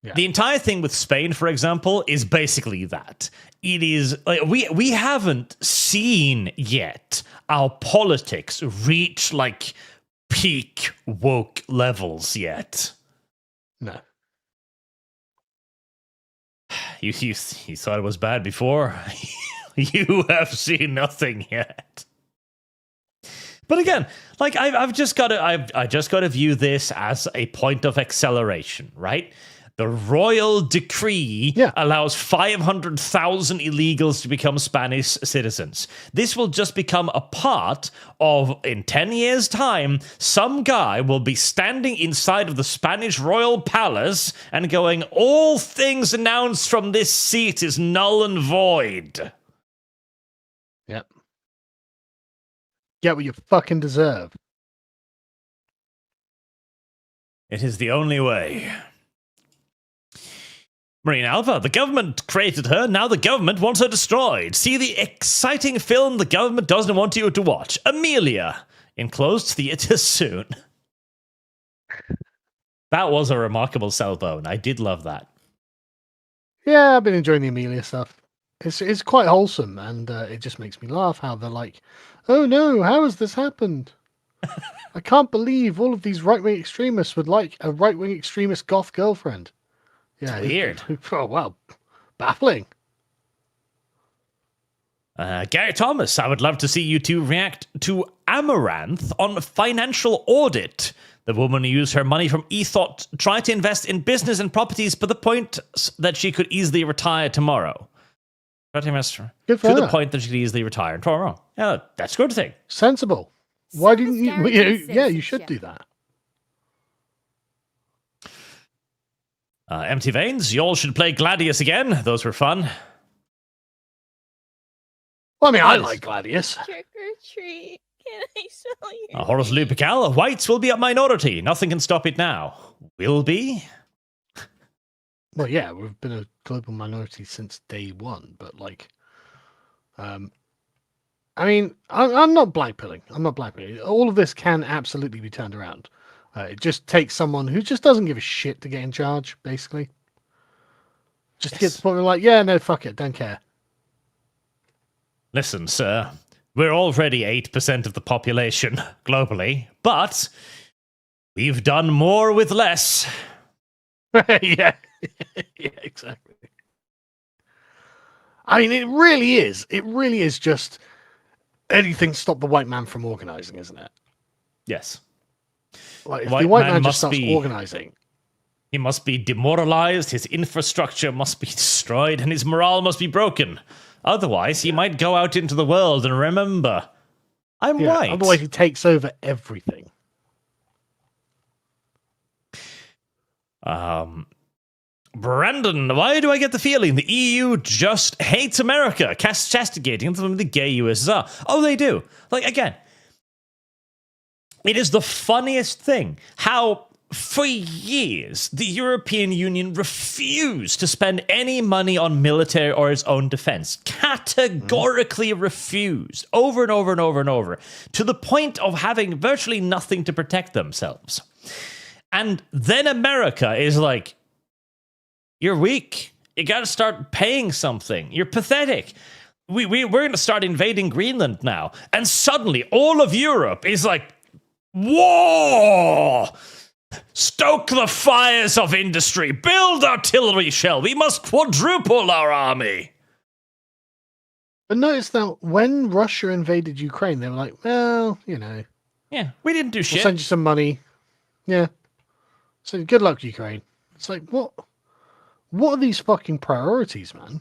Yeah. The entire thing with Spain, for example, is basically that. It is like we haven't seen yet our politics reach like peak woke levels yet. No. You thought it was bad before. You have seen nothing yet. But again, like I just got to view this as a point of acceleration, right? The royal decree allows 500,000 illegals to become Spanish citizens. This will just become a part of, in 10 years' time, some guy will be standing inside of the Spanish royal palace and going, all things announced from this seat is null and void. Yep. Get what you fucking deserve. It is the only way. Marine Alpha, the government created her, now the government wants her destroyed. See the exciting film the government doesn't want you to watch. Amelia, in closed theaters soon. That was a remarkable cell bone. I did love that. Yeah, I've been enjoying the Amelia stuff. It's quite wholesome, and it just makes me laugh how they're like, oh no, how has this happened? I can't believe all of these right-wing extremists would like a right-wing extremist goth girlfriend. Yeah, weird. Oh, wow. Baffling. Gary Thomas, I would love to see you two react to Amaranth on financial audit. The woman who used her money from eThought tried to invest in business and properties to the point that she could easily retire tomorrow. Good for the her. point that she could easily retire tomorrow. Yeah, that's a good thing. Sensible. Why didn't you? Guaranteed Yeah, you should do that. Empty Veins, y'all should play Gladius again. Those were fun. Well, I mean, I Nice. like Gladius. Trick or treat. Can I smell your Horace feet? Lupical, whites will be a minority. Nothing can stop it now. Will be? Well, yeah, we've been a global minority since day one, but like, I mean, I'm not blackpilling. I'm not blackpilling. All of this can absolutely be turned around. It just takes someone who just doesn't give a shit to get in charge, basically. Just to get to the point where like, yeah, no, fuck it, don't care. Listen, sir, we're already 8% of the population globally, but we've done more with less. Yeah. Yeah, exactly. I mean, it really is just anything to stop the white man from organizing, isn't it? Yes. Like, if White the white man man must just starts be- organizing, He must be demoralized, his infrastructure must be destroyed, and his morale must be broken. Otherwise, he might go out into the world and remember, I'm yeah, white. otherwise he takes over everything. Brandon, why do I get the feeling the EU just hates America, castigating them with the gay USSR? Oh, they do. Like, again, it is the funniest thing how, for years, the European Union refused to spend any money on military or its own defense. Categorically refused. Over and over and over and over. To the point of having virtually nothing to protect themselves. And then America is like, you're weak. You got to start paying something. You're pathetic. We're going to start invading Greenland now. And suddenly all of Europe is like, whoa! Stoke the fires of industry. Build artillery shell. We must quadruple our army. But notice that when Russia invaded Ukraine, they were like, well, you know, Yeah, we didn't do we'll shit. send you some money. Yeah. So good luck, Ukraine. It's like, what? What are these fucking priorities, man?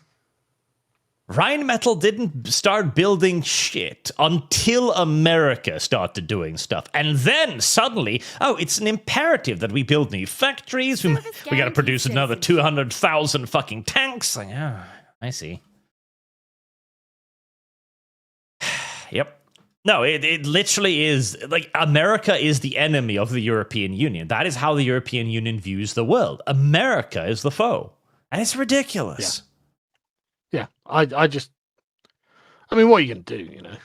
Rheinmetall didn't start building shit until America started doing stuff. And then suddenly, oh, it's an imperative that we build new factories. We got to guaranteed produce another citizenship. 200,000 fucking tanks. Like, I see. Yep. No, it literally is, like, America is the enemy of the European Union. That is how the European Union views the world. America is the foe. And it's ridiculous. Yeah, I mean, what are you going to do, you know?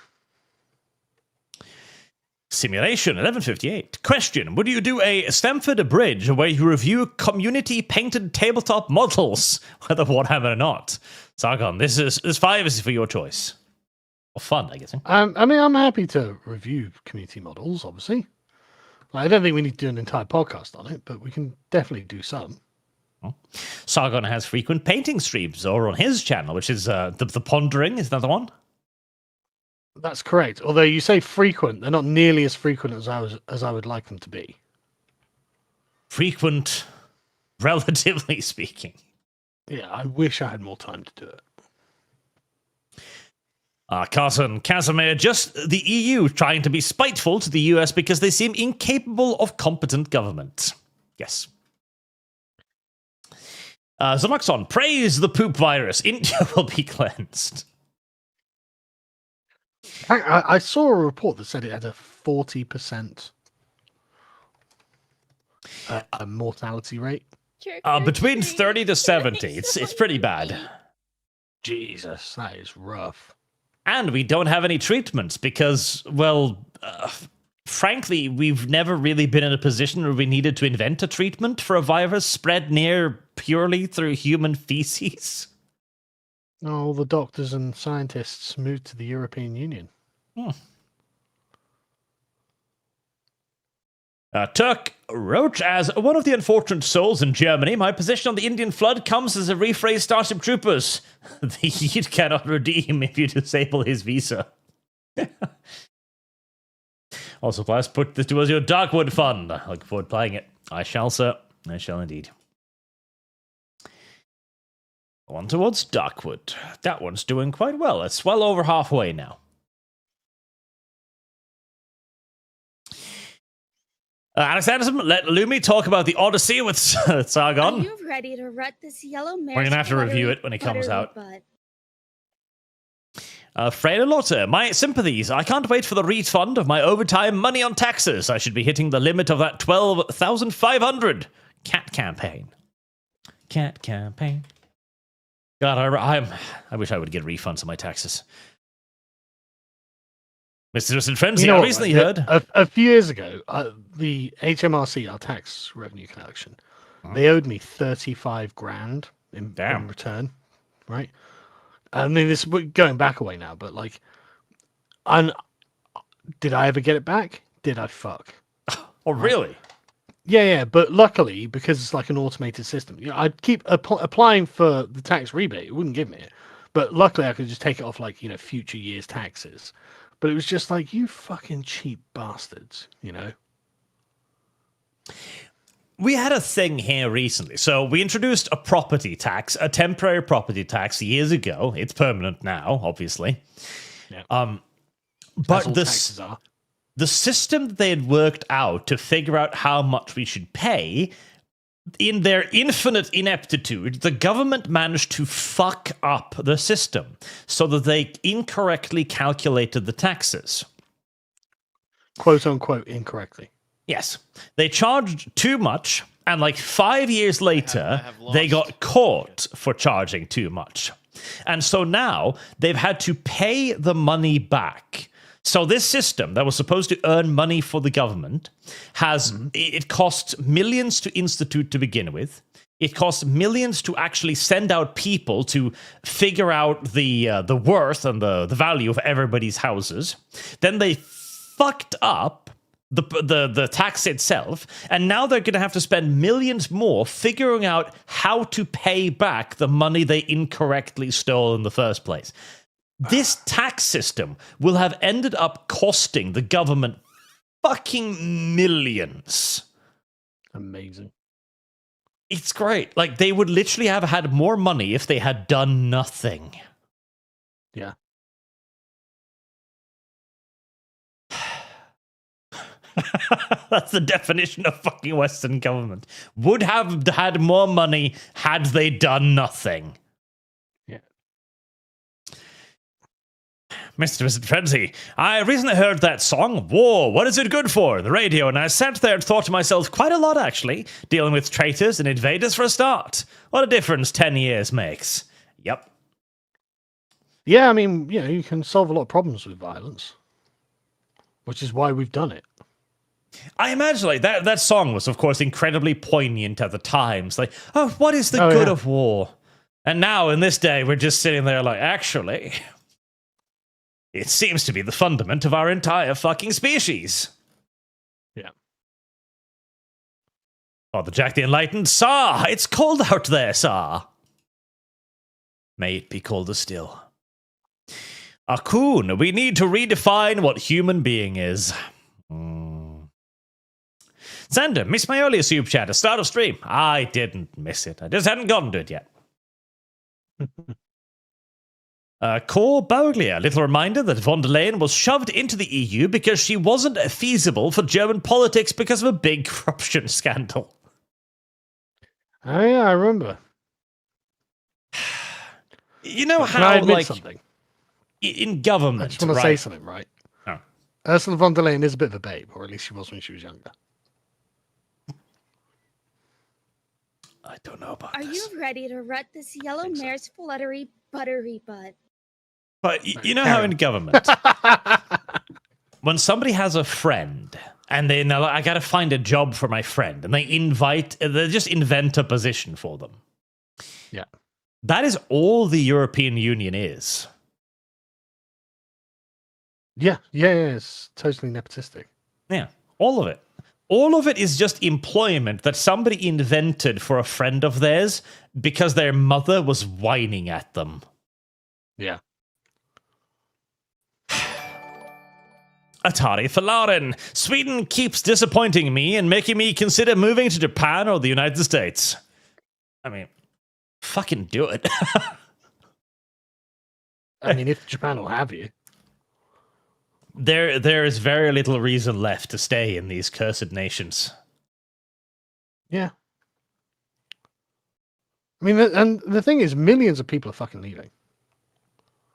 Simulation 1158. Question: would you do a Stamford Bridge where you review community painted tabletop models, whether Warhammer or not? Sargon, this 5 is for your choice. Or fun, I guess. I mean, I'm happy to review community models, obviously. I don't think we need to do an entire podcast on it, but we can definitely do some. Sargon has frequent painting streams over on his channel, which is the Pondering. Is that the one? That's correct. Although you say frequent, they're not nearly as frequent as I would like them to be. Frequent, relatively speaking. Yeah, I wish I had more time to do it. Carson Casimir, just the EU trying to be spiteful to the US because they seem incapable of competent government. Yes. Zonoxon, praise the poop virus. India will be cleansed. I saw a report that said it had a 40% mortality rate. Trick or Between treat. 30 to Can I 70. It's smell pretty your bad. feet? Jesus, that is rough. And we don't have any treatments because, well, frankly, we've never really been in a position where we needed to invent a treatment for a virus spread near purely through human feces. All the doctors and scientists moved to the European Union. Turk Roach, as one of the unfortunate souls in Germany, my position on the Indian flood comes as a rephrased Starship Troopers. The Yeet cannot redeem if you disable his visa. Also, please put this towards your Darkwood fund. Looking forward to playing it. I shall, sir. I shall indeed. One towards Darkwood. That one's doing quite well. It's well over halfway now. Alex Anderson, let Lumi talk about the Odyssey with Sargon. Are you ready to rut this yellow mare's We're going to have to review buttery, it when it comes buttery out. butt? Freya Lotte, my sympathies. I can't wait for the refund of my overtime money on taxes. I should be hitting the limit of that 12,500. Cat campaign. Cat campaign. God, I wish I would get refunds on my taxes. Mr. and Frenzy, I recently heard... A few years ago, the HMRC, our tax revenue collection, they owed me 35 grand in return, right? I mean, this is going back away now, but like, did I ever get it back? Did I fuck? Oh, really? Yeah, but luckily, because it's like an automated system, I'd keep applying for the tax rebate. It wouldn't give me it, but luckily I could just take it off like future years' taxes. But it was just like, you fucking cheap bastards, We had a thing here recently. So we introduced a property tax, a temporary property tax years ago. It's permanent now, obviously. Yeah. But the system that they had worked out to figure out how much we should pay, in their infinite ineptitude, the government managed to fuck up the system so that they incorrectly calculated the taxes. Quote unquote incorrectly. Yes. They charged too much, and like 5 years later, they got caught for charging too much. And so now they've had to pay the money back. So this system that was supposed to earn money for the government it costs millions to institute to begin with. It costs millions to actually send out people to figure out the worth and the value of everybody's houses. Then they fucked up the tax itself, and now they're going to have to spend millions more figuring out how to pay back the money they incorrectly stole in the first place. This tax system will have ended up costing the government fucking millions. Amazing. It's great. Like, they would literally have had more money if they had done nothing. Yeah. That's the definition of fucking Western government. Would have had more money had they done nothing. Mr. Frenzy, I recently heard that song, War, What Is It Good For? On the radio, and I sat there and thought to myself quite a lot, actually, dealing with traitors and invaders for a start. What a difference 10 years makes. Yep. Yeah, I mean, you can solve a lot of problems with violence, which is why we've done it. I imagine like that song was, of course, incredibly poignant at the times. Like, oh, what is the good of war? And now, in this day, we're just sitting there like, actually... It seems to be the fundament of our entire fucking species. Yeah. Father Jack the Enlightened, Sir, it's cold out there, sir. May it be colder still. Akun, we need to redefine what human being is. Sander, missed my earlier super chat at start of stream. I didn't miss it. I just hadn't gotten to it yet. Core Bauglia, little reminder that von der Leyen was shoved into the EU because she wasn't feasible for German politics because of a big corruption scandal. Oh yeah, I remember. You know Can I how, admit like, something? In government, I just want to say something, right? Oh. Ursula von der Leyen is a bit of a babe, or at least she was when she was younger. I don't know about Are this. you ready to rut this yellow mare's fluttery buttery butt? But you know how in government, when somebody has a friend and they know, I got to find a job for my friend, and they just invent a position for them. Yeah. That is all the European Union is. Yeah, it's totally nepotistic. Yeah, all of it. All of it is just employment that somebody invented for a friend of theirs because their mother was whining at them. Yeah. Atari Falaren. Sweden keeps disappointing me and making me consider moving to Japan or the United States. I mean, fucking do it. I mean, if Japan will have you. There is very little reason left to stay in these cursed nations. Yeah. I mean, and the thing is, millions of people are fucking leaving.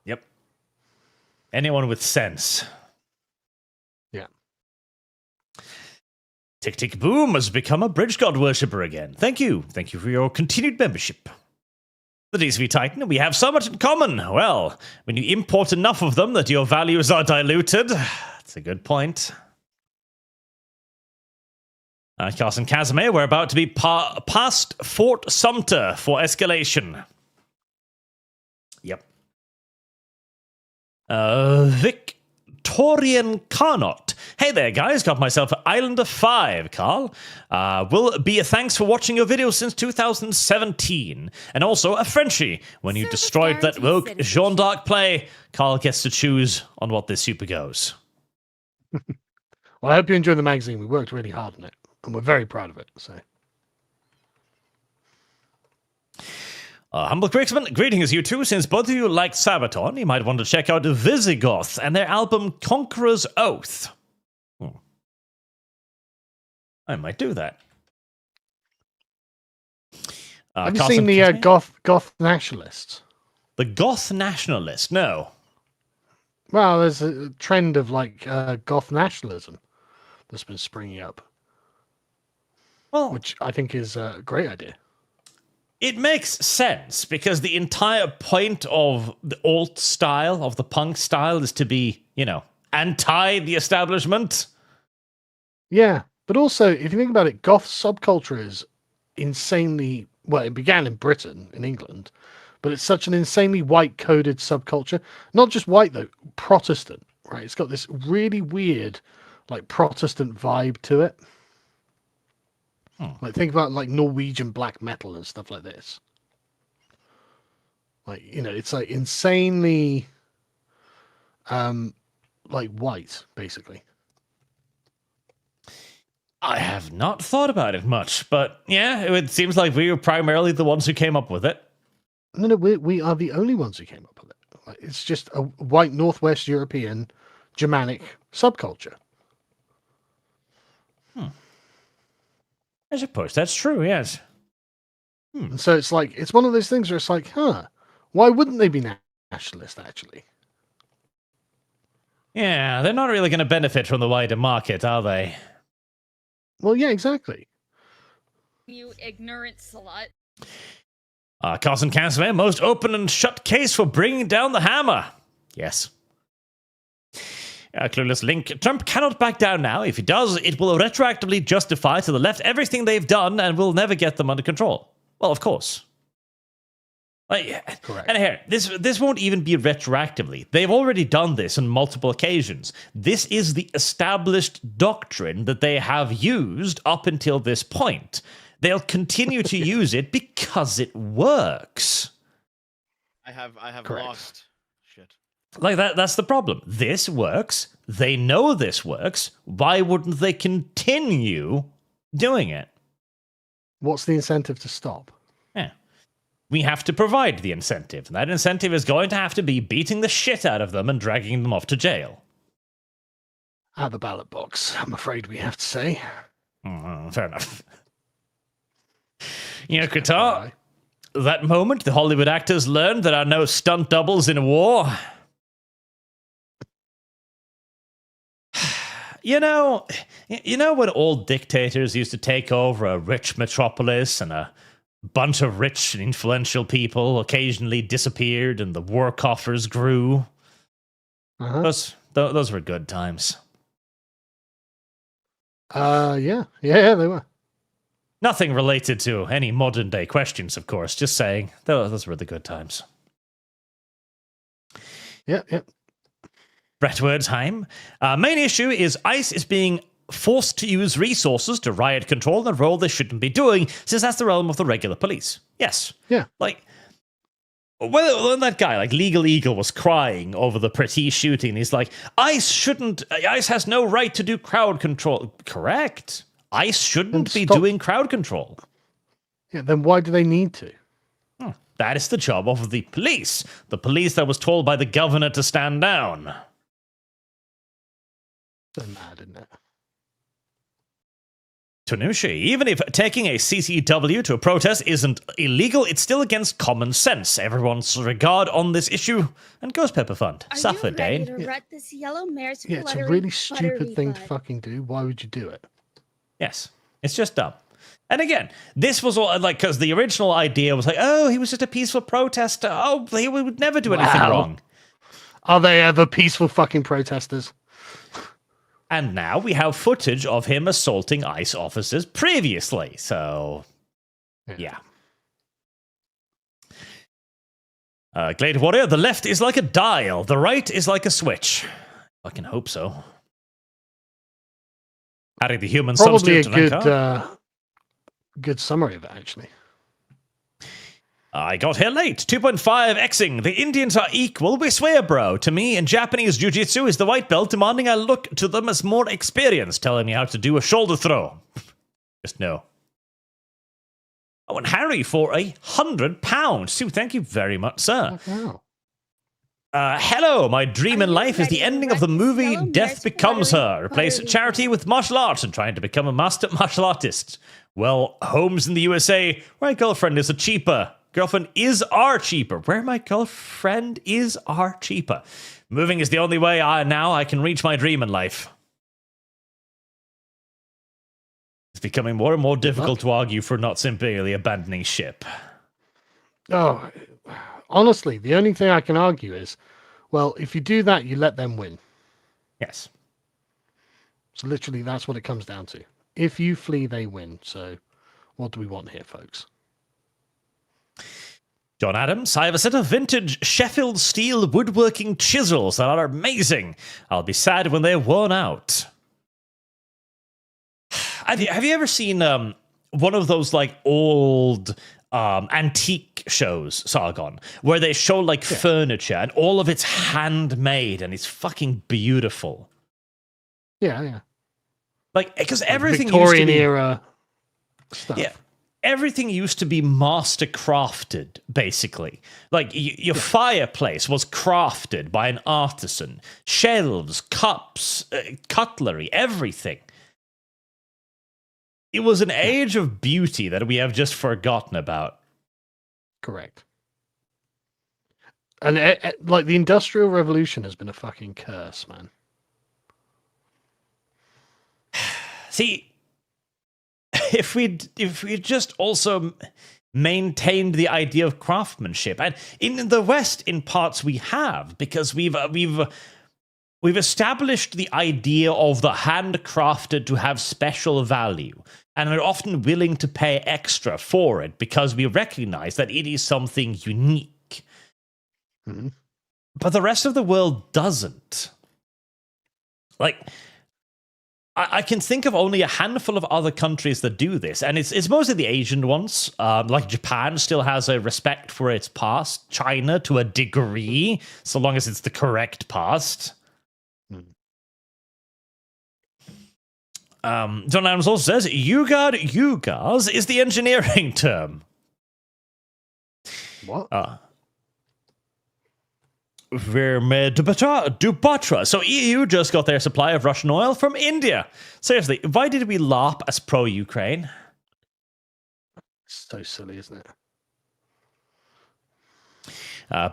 Yep. Anyone with sense. Yeah. Tick Tick Boom has become a Bridge God worshipper again. Thank you. Thank you for your continued membership. The DCV Titan, we have so much in common. Well, when you import enough of them that your values are diluted, that's a good point. Carson Casimir, we're about to be past Fort Sumter for escalation. Yep. Victorian Carnot. Hey there, guys. Got myself an Islander 5, Carl. Will be a thanks for watching your videos since 2017. And also a Frenchie. When you Service destroyed that guaranteed woke citizenship. Jean d'Arc play, Carl gets to choose on what this super goes. Well, I hope you enjoyed the magazine. We worked really hard on it, and we're very proud of it. So, Humble Cricksman, greetings you two. Since both of you like Sabaton, you might want to check out Visigoth and their album Conqueror's Oath. I might do that. have you Carson seen the Casimir? goth nationalists? The Goth Nationalist? No. Well, there's a trend of like goth nationalism that's been springing up, Well, which I think is a great idea. it makes sense because the entire point of the alt style, of the punk style, is to be, anti the establishment. Yeah, but also if you think about it, goth subculture is insanely well. It began in Britain, in England, but it's such an insanely white-coded subculture. Not just white though, Protestant. Right? It's got this really weird, like Protestant vibe to it. Like think about like Norwegian black metal and stuff like this. Like it's like insanely, like white basically. I have not thought about it much, but yeah, it seems like we were primarily the ones who came up with it. No, we are the only ones who came up with it. Like, it's just a white Northwest European Germanic subculture. I suppose that's true, yes. And so it's like, it's one of those things where it's like, why wouldn't they be nationalist actually? Yeah, they're not really going to benefit from the wider market, are they? Well, yeah, exactly. You ignorant slut. Carson Casimir, most open and shut case for bringing down the hammer. Yes. Clueless Link. Trump cannot back down now. If he does, it will retroactively justify to the left everything they've done and will never get them under control. Well, of course. Correct. And here, this won't even be retroactively. They've already done this on multiple occasions. This is the established doctrine that they have used up until this point. They'll continue to use it because it works. I have Correct. lost. Shit. Like that's the problem. This works. They know this works. Why wouldn't they continue doing it? What's the incentive to stop? Yeah. We have to provide the incentive. And that incentive is going to have to be beating the shit out of them and dragging them off to jail. At the ballot box, I'm afraid we have to say. Fair enough. Qatar, that moment the Hollywood actors learned there are no stunt doubles in war. You know when old dictators used to take over a rich metropolis and a bunch of rich and influential people occasionally disappeared and the war coffers grew? Uh-huh. Those were good times. Yeah, they were. Nothing related to any modern day questions, of course. Just saying, those were the good times. Yeah. Bretwardheim. Main issue is ICE is being forced to use resources to riot control, a role they shouldn't be doing, since that's the realm of the regular police. Yes. Yeah. Like, when that guy, like Legal Eagle, was crying over the Pretty shooting, he's like, ICE has no right to do crowd control. Correct. ICE shouldn't be doing crowd control. Yeah, then why do they need to? That is the job of the police. The police that was told by the governor to stand down. So mad, isn't it? Tanushi, even if taking a CCW to a protest isn't illegal, it's still against common sense. Everyone's regard on this issue and Ghost Pepper Fund. Are Suffer, you ready Dane. to rut this yellow mare's Yeah, it's a fluttery, really stupid buttery thing to bud? fucking do. Why would you do it? Yes, it's just dumb. And again, this was all like, because the original idea was like, oh, he was just a peaceful protester. Oh, he would never do anything Wow. wrong. Are they ever peaceful fucking protesters? And now we have footage of him assaulting ICE officers previously. So, yeah. Glade Warrior, the left is like a dial. The right is like a switch. I can hope so. Harry the Human Probably a substitute good, good summary of it, actually. I got here late. 2.5 Xing. The Indians are equal. We swear, bro. To me, in Japanese jiu-jitsu is the white belt, demanding I look to them as more experienced, telling me how to do a shoulder throw. Just no. Oh, and Harry for £100. Sue, thank you very much, sir. Wow. Hello, my dream Are in you life is the ready to ending of the run movie yellow Death mare's Becomes fluttery, Her. Replace buttery charity bud? with martial arts and trying to become a master martial artist. Well, homes in the USA, my girlfriend is a cheaper. Girlfriend is our cheaper. Where my girlfriend is our cheaper. Moving is the only way I can reach my dream in life. It's becoming more and more difficult to argue for not simply abandoning ship. Oh, honestly, the only thing I can argue is, well, if you do that, you let them win. Yes. So literally, that's what it comes down to. If you flee, they win. So what do we want here, folks? John Adams, I have a set of vintage Sheffield steel woodworking chisels that are amazing. I'll be sad when they're worn out. Have you ever seen one of those like old antique shows, Sargon, where they show like furniture and all of it's handmade and it's fucking beautiful? Yeah. Like, because Like everything Victorian used to be, era stuff. yeah, everything used to be master crafted, basically. Like your fireplace was crafted by an artisan. Shelves, cups, cutlery, everything. It was an age of beauty that we have just forgotten about. Correct. And like the Industrial Revolution has been a fucking curse, man. See, if we just also maintained the idea of craftsmanship, and in the West, in parts we have, because we've established the idea of the handcrafted to have special value, and we're often willing to pay extra for it because we recognize that it is something unique. Mm-hmm. But the rest of the world doesn't. Like, I can think of only a handful of other countries that do this, and it's mostly the Asian ones. Like Japan still has a respect for its past. China, to a degree, so long as it's the correct past. John Adams also says, Yugas is the engineering term. What? Dubatra. So EU just got their supply of Russian oil from India. Seriously, why did we LARP as pro-Ukraine? So silly, isn't it?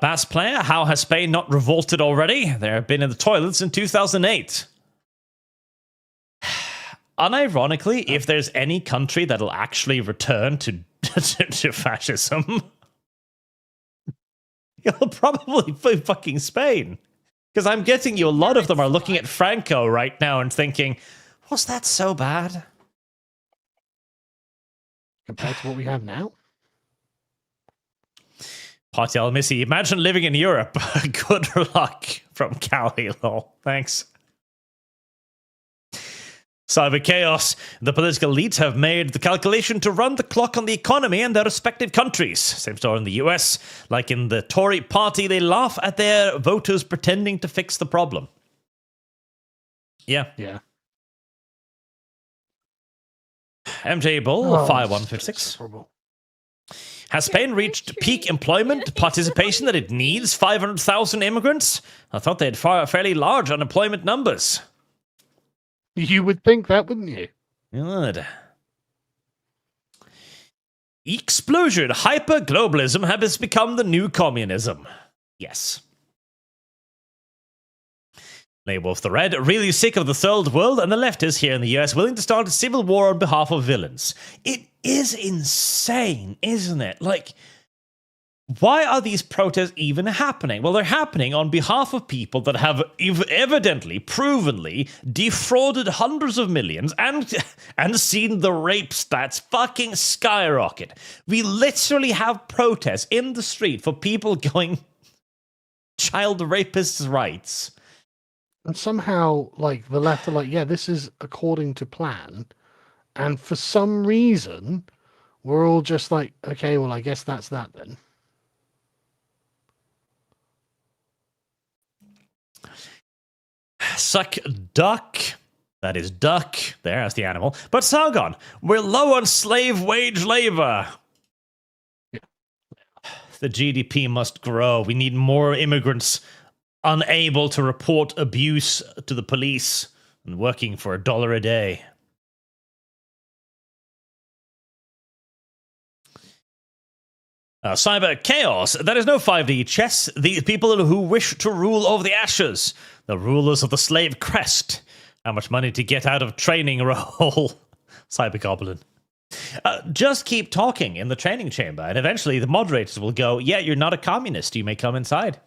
Bass player, how has Spain not revolted already? They have been in the toilets in 2008. Unironically, if there's any country that'll actually return to fascism, it'll probably be fucking Spain. Because I'm getting you, a lot of them are looking at Franco right now and thinking, was that so bad? Compared to what we have now? Patel Missy, imagine living in Europe. Good luck from Cali, lol. Thanks. Cyber Chaos. The political elites have made the calculation to run the clock on the economy in their respective countries. Same story in the US. Like in the Tory party, they laugh at their voters pretending to fix the problem. Yeah. Yeah. MJ Bull, 5156. Has Spain reached peak employment participation that it needs 500,000 immigrants? I thought they had fairly large unemployment numbers. You would think that, wouldn't you? Good. Explosion. Hyper-globalism has become the new communism. Yes. Wolf the Red, really sick of the third world and the leftists here in the US willing to start a civil war on behalf of villains. It is insane, isn't it? Like, why are these protests even happening? Well, they're happening on behalf of people that have evidently, provenly defrauded hundreds of millions and seen the rape stats fucking skyrocket. We literally have protests in the street for people going child rapists' rights. And somehow, like, the left are like, yeah, this is according to plan. And for some reason, we're all just like, okay, well, I guess that's that then. Suck duck. That is duck. There's the animal. But Sargon, we're low on slave wage labor. Yeah. The GDP must grow. We need more immigrants unable to report abuse to the police and working for $1 a day. Cyber chaos. There is no 5D chess. The people who wish to rule over the ashes. The rulers of the slave crest. How much money to get out of training role? Cyber goblin. Just keep talking in the training chamber, and eventually the moderators will go, yeah, you're not a communist. You may come inside.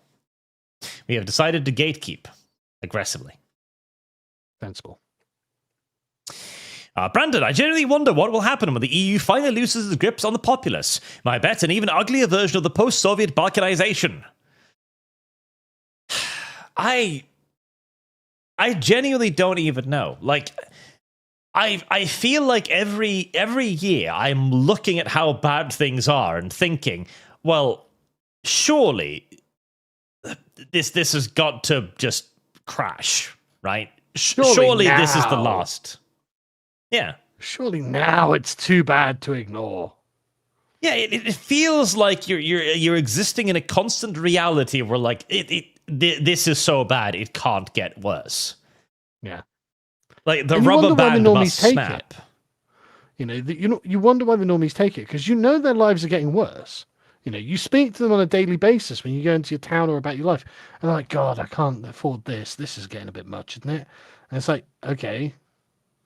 We have decided to gatekeep aggressively. Sensible. Brandon, I genuinely wonder what will happen when the EU finally loses its grips on the populace. My bet, an even uglier version of the post-Soviet balkanization. I genuinely don't even know. Like, I feel like every year I'm looking at how bad things are and thinking, well, surely this has got to just crash, right? Surely this is the last. Yeah. Surely now it's too bad to ignore. Yeah, it feels like you're existing in a constant reality where like this is so bad it can't get worse. Yeah. Like the rubber band must snap. You wonder why the normies take it, because you know their lives are getting worse. You know, you speak to them on a daily basis when you go into your town or about your life, and they're like, God, I can't afford this. This is getting a bit much, isn't it? And it's like, okay,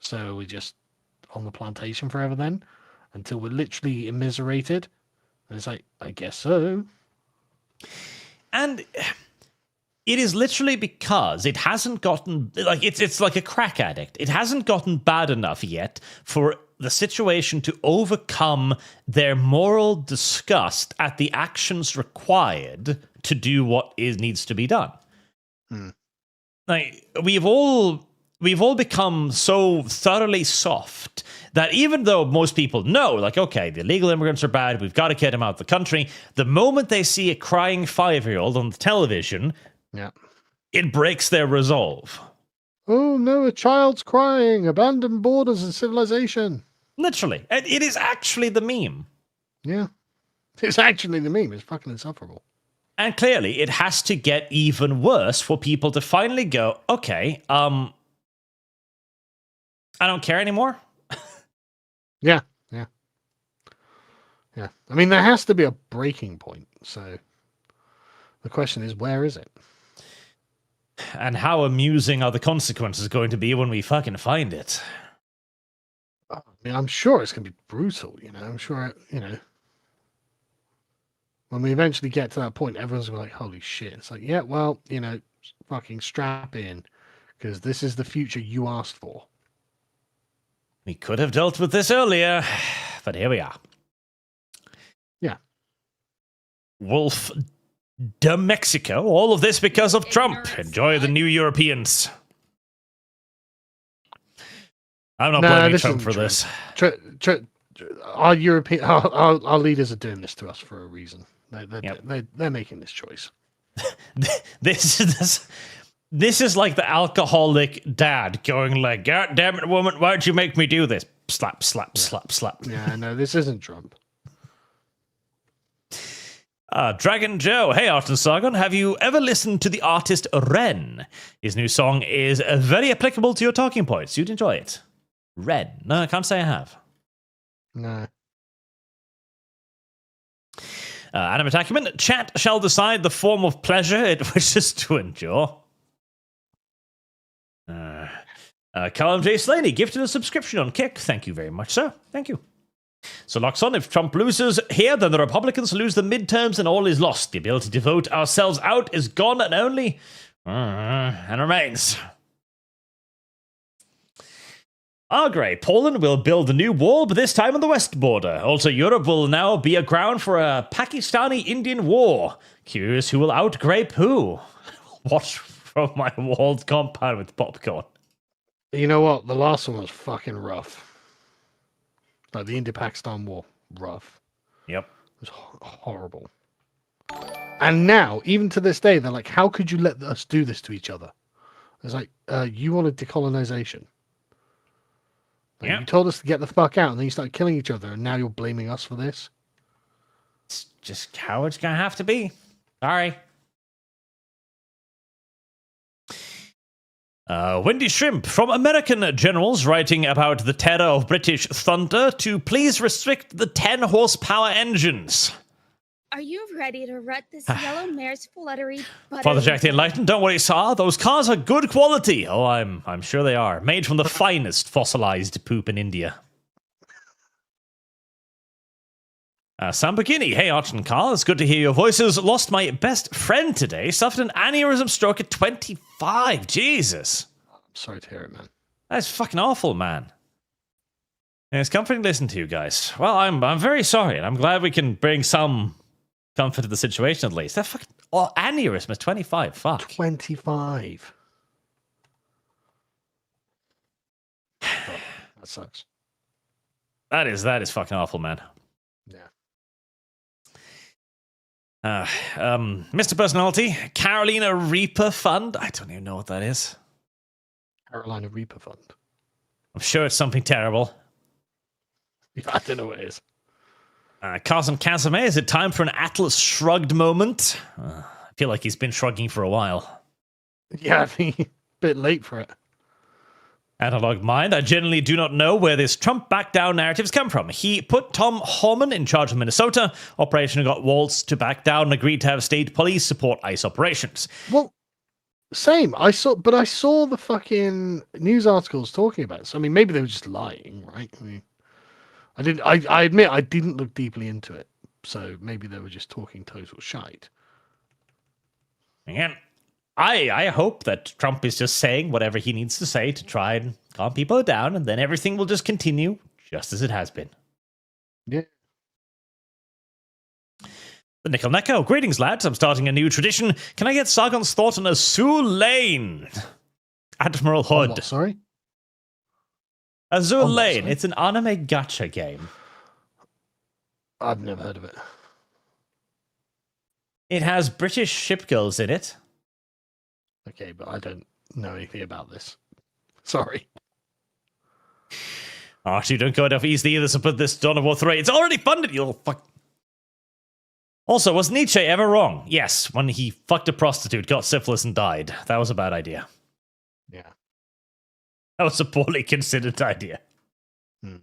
so we just on the plantation forever then, until we're literally immiserated. And it's like, I guess so. And it is literally because it hasn't gotten, like, it's like a crack addict. It hasn't gotten bad enough yet for the situation to overcome their moral disgust at the actions required to do what needs to be done. Like, we've all become so thoroughly soft that even though most people know, like, okay, the illegal immigrants are bad, we've got to get them out of the country, the moment they see a crying 5-year-old on the television, it breaks their resolve. Oh no, a child's crying, abandoned borders and civilization. Literally. It is actually the meme. Yeah. It's actually the meme. It's fucking insufferable. And clearly, it has to get even worse for people to finally go, okay, I don't care anymore. Yeah. I mean, there has to be a breaking point. So the question is, where is it? And how amusing are the consequences going to be when we fucking find it? I mean, I'm sure it's going to be brutal, I'm sure, when we eventually get to that point, everyone's going to be like, holy shit. It's like, yeah, well, fucking strap in, because this is the future you asked for. We could have dealt with this earlier, but here we are. Yeah. Wolf de Mexico. All of this because of Trump. Enjoy the new Europeans. I'm not blaming Trump for this. Our European, our leaders are doing this to us for a reason. They're making this choice. This is like the alcoholic dad going like, God damn it, woman, why'd you make me do this? Slap, slap, slap, slap. Yeah, no, this isn't Trump. Dragon Joe, hey Art and Sargon, have you ever listened to the artist Ren? His new song is very applicable to your talking points. You'd enjoy it. Ren. No, I can't say I have. No. Animate Acumen, chat shall decide the form of pleasure it wishes to endure. Callum J. Slaney gifted a subscription on Kick. Thank you very much, sir. Thank you. So, Loxon, if Trump loses here, then the Republicans lose the midterms and all is lost. The ability to vote ourselves out is gone and only and remains. Argray, Poland will build a new wall, but this time on the west border. Also, Europe will now be a ground for a Pakistani-Indian war. Curious who will outgrape who. Watch from my walled compound with popcorn. You know what? The last one was fucking rough. Like the India-Pakistan war, rough. Yep. It was horrible. And now, even to this day, they're like, how could you let us do this to each other? It's like, you wanted decolonization. Like, Yeah. You told us to get the fuck out, and then you started killing each other, and now you're blaming us for this? It's just how it's going to have to be. Sorry. Wendy Shrimp, from American generals writing about the terror of British thunder to please restrict the 10 horsepower engines. Are you ready to rut this yellow mare's fluttery buttery? Father Jack the Enlightened, don't worry, sir. Those cars are good quality. Oh, I'm sure they are. Made from the finest fossilized poop in India. Sam Bikini, hey Arch and Carl, it's good to hear your voices. Lost my best friend today. Suffered an aneurysm stroke at 25. Jesus. I'm sorry to hear it, man. That's fucking awful, man. And it's comforting to listen to you guys. Well, I'm very sorry, and I'm glad we can bring some comfort to the situation at least. That fucking aneurysm is 25. Fuck. 25. Oh, that sucks. That is fucking awful, man. Yeah. Mr. Personality, Carolina Reaper Fund. I don't even know what that is. Carolina Reaper Fund. I'm sure it's something terrible. I don't know what it is. Carson Casimir, is it time for an Atlas Shrugged moment? I feel like he's been shrugging for a while. Yeah, I think a bit late for it. Analog Mind, I generally do not know where this Trump back down narratives come from. He put Tom Homan in charge of Minnesota. Operation got Waltz to back down and agreed to have state police support ICE operations. Well, same. I saw the fucking news articles talking about it. So I mean, maybe they were just lying, right? I mean, I admit I didn't look deeply into it. So maybe they were just talking total shite. Again, I hope that Trump is just saying whatever he needs to say to try and calm people down, and then everything will just continue just as it has been. Yeah. The Nickel Necko, greetings lads, I'm starting a new tradition. Can I get Sargon's thought on Azul Lane? Admiral Hood. What, sorry? Azul what, Lane, sorry? it's an anime gacha game. I've never heard of it. It has British ship girls in it. Okay, but I don't know anything about this. Sorry. Archie, don't go enough easily either, so put this Dawn of War 3. It's already funded, you little fuck. Also, was Nietzsche ever wrong? Yes, when he fucked a prostitute, got syphilis, and died. That was a bad idea. Yeah. That was a poorly considered idea. Hmm.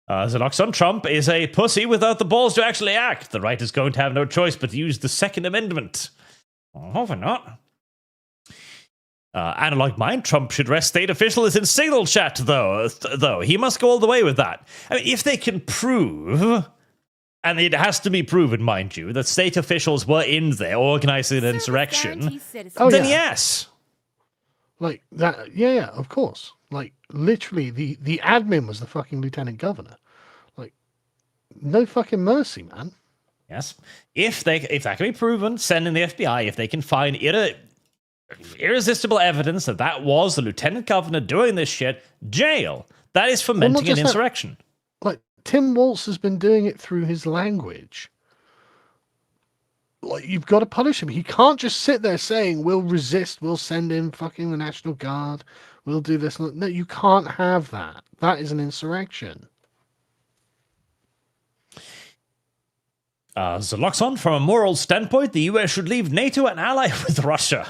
Xenoxon, Trump is a pussy without the balls to actually act. The right is going to have no choice but to use the Second Amendment. Hopefully not. Analog Mind, Trump should arrest state officials in signal chat, though. He must go all the way with that. I mean, if they can prove, and it has to be proven, mind you, that state officials were in there organizing an insurrection, Oh, then yeah. yes. Like that, yeah, of course. Like literally, the admin was the fucking lieutenant governor. Like, no fucking mercy, man. Yes. If that can be proven, send in the FBI. If they can find irresistible evidence that was the lieutenant governor doing this shit, jail. That is fomenting an just that. insurrection. Like Tim Walz has been doing it through his language. Like, you've got to punish him. He can't just sit there saying, we'll resist, we'll send in fucking the National Guard, we'll do this. No, you can't have that. That is an insurrection. Zaloxon, from a moral standpoint, the US should leave NATO an ally with Russia.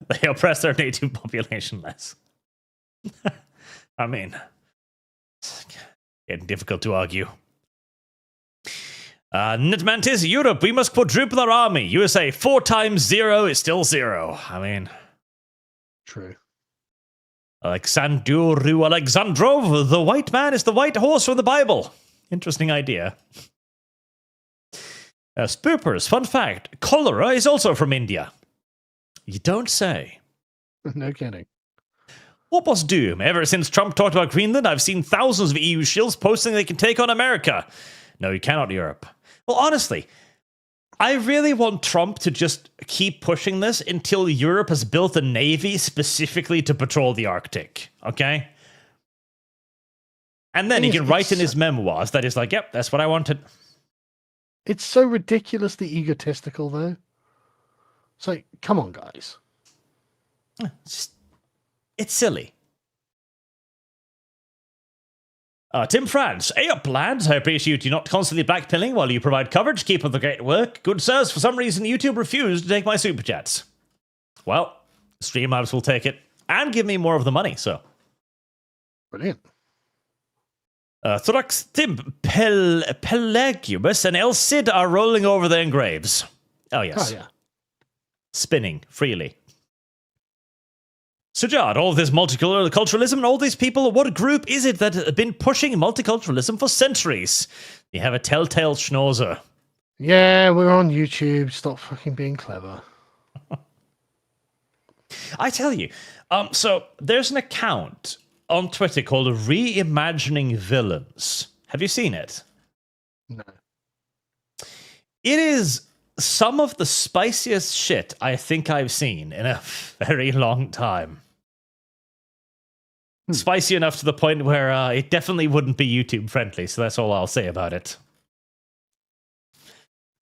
They oppress their native population less. I mean, it's getting difficult to argue. Netmantis, Europe, we must quadruple our army. USA, 4 times 0 is still 0. I mean... True. Alexandru Alexandrov, the white man is the white horse from the Bible. Interesting idea. Spoopers, fun fact, cholera is also from India. You don't say. No kidding. What was doom? Ever since Trump talked about Greenland, I've seen thousands of EU shills posting they can take on America. No, you cannot, Europe. Well, honestly, I really want Trump to just keep pushing this until Europe has built a navy specifically to patrol the Arctic, okay? And then he can write in his memoirs that he's like, yep, that's what I wanted. It's so ridiculously egotistical, though. It's like, come on, guys. It's silly. Tim France, hey up, lads. I appreciate you not constantly blackpilling while you provide coverage. Keep up the great work. Good sirs, for some reason, YouTube refused to take my super chats. Well, Streamlabs will take it and give me more of the money, so. Brilliant. Thorax Tim, Pelagius, and El Cid are rolling over their graves. Oh, yes. Oh, yeah. Spinning freely. Sujad, all this multiculturalism and all these people, what group is it that has been pushing multiculturalism for centuries? You have a telltale schnauzer. Yeah, we're on YouTube. Stop fucking being clever. I tell you, so there's an account on Twitter called Reimagining Villains. Have you seen it? No. It is some of the spiciest shit I think I've seen in a very long time. Spicy enough to the point where it definitely wouldn't be YouTube friendly, so that's all I'll say about it.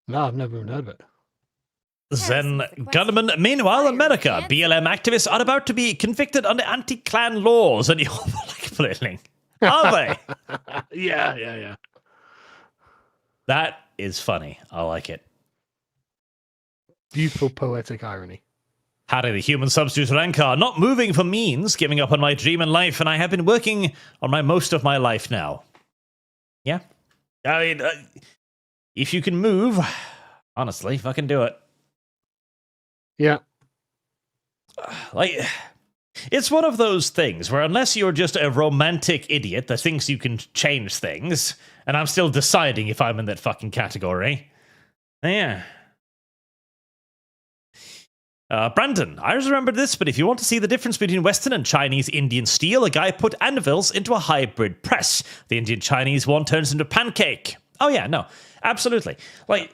No, I've never even heard of it. Zen gunman. Meanwhile, America, BLM activists are about to be convicted under anti-clan laws, and you're like flailing. Are they? Yeah. That is funny. I like it. Beautiful poetic irony. Howdy, the human substitute Rankar. Not moving for means giving up on my dream in life, and I have been working on most of my life now. Yeah? I mean, if you can move, honestly, fucking do it. Yeah. Like, it's one of those things where unless you're just a romantic idiot that thinks you can change things, and I'm still deciding if I'm in that fucking category. Yeah. Brandon, I just remembered this, but if you want to see the difference between Western and Chinese Indian steel, a guy put anvils into a hybrid press. The Indian Chinese one turns into pancake. Oh yeah, no, absolutely. Like,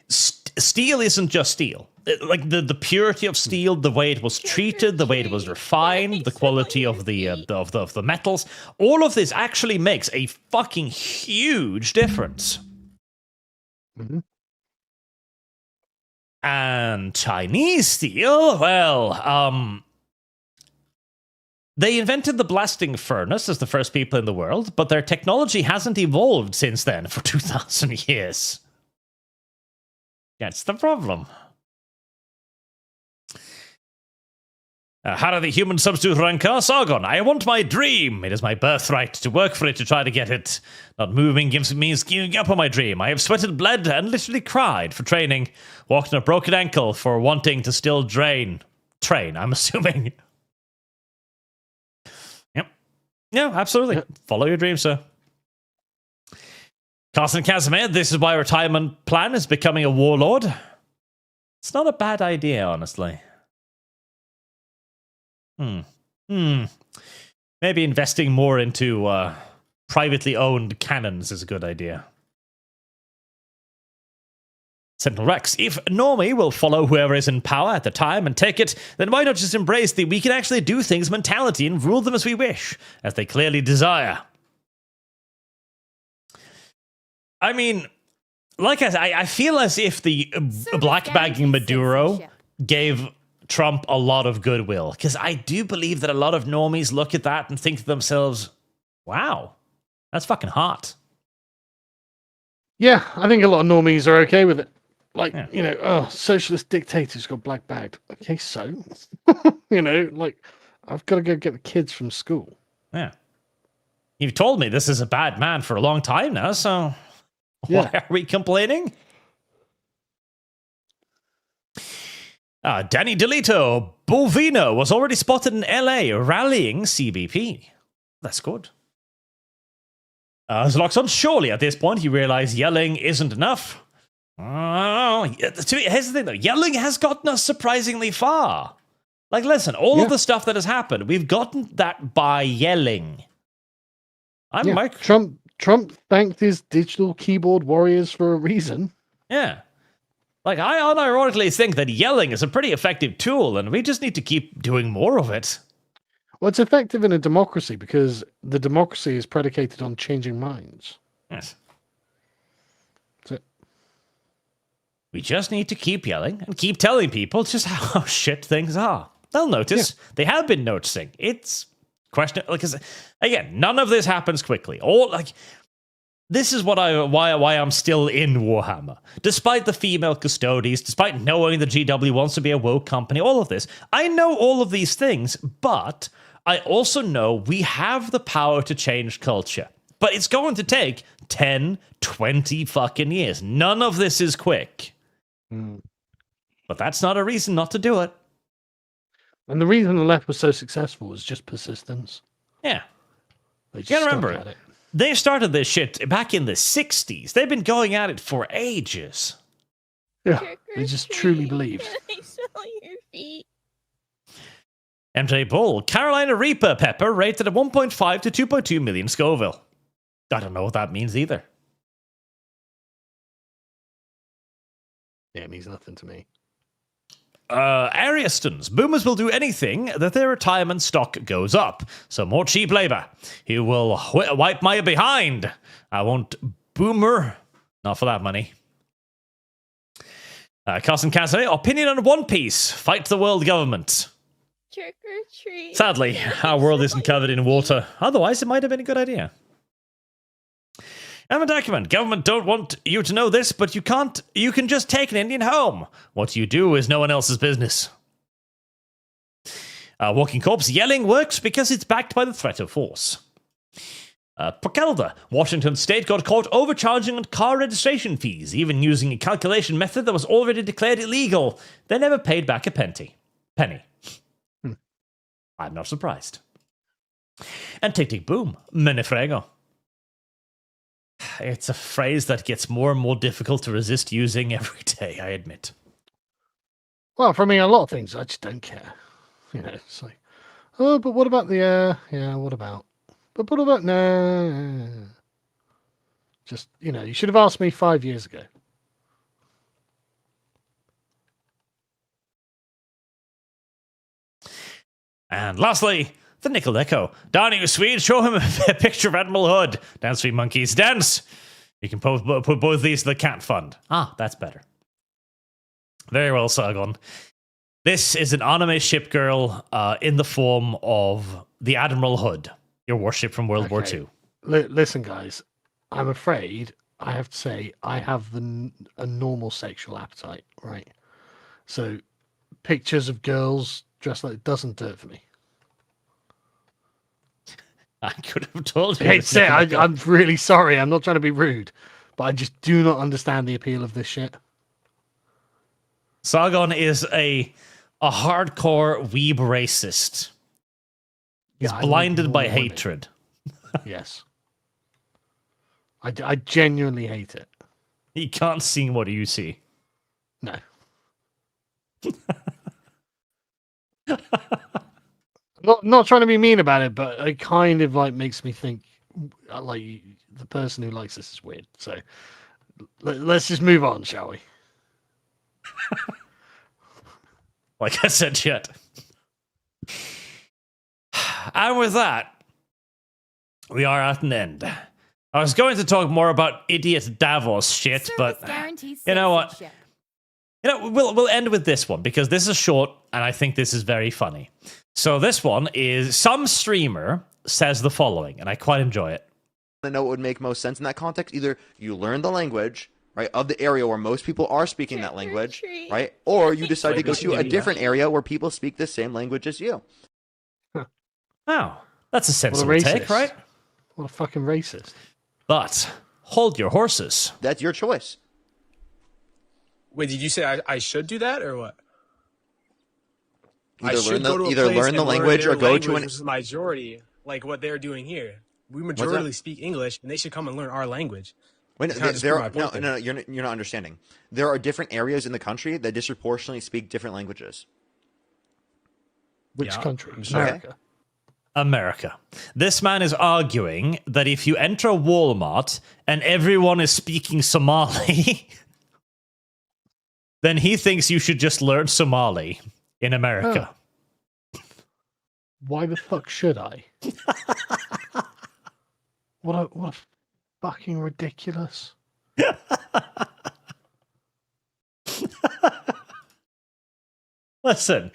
steel isn't just steel. Like the purity of steel, the way it was treated, the way it was refined, the quality of the metals, all of this actually makes a fucking huge difference. Mm-hmm. And Chinese steel, well, they invented the blasting furnace as the first people in the world, but their technology hasn't evolved since then for 2,000 years. That's the problem. How do the human substitute Rankar Sargon? I want my dream. It is my birthright to work for it, to try to get it. Not moving means giving up on my dream. I have sweated, bled, and literally cried for training. Walked on a broken ankle for wanting to still train, I'm assuming. Yep. Yeah, absolutely. Yep. Follow your dream, sir. Carson Casimir, this is my retirement plan, is becoming a warlord. It's not a bad idea, honestly. Maybe investing more into privately owned cannons is a good idea. Sentinel Rex, if Normie will follow whoever is in power at the time and take it, then why not just embrace the we can actually do things mentality and rule them as we wish, as they clearly desire? I mean, like I feel as if the black-bagging Maduro gave Trump a lot of goodwill, because I do believe that a lot of normies look at that and think to themselves, wow, that's fucking hot. Yeah, I think a lot of normies are okay with it. Like, you know, oh, socialist dictators got black bagged. Okay, so, you know, like, I've got to go get the kids from school. Yeah. You've told me this is a bad man for a long time now, so Yeah. Why are we complaining? Danny DeLito, Bovino, was already spotted in LA rallying CBP. That's good. Zloxon, surely at this point you realize yelling isn't enough. Here's the thing though, yelling has gotten us surprisingly far. Like, listen, all of the stuff that has happened, we've gotten that by yelling. Trump thanked his digital keyboard warriors for a reason. Yeah. Like, I unironically think that yelling is a pretty effective tool, and we just need to keep doing more of it. Well, it's effective in a democracy because the democracy is predicated on changing minds. Yes. That's it. We just need to keep yelling and keep telling people just how shit things are. They'll notice. Yeah. They have been noticing. It's question because again, none of this happens quickly. This is why I'm still in Warhammer. Despite the female custodies, despite knowing the GW wants to be a woke company, all of this. I know all of these things, but I also know we have the power to change culture. But it's going to take 10, 20 fucking years. None of this is quick. But that's not a reason not to do it. And the reason the left was so successful was just persistence. Yeah. They just you gotta remember it. They started this shit back in the 60s. They've been going at it for ages. Yeah, they just truly believed. I smell your feet. MJ Bull, Carolina Reaper Pepper rated at 1.5 to 2.2 million Scoville. I don't know what that means either. Yeah, it means nothing to me. Ariastons, boomers will do anything that their retirement stock goes up. So more cheap labor. He will wipe my behind. I want boomer. Not for that money. Carson Cassidy, opinion on One Piece. Fight the world government. Trick or treat. Sadly, our world isn't covered in water. Otherwise, it might have been a good idea. I'm a document. Government don't want you to know this, but you can't. You can just take an Indian home. What you do is no one else's business. Walking Corpse, yelling works because it's backed by the threat of force. Procalda, Washington State got caught overcharging on car registration fees, even using a calculation method that was already declared illegal. They never paid back a penny. I'm not surprised. And Tick Tick Boom, Menefrego. It's a phrase that gets more and more difficult to resist using every day, I admit. Well, for me, a lot of things, I just don't care. You know, it's like, oh, but what about the, what about? But what about, no. Just, you should have asked me 5 years ago. And lastly, the Nickel Echo. Darnie Swede, show him a picture of Admiral Hood. Dance, Three Monkeys, dance! You can put both these to the cat fund. That's better. Very well, Sargon. This is an anime ship girl in the form of the Admiral Hood, your warship from World War II. Listen, guys, I'm afraid I have to say I have a normal sexual appetite, right? So pictures of girls dressed like it doesn't do it for me. I could have told you. I'm really sorry. I'm not trying to be rude, but I just do not understand the appeal of this shit. Sargon is a hardcore weeb racist. He's blinded by hatred. Yes. I genuinely hate it. He can't see what you see. No. Not trying to be mean about it, but it kind of makes me think like the person who likes this is weird. So let's just move on, shall we? Like I said, shit. And with that, we are at an end. I was going to talk more about idiot Davos shit, but you know what? We'll end with this one because this is short and I think this is very funny. So this one is some streamer says the following, and I quite enjoy it. I know what would make most sense in that context. Either you learn the language, right, of the area where most people are speaking that language, right, or you decide to go to a different area where people speak the same language as you. Wow, that's a sensible take, right? What a fucking racist. But hold your horses. That's your choice. Wait, did you say I should do that or what? I Either should learn go to a either place learn and the language their or go to language, an. which is majority, like what they're doing here. We that? majority speak English, and they should come and learn our language. Wait, Kinda just there prove are, my point no, you're not understanding. There are different areas in the country that disproportionately speak different languages. Which Yeah, country? I'm sure. America. America. This man is arguing that if you enter a Walmart and everyone is speaking Somali, then he thinks you should just learn Somali in America. Why the fuck should I? What a fucking ridiculous. Listen,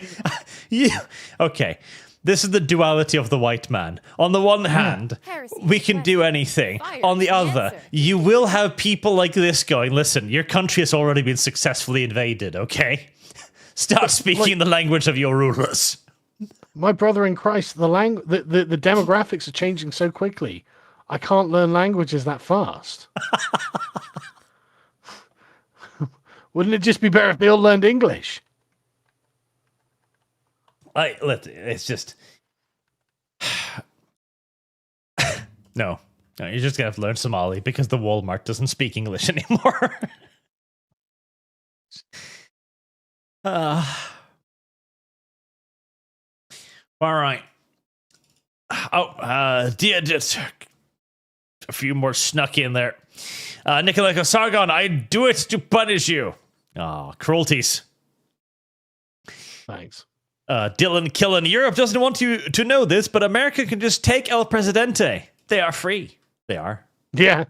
okay. This is the duality of the white man. On the one hand, Heresy we is can do question. anything. Fire On the is the other, answer. you will have people like this going, listen, your country has already been successfully invaded, okay? Start speaking the language of your rulers. My brother in Christ, the demographics are changing so quickly. I can't learn languages that fast. Wouldn't it just be better if they all learned English? It's just... No, you're just going to have to learn Somali because the Walmart doesn't speak English anymore. All right. Just a few more snuck in there. Nikolai Sargon, I do it to punish you. Cruelties. Thanks. Dylan Killen, Europe doesn't want you to know this, but America can just take El Presidente. They are free. They are. Yeah.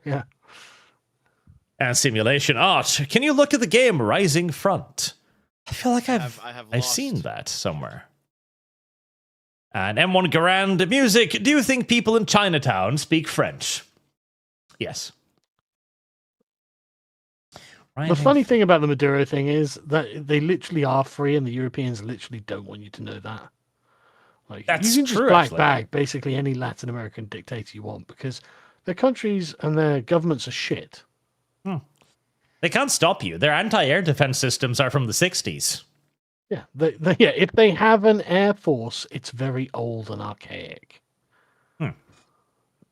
And Simulation Art. Can you look at the game Rising Front? I feel like I've lost. seen that somewhere. And M1 Garand Music. Do you think people in Chinatown speak French? Yes. The funny thing about the Maduro thing is that they literally are free, and the Europeans literally don't want you to know that. Like, That's you can just true, black actually. bag basically any Latin American dictator you want because their countries and their governments are shit. They can't stop you. Their anti-air defense systems are from the 60s. Yeah, if they have an air force, it's very old and archaic.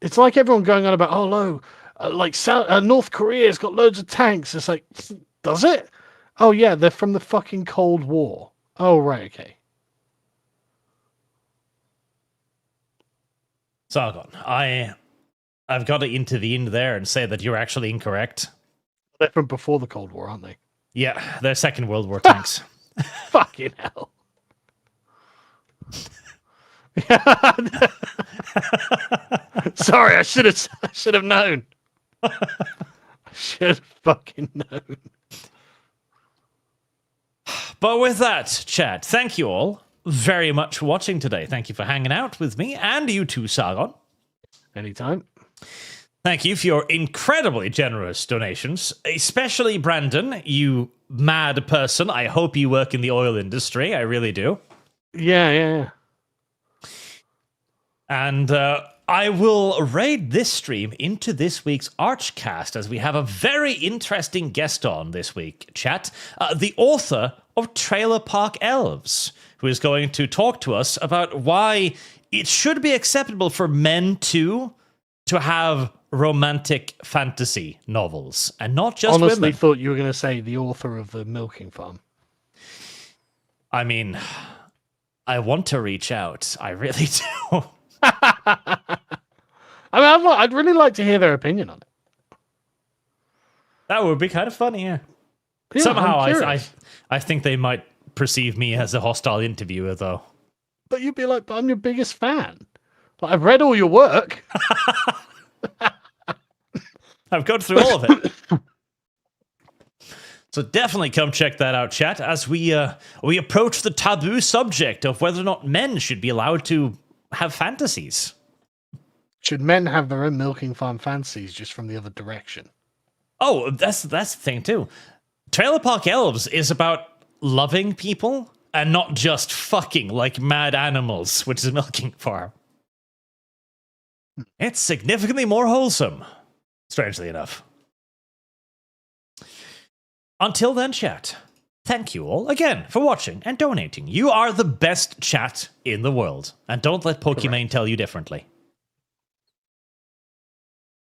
It's like everyone going on about, oh no, North Korea's got loads of tanks. It's like, does it? Oh yeah, they're from the fucking Cold War. Oh right, okay. Sargon, I've got to intervene there and say that you're actually incorrect. They're from before the Cold War, aren't they? Yeah, they're Second World War tanks. Fucking hell. Sorry, I should have known. I should have fucking known. But with that, chat, thank you all very much for watching today. Thank you for hanging out with me and you too, Sargon. Anytime. Thank you for your incredibly generous donations, especially Brandon, you mad person. I hope you work in the oil industry. I really do. Yeah. And I will raid this stream into this week's ArchCast as we have a very interesting guest on this week, chat. The author of Trailer Park Elves, who is going to talk to us about why it should be acceptable for men to have romantic fantasy novels and not just Honestly women. thought you were going to say the author of The Milking Farm. I mean, I want to reach out. I really do. I'd really like to hear their opinion on it. That would be kind of funny, yeah. Yeah, Somehow I'm curious. I think they might perceive me as a hostile interviewer, though. But you'd be like, but I'm your biggest fan. Like, I've read all your work. I've gone through all of it. So definitely come check that out, chat, as we approach the taboo subject of whether or not men should be allowed to have fantasies. Should men have their own Milking Farm fantasies just from the other direction? Oh, that's the thing, too. Trailer Park Elves is about loving people and not just fucking like mad animals, which is a milking farm. It's significantly more wholesome. Strangely enough. Until then, chat, thank you all again for watching and donating. You are the best chat in the world. And don't let Pokimane tell you differently.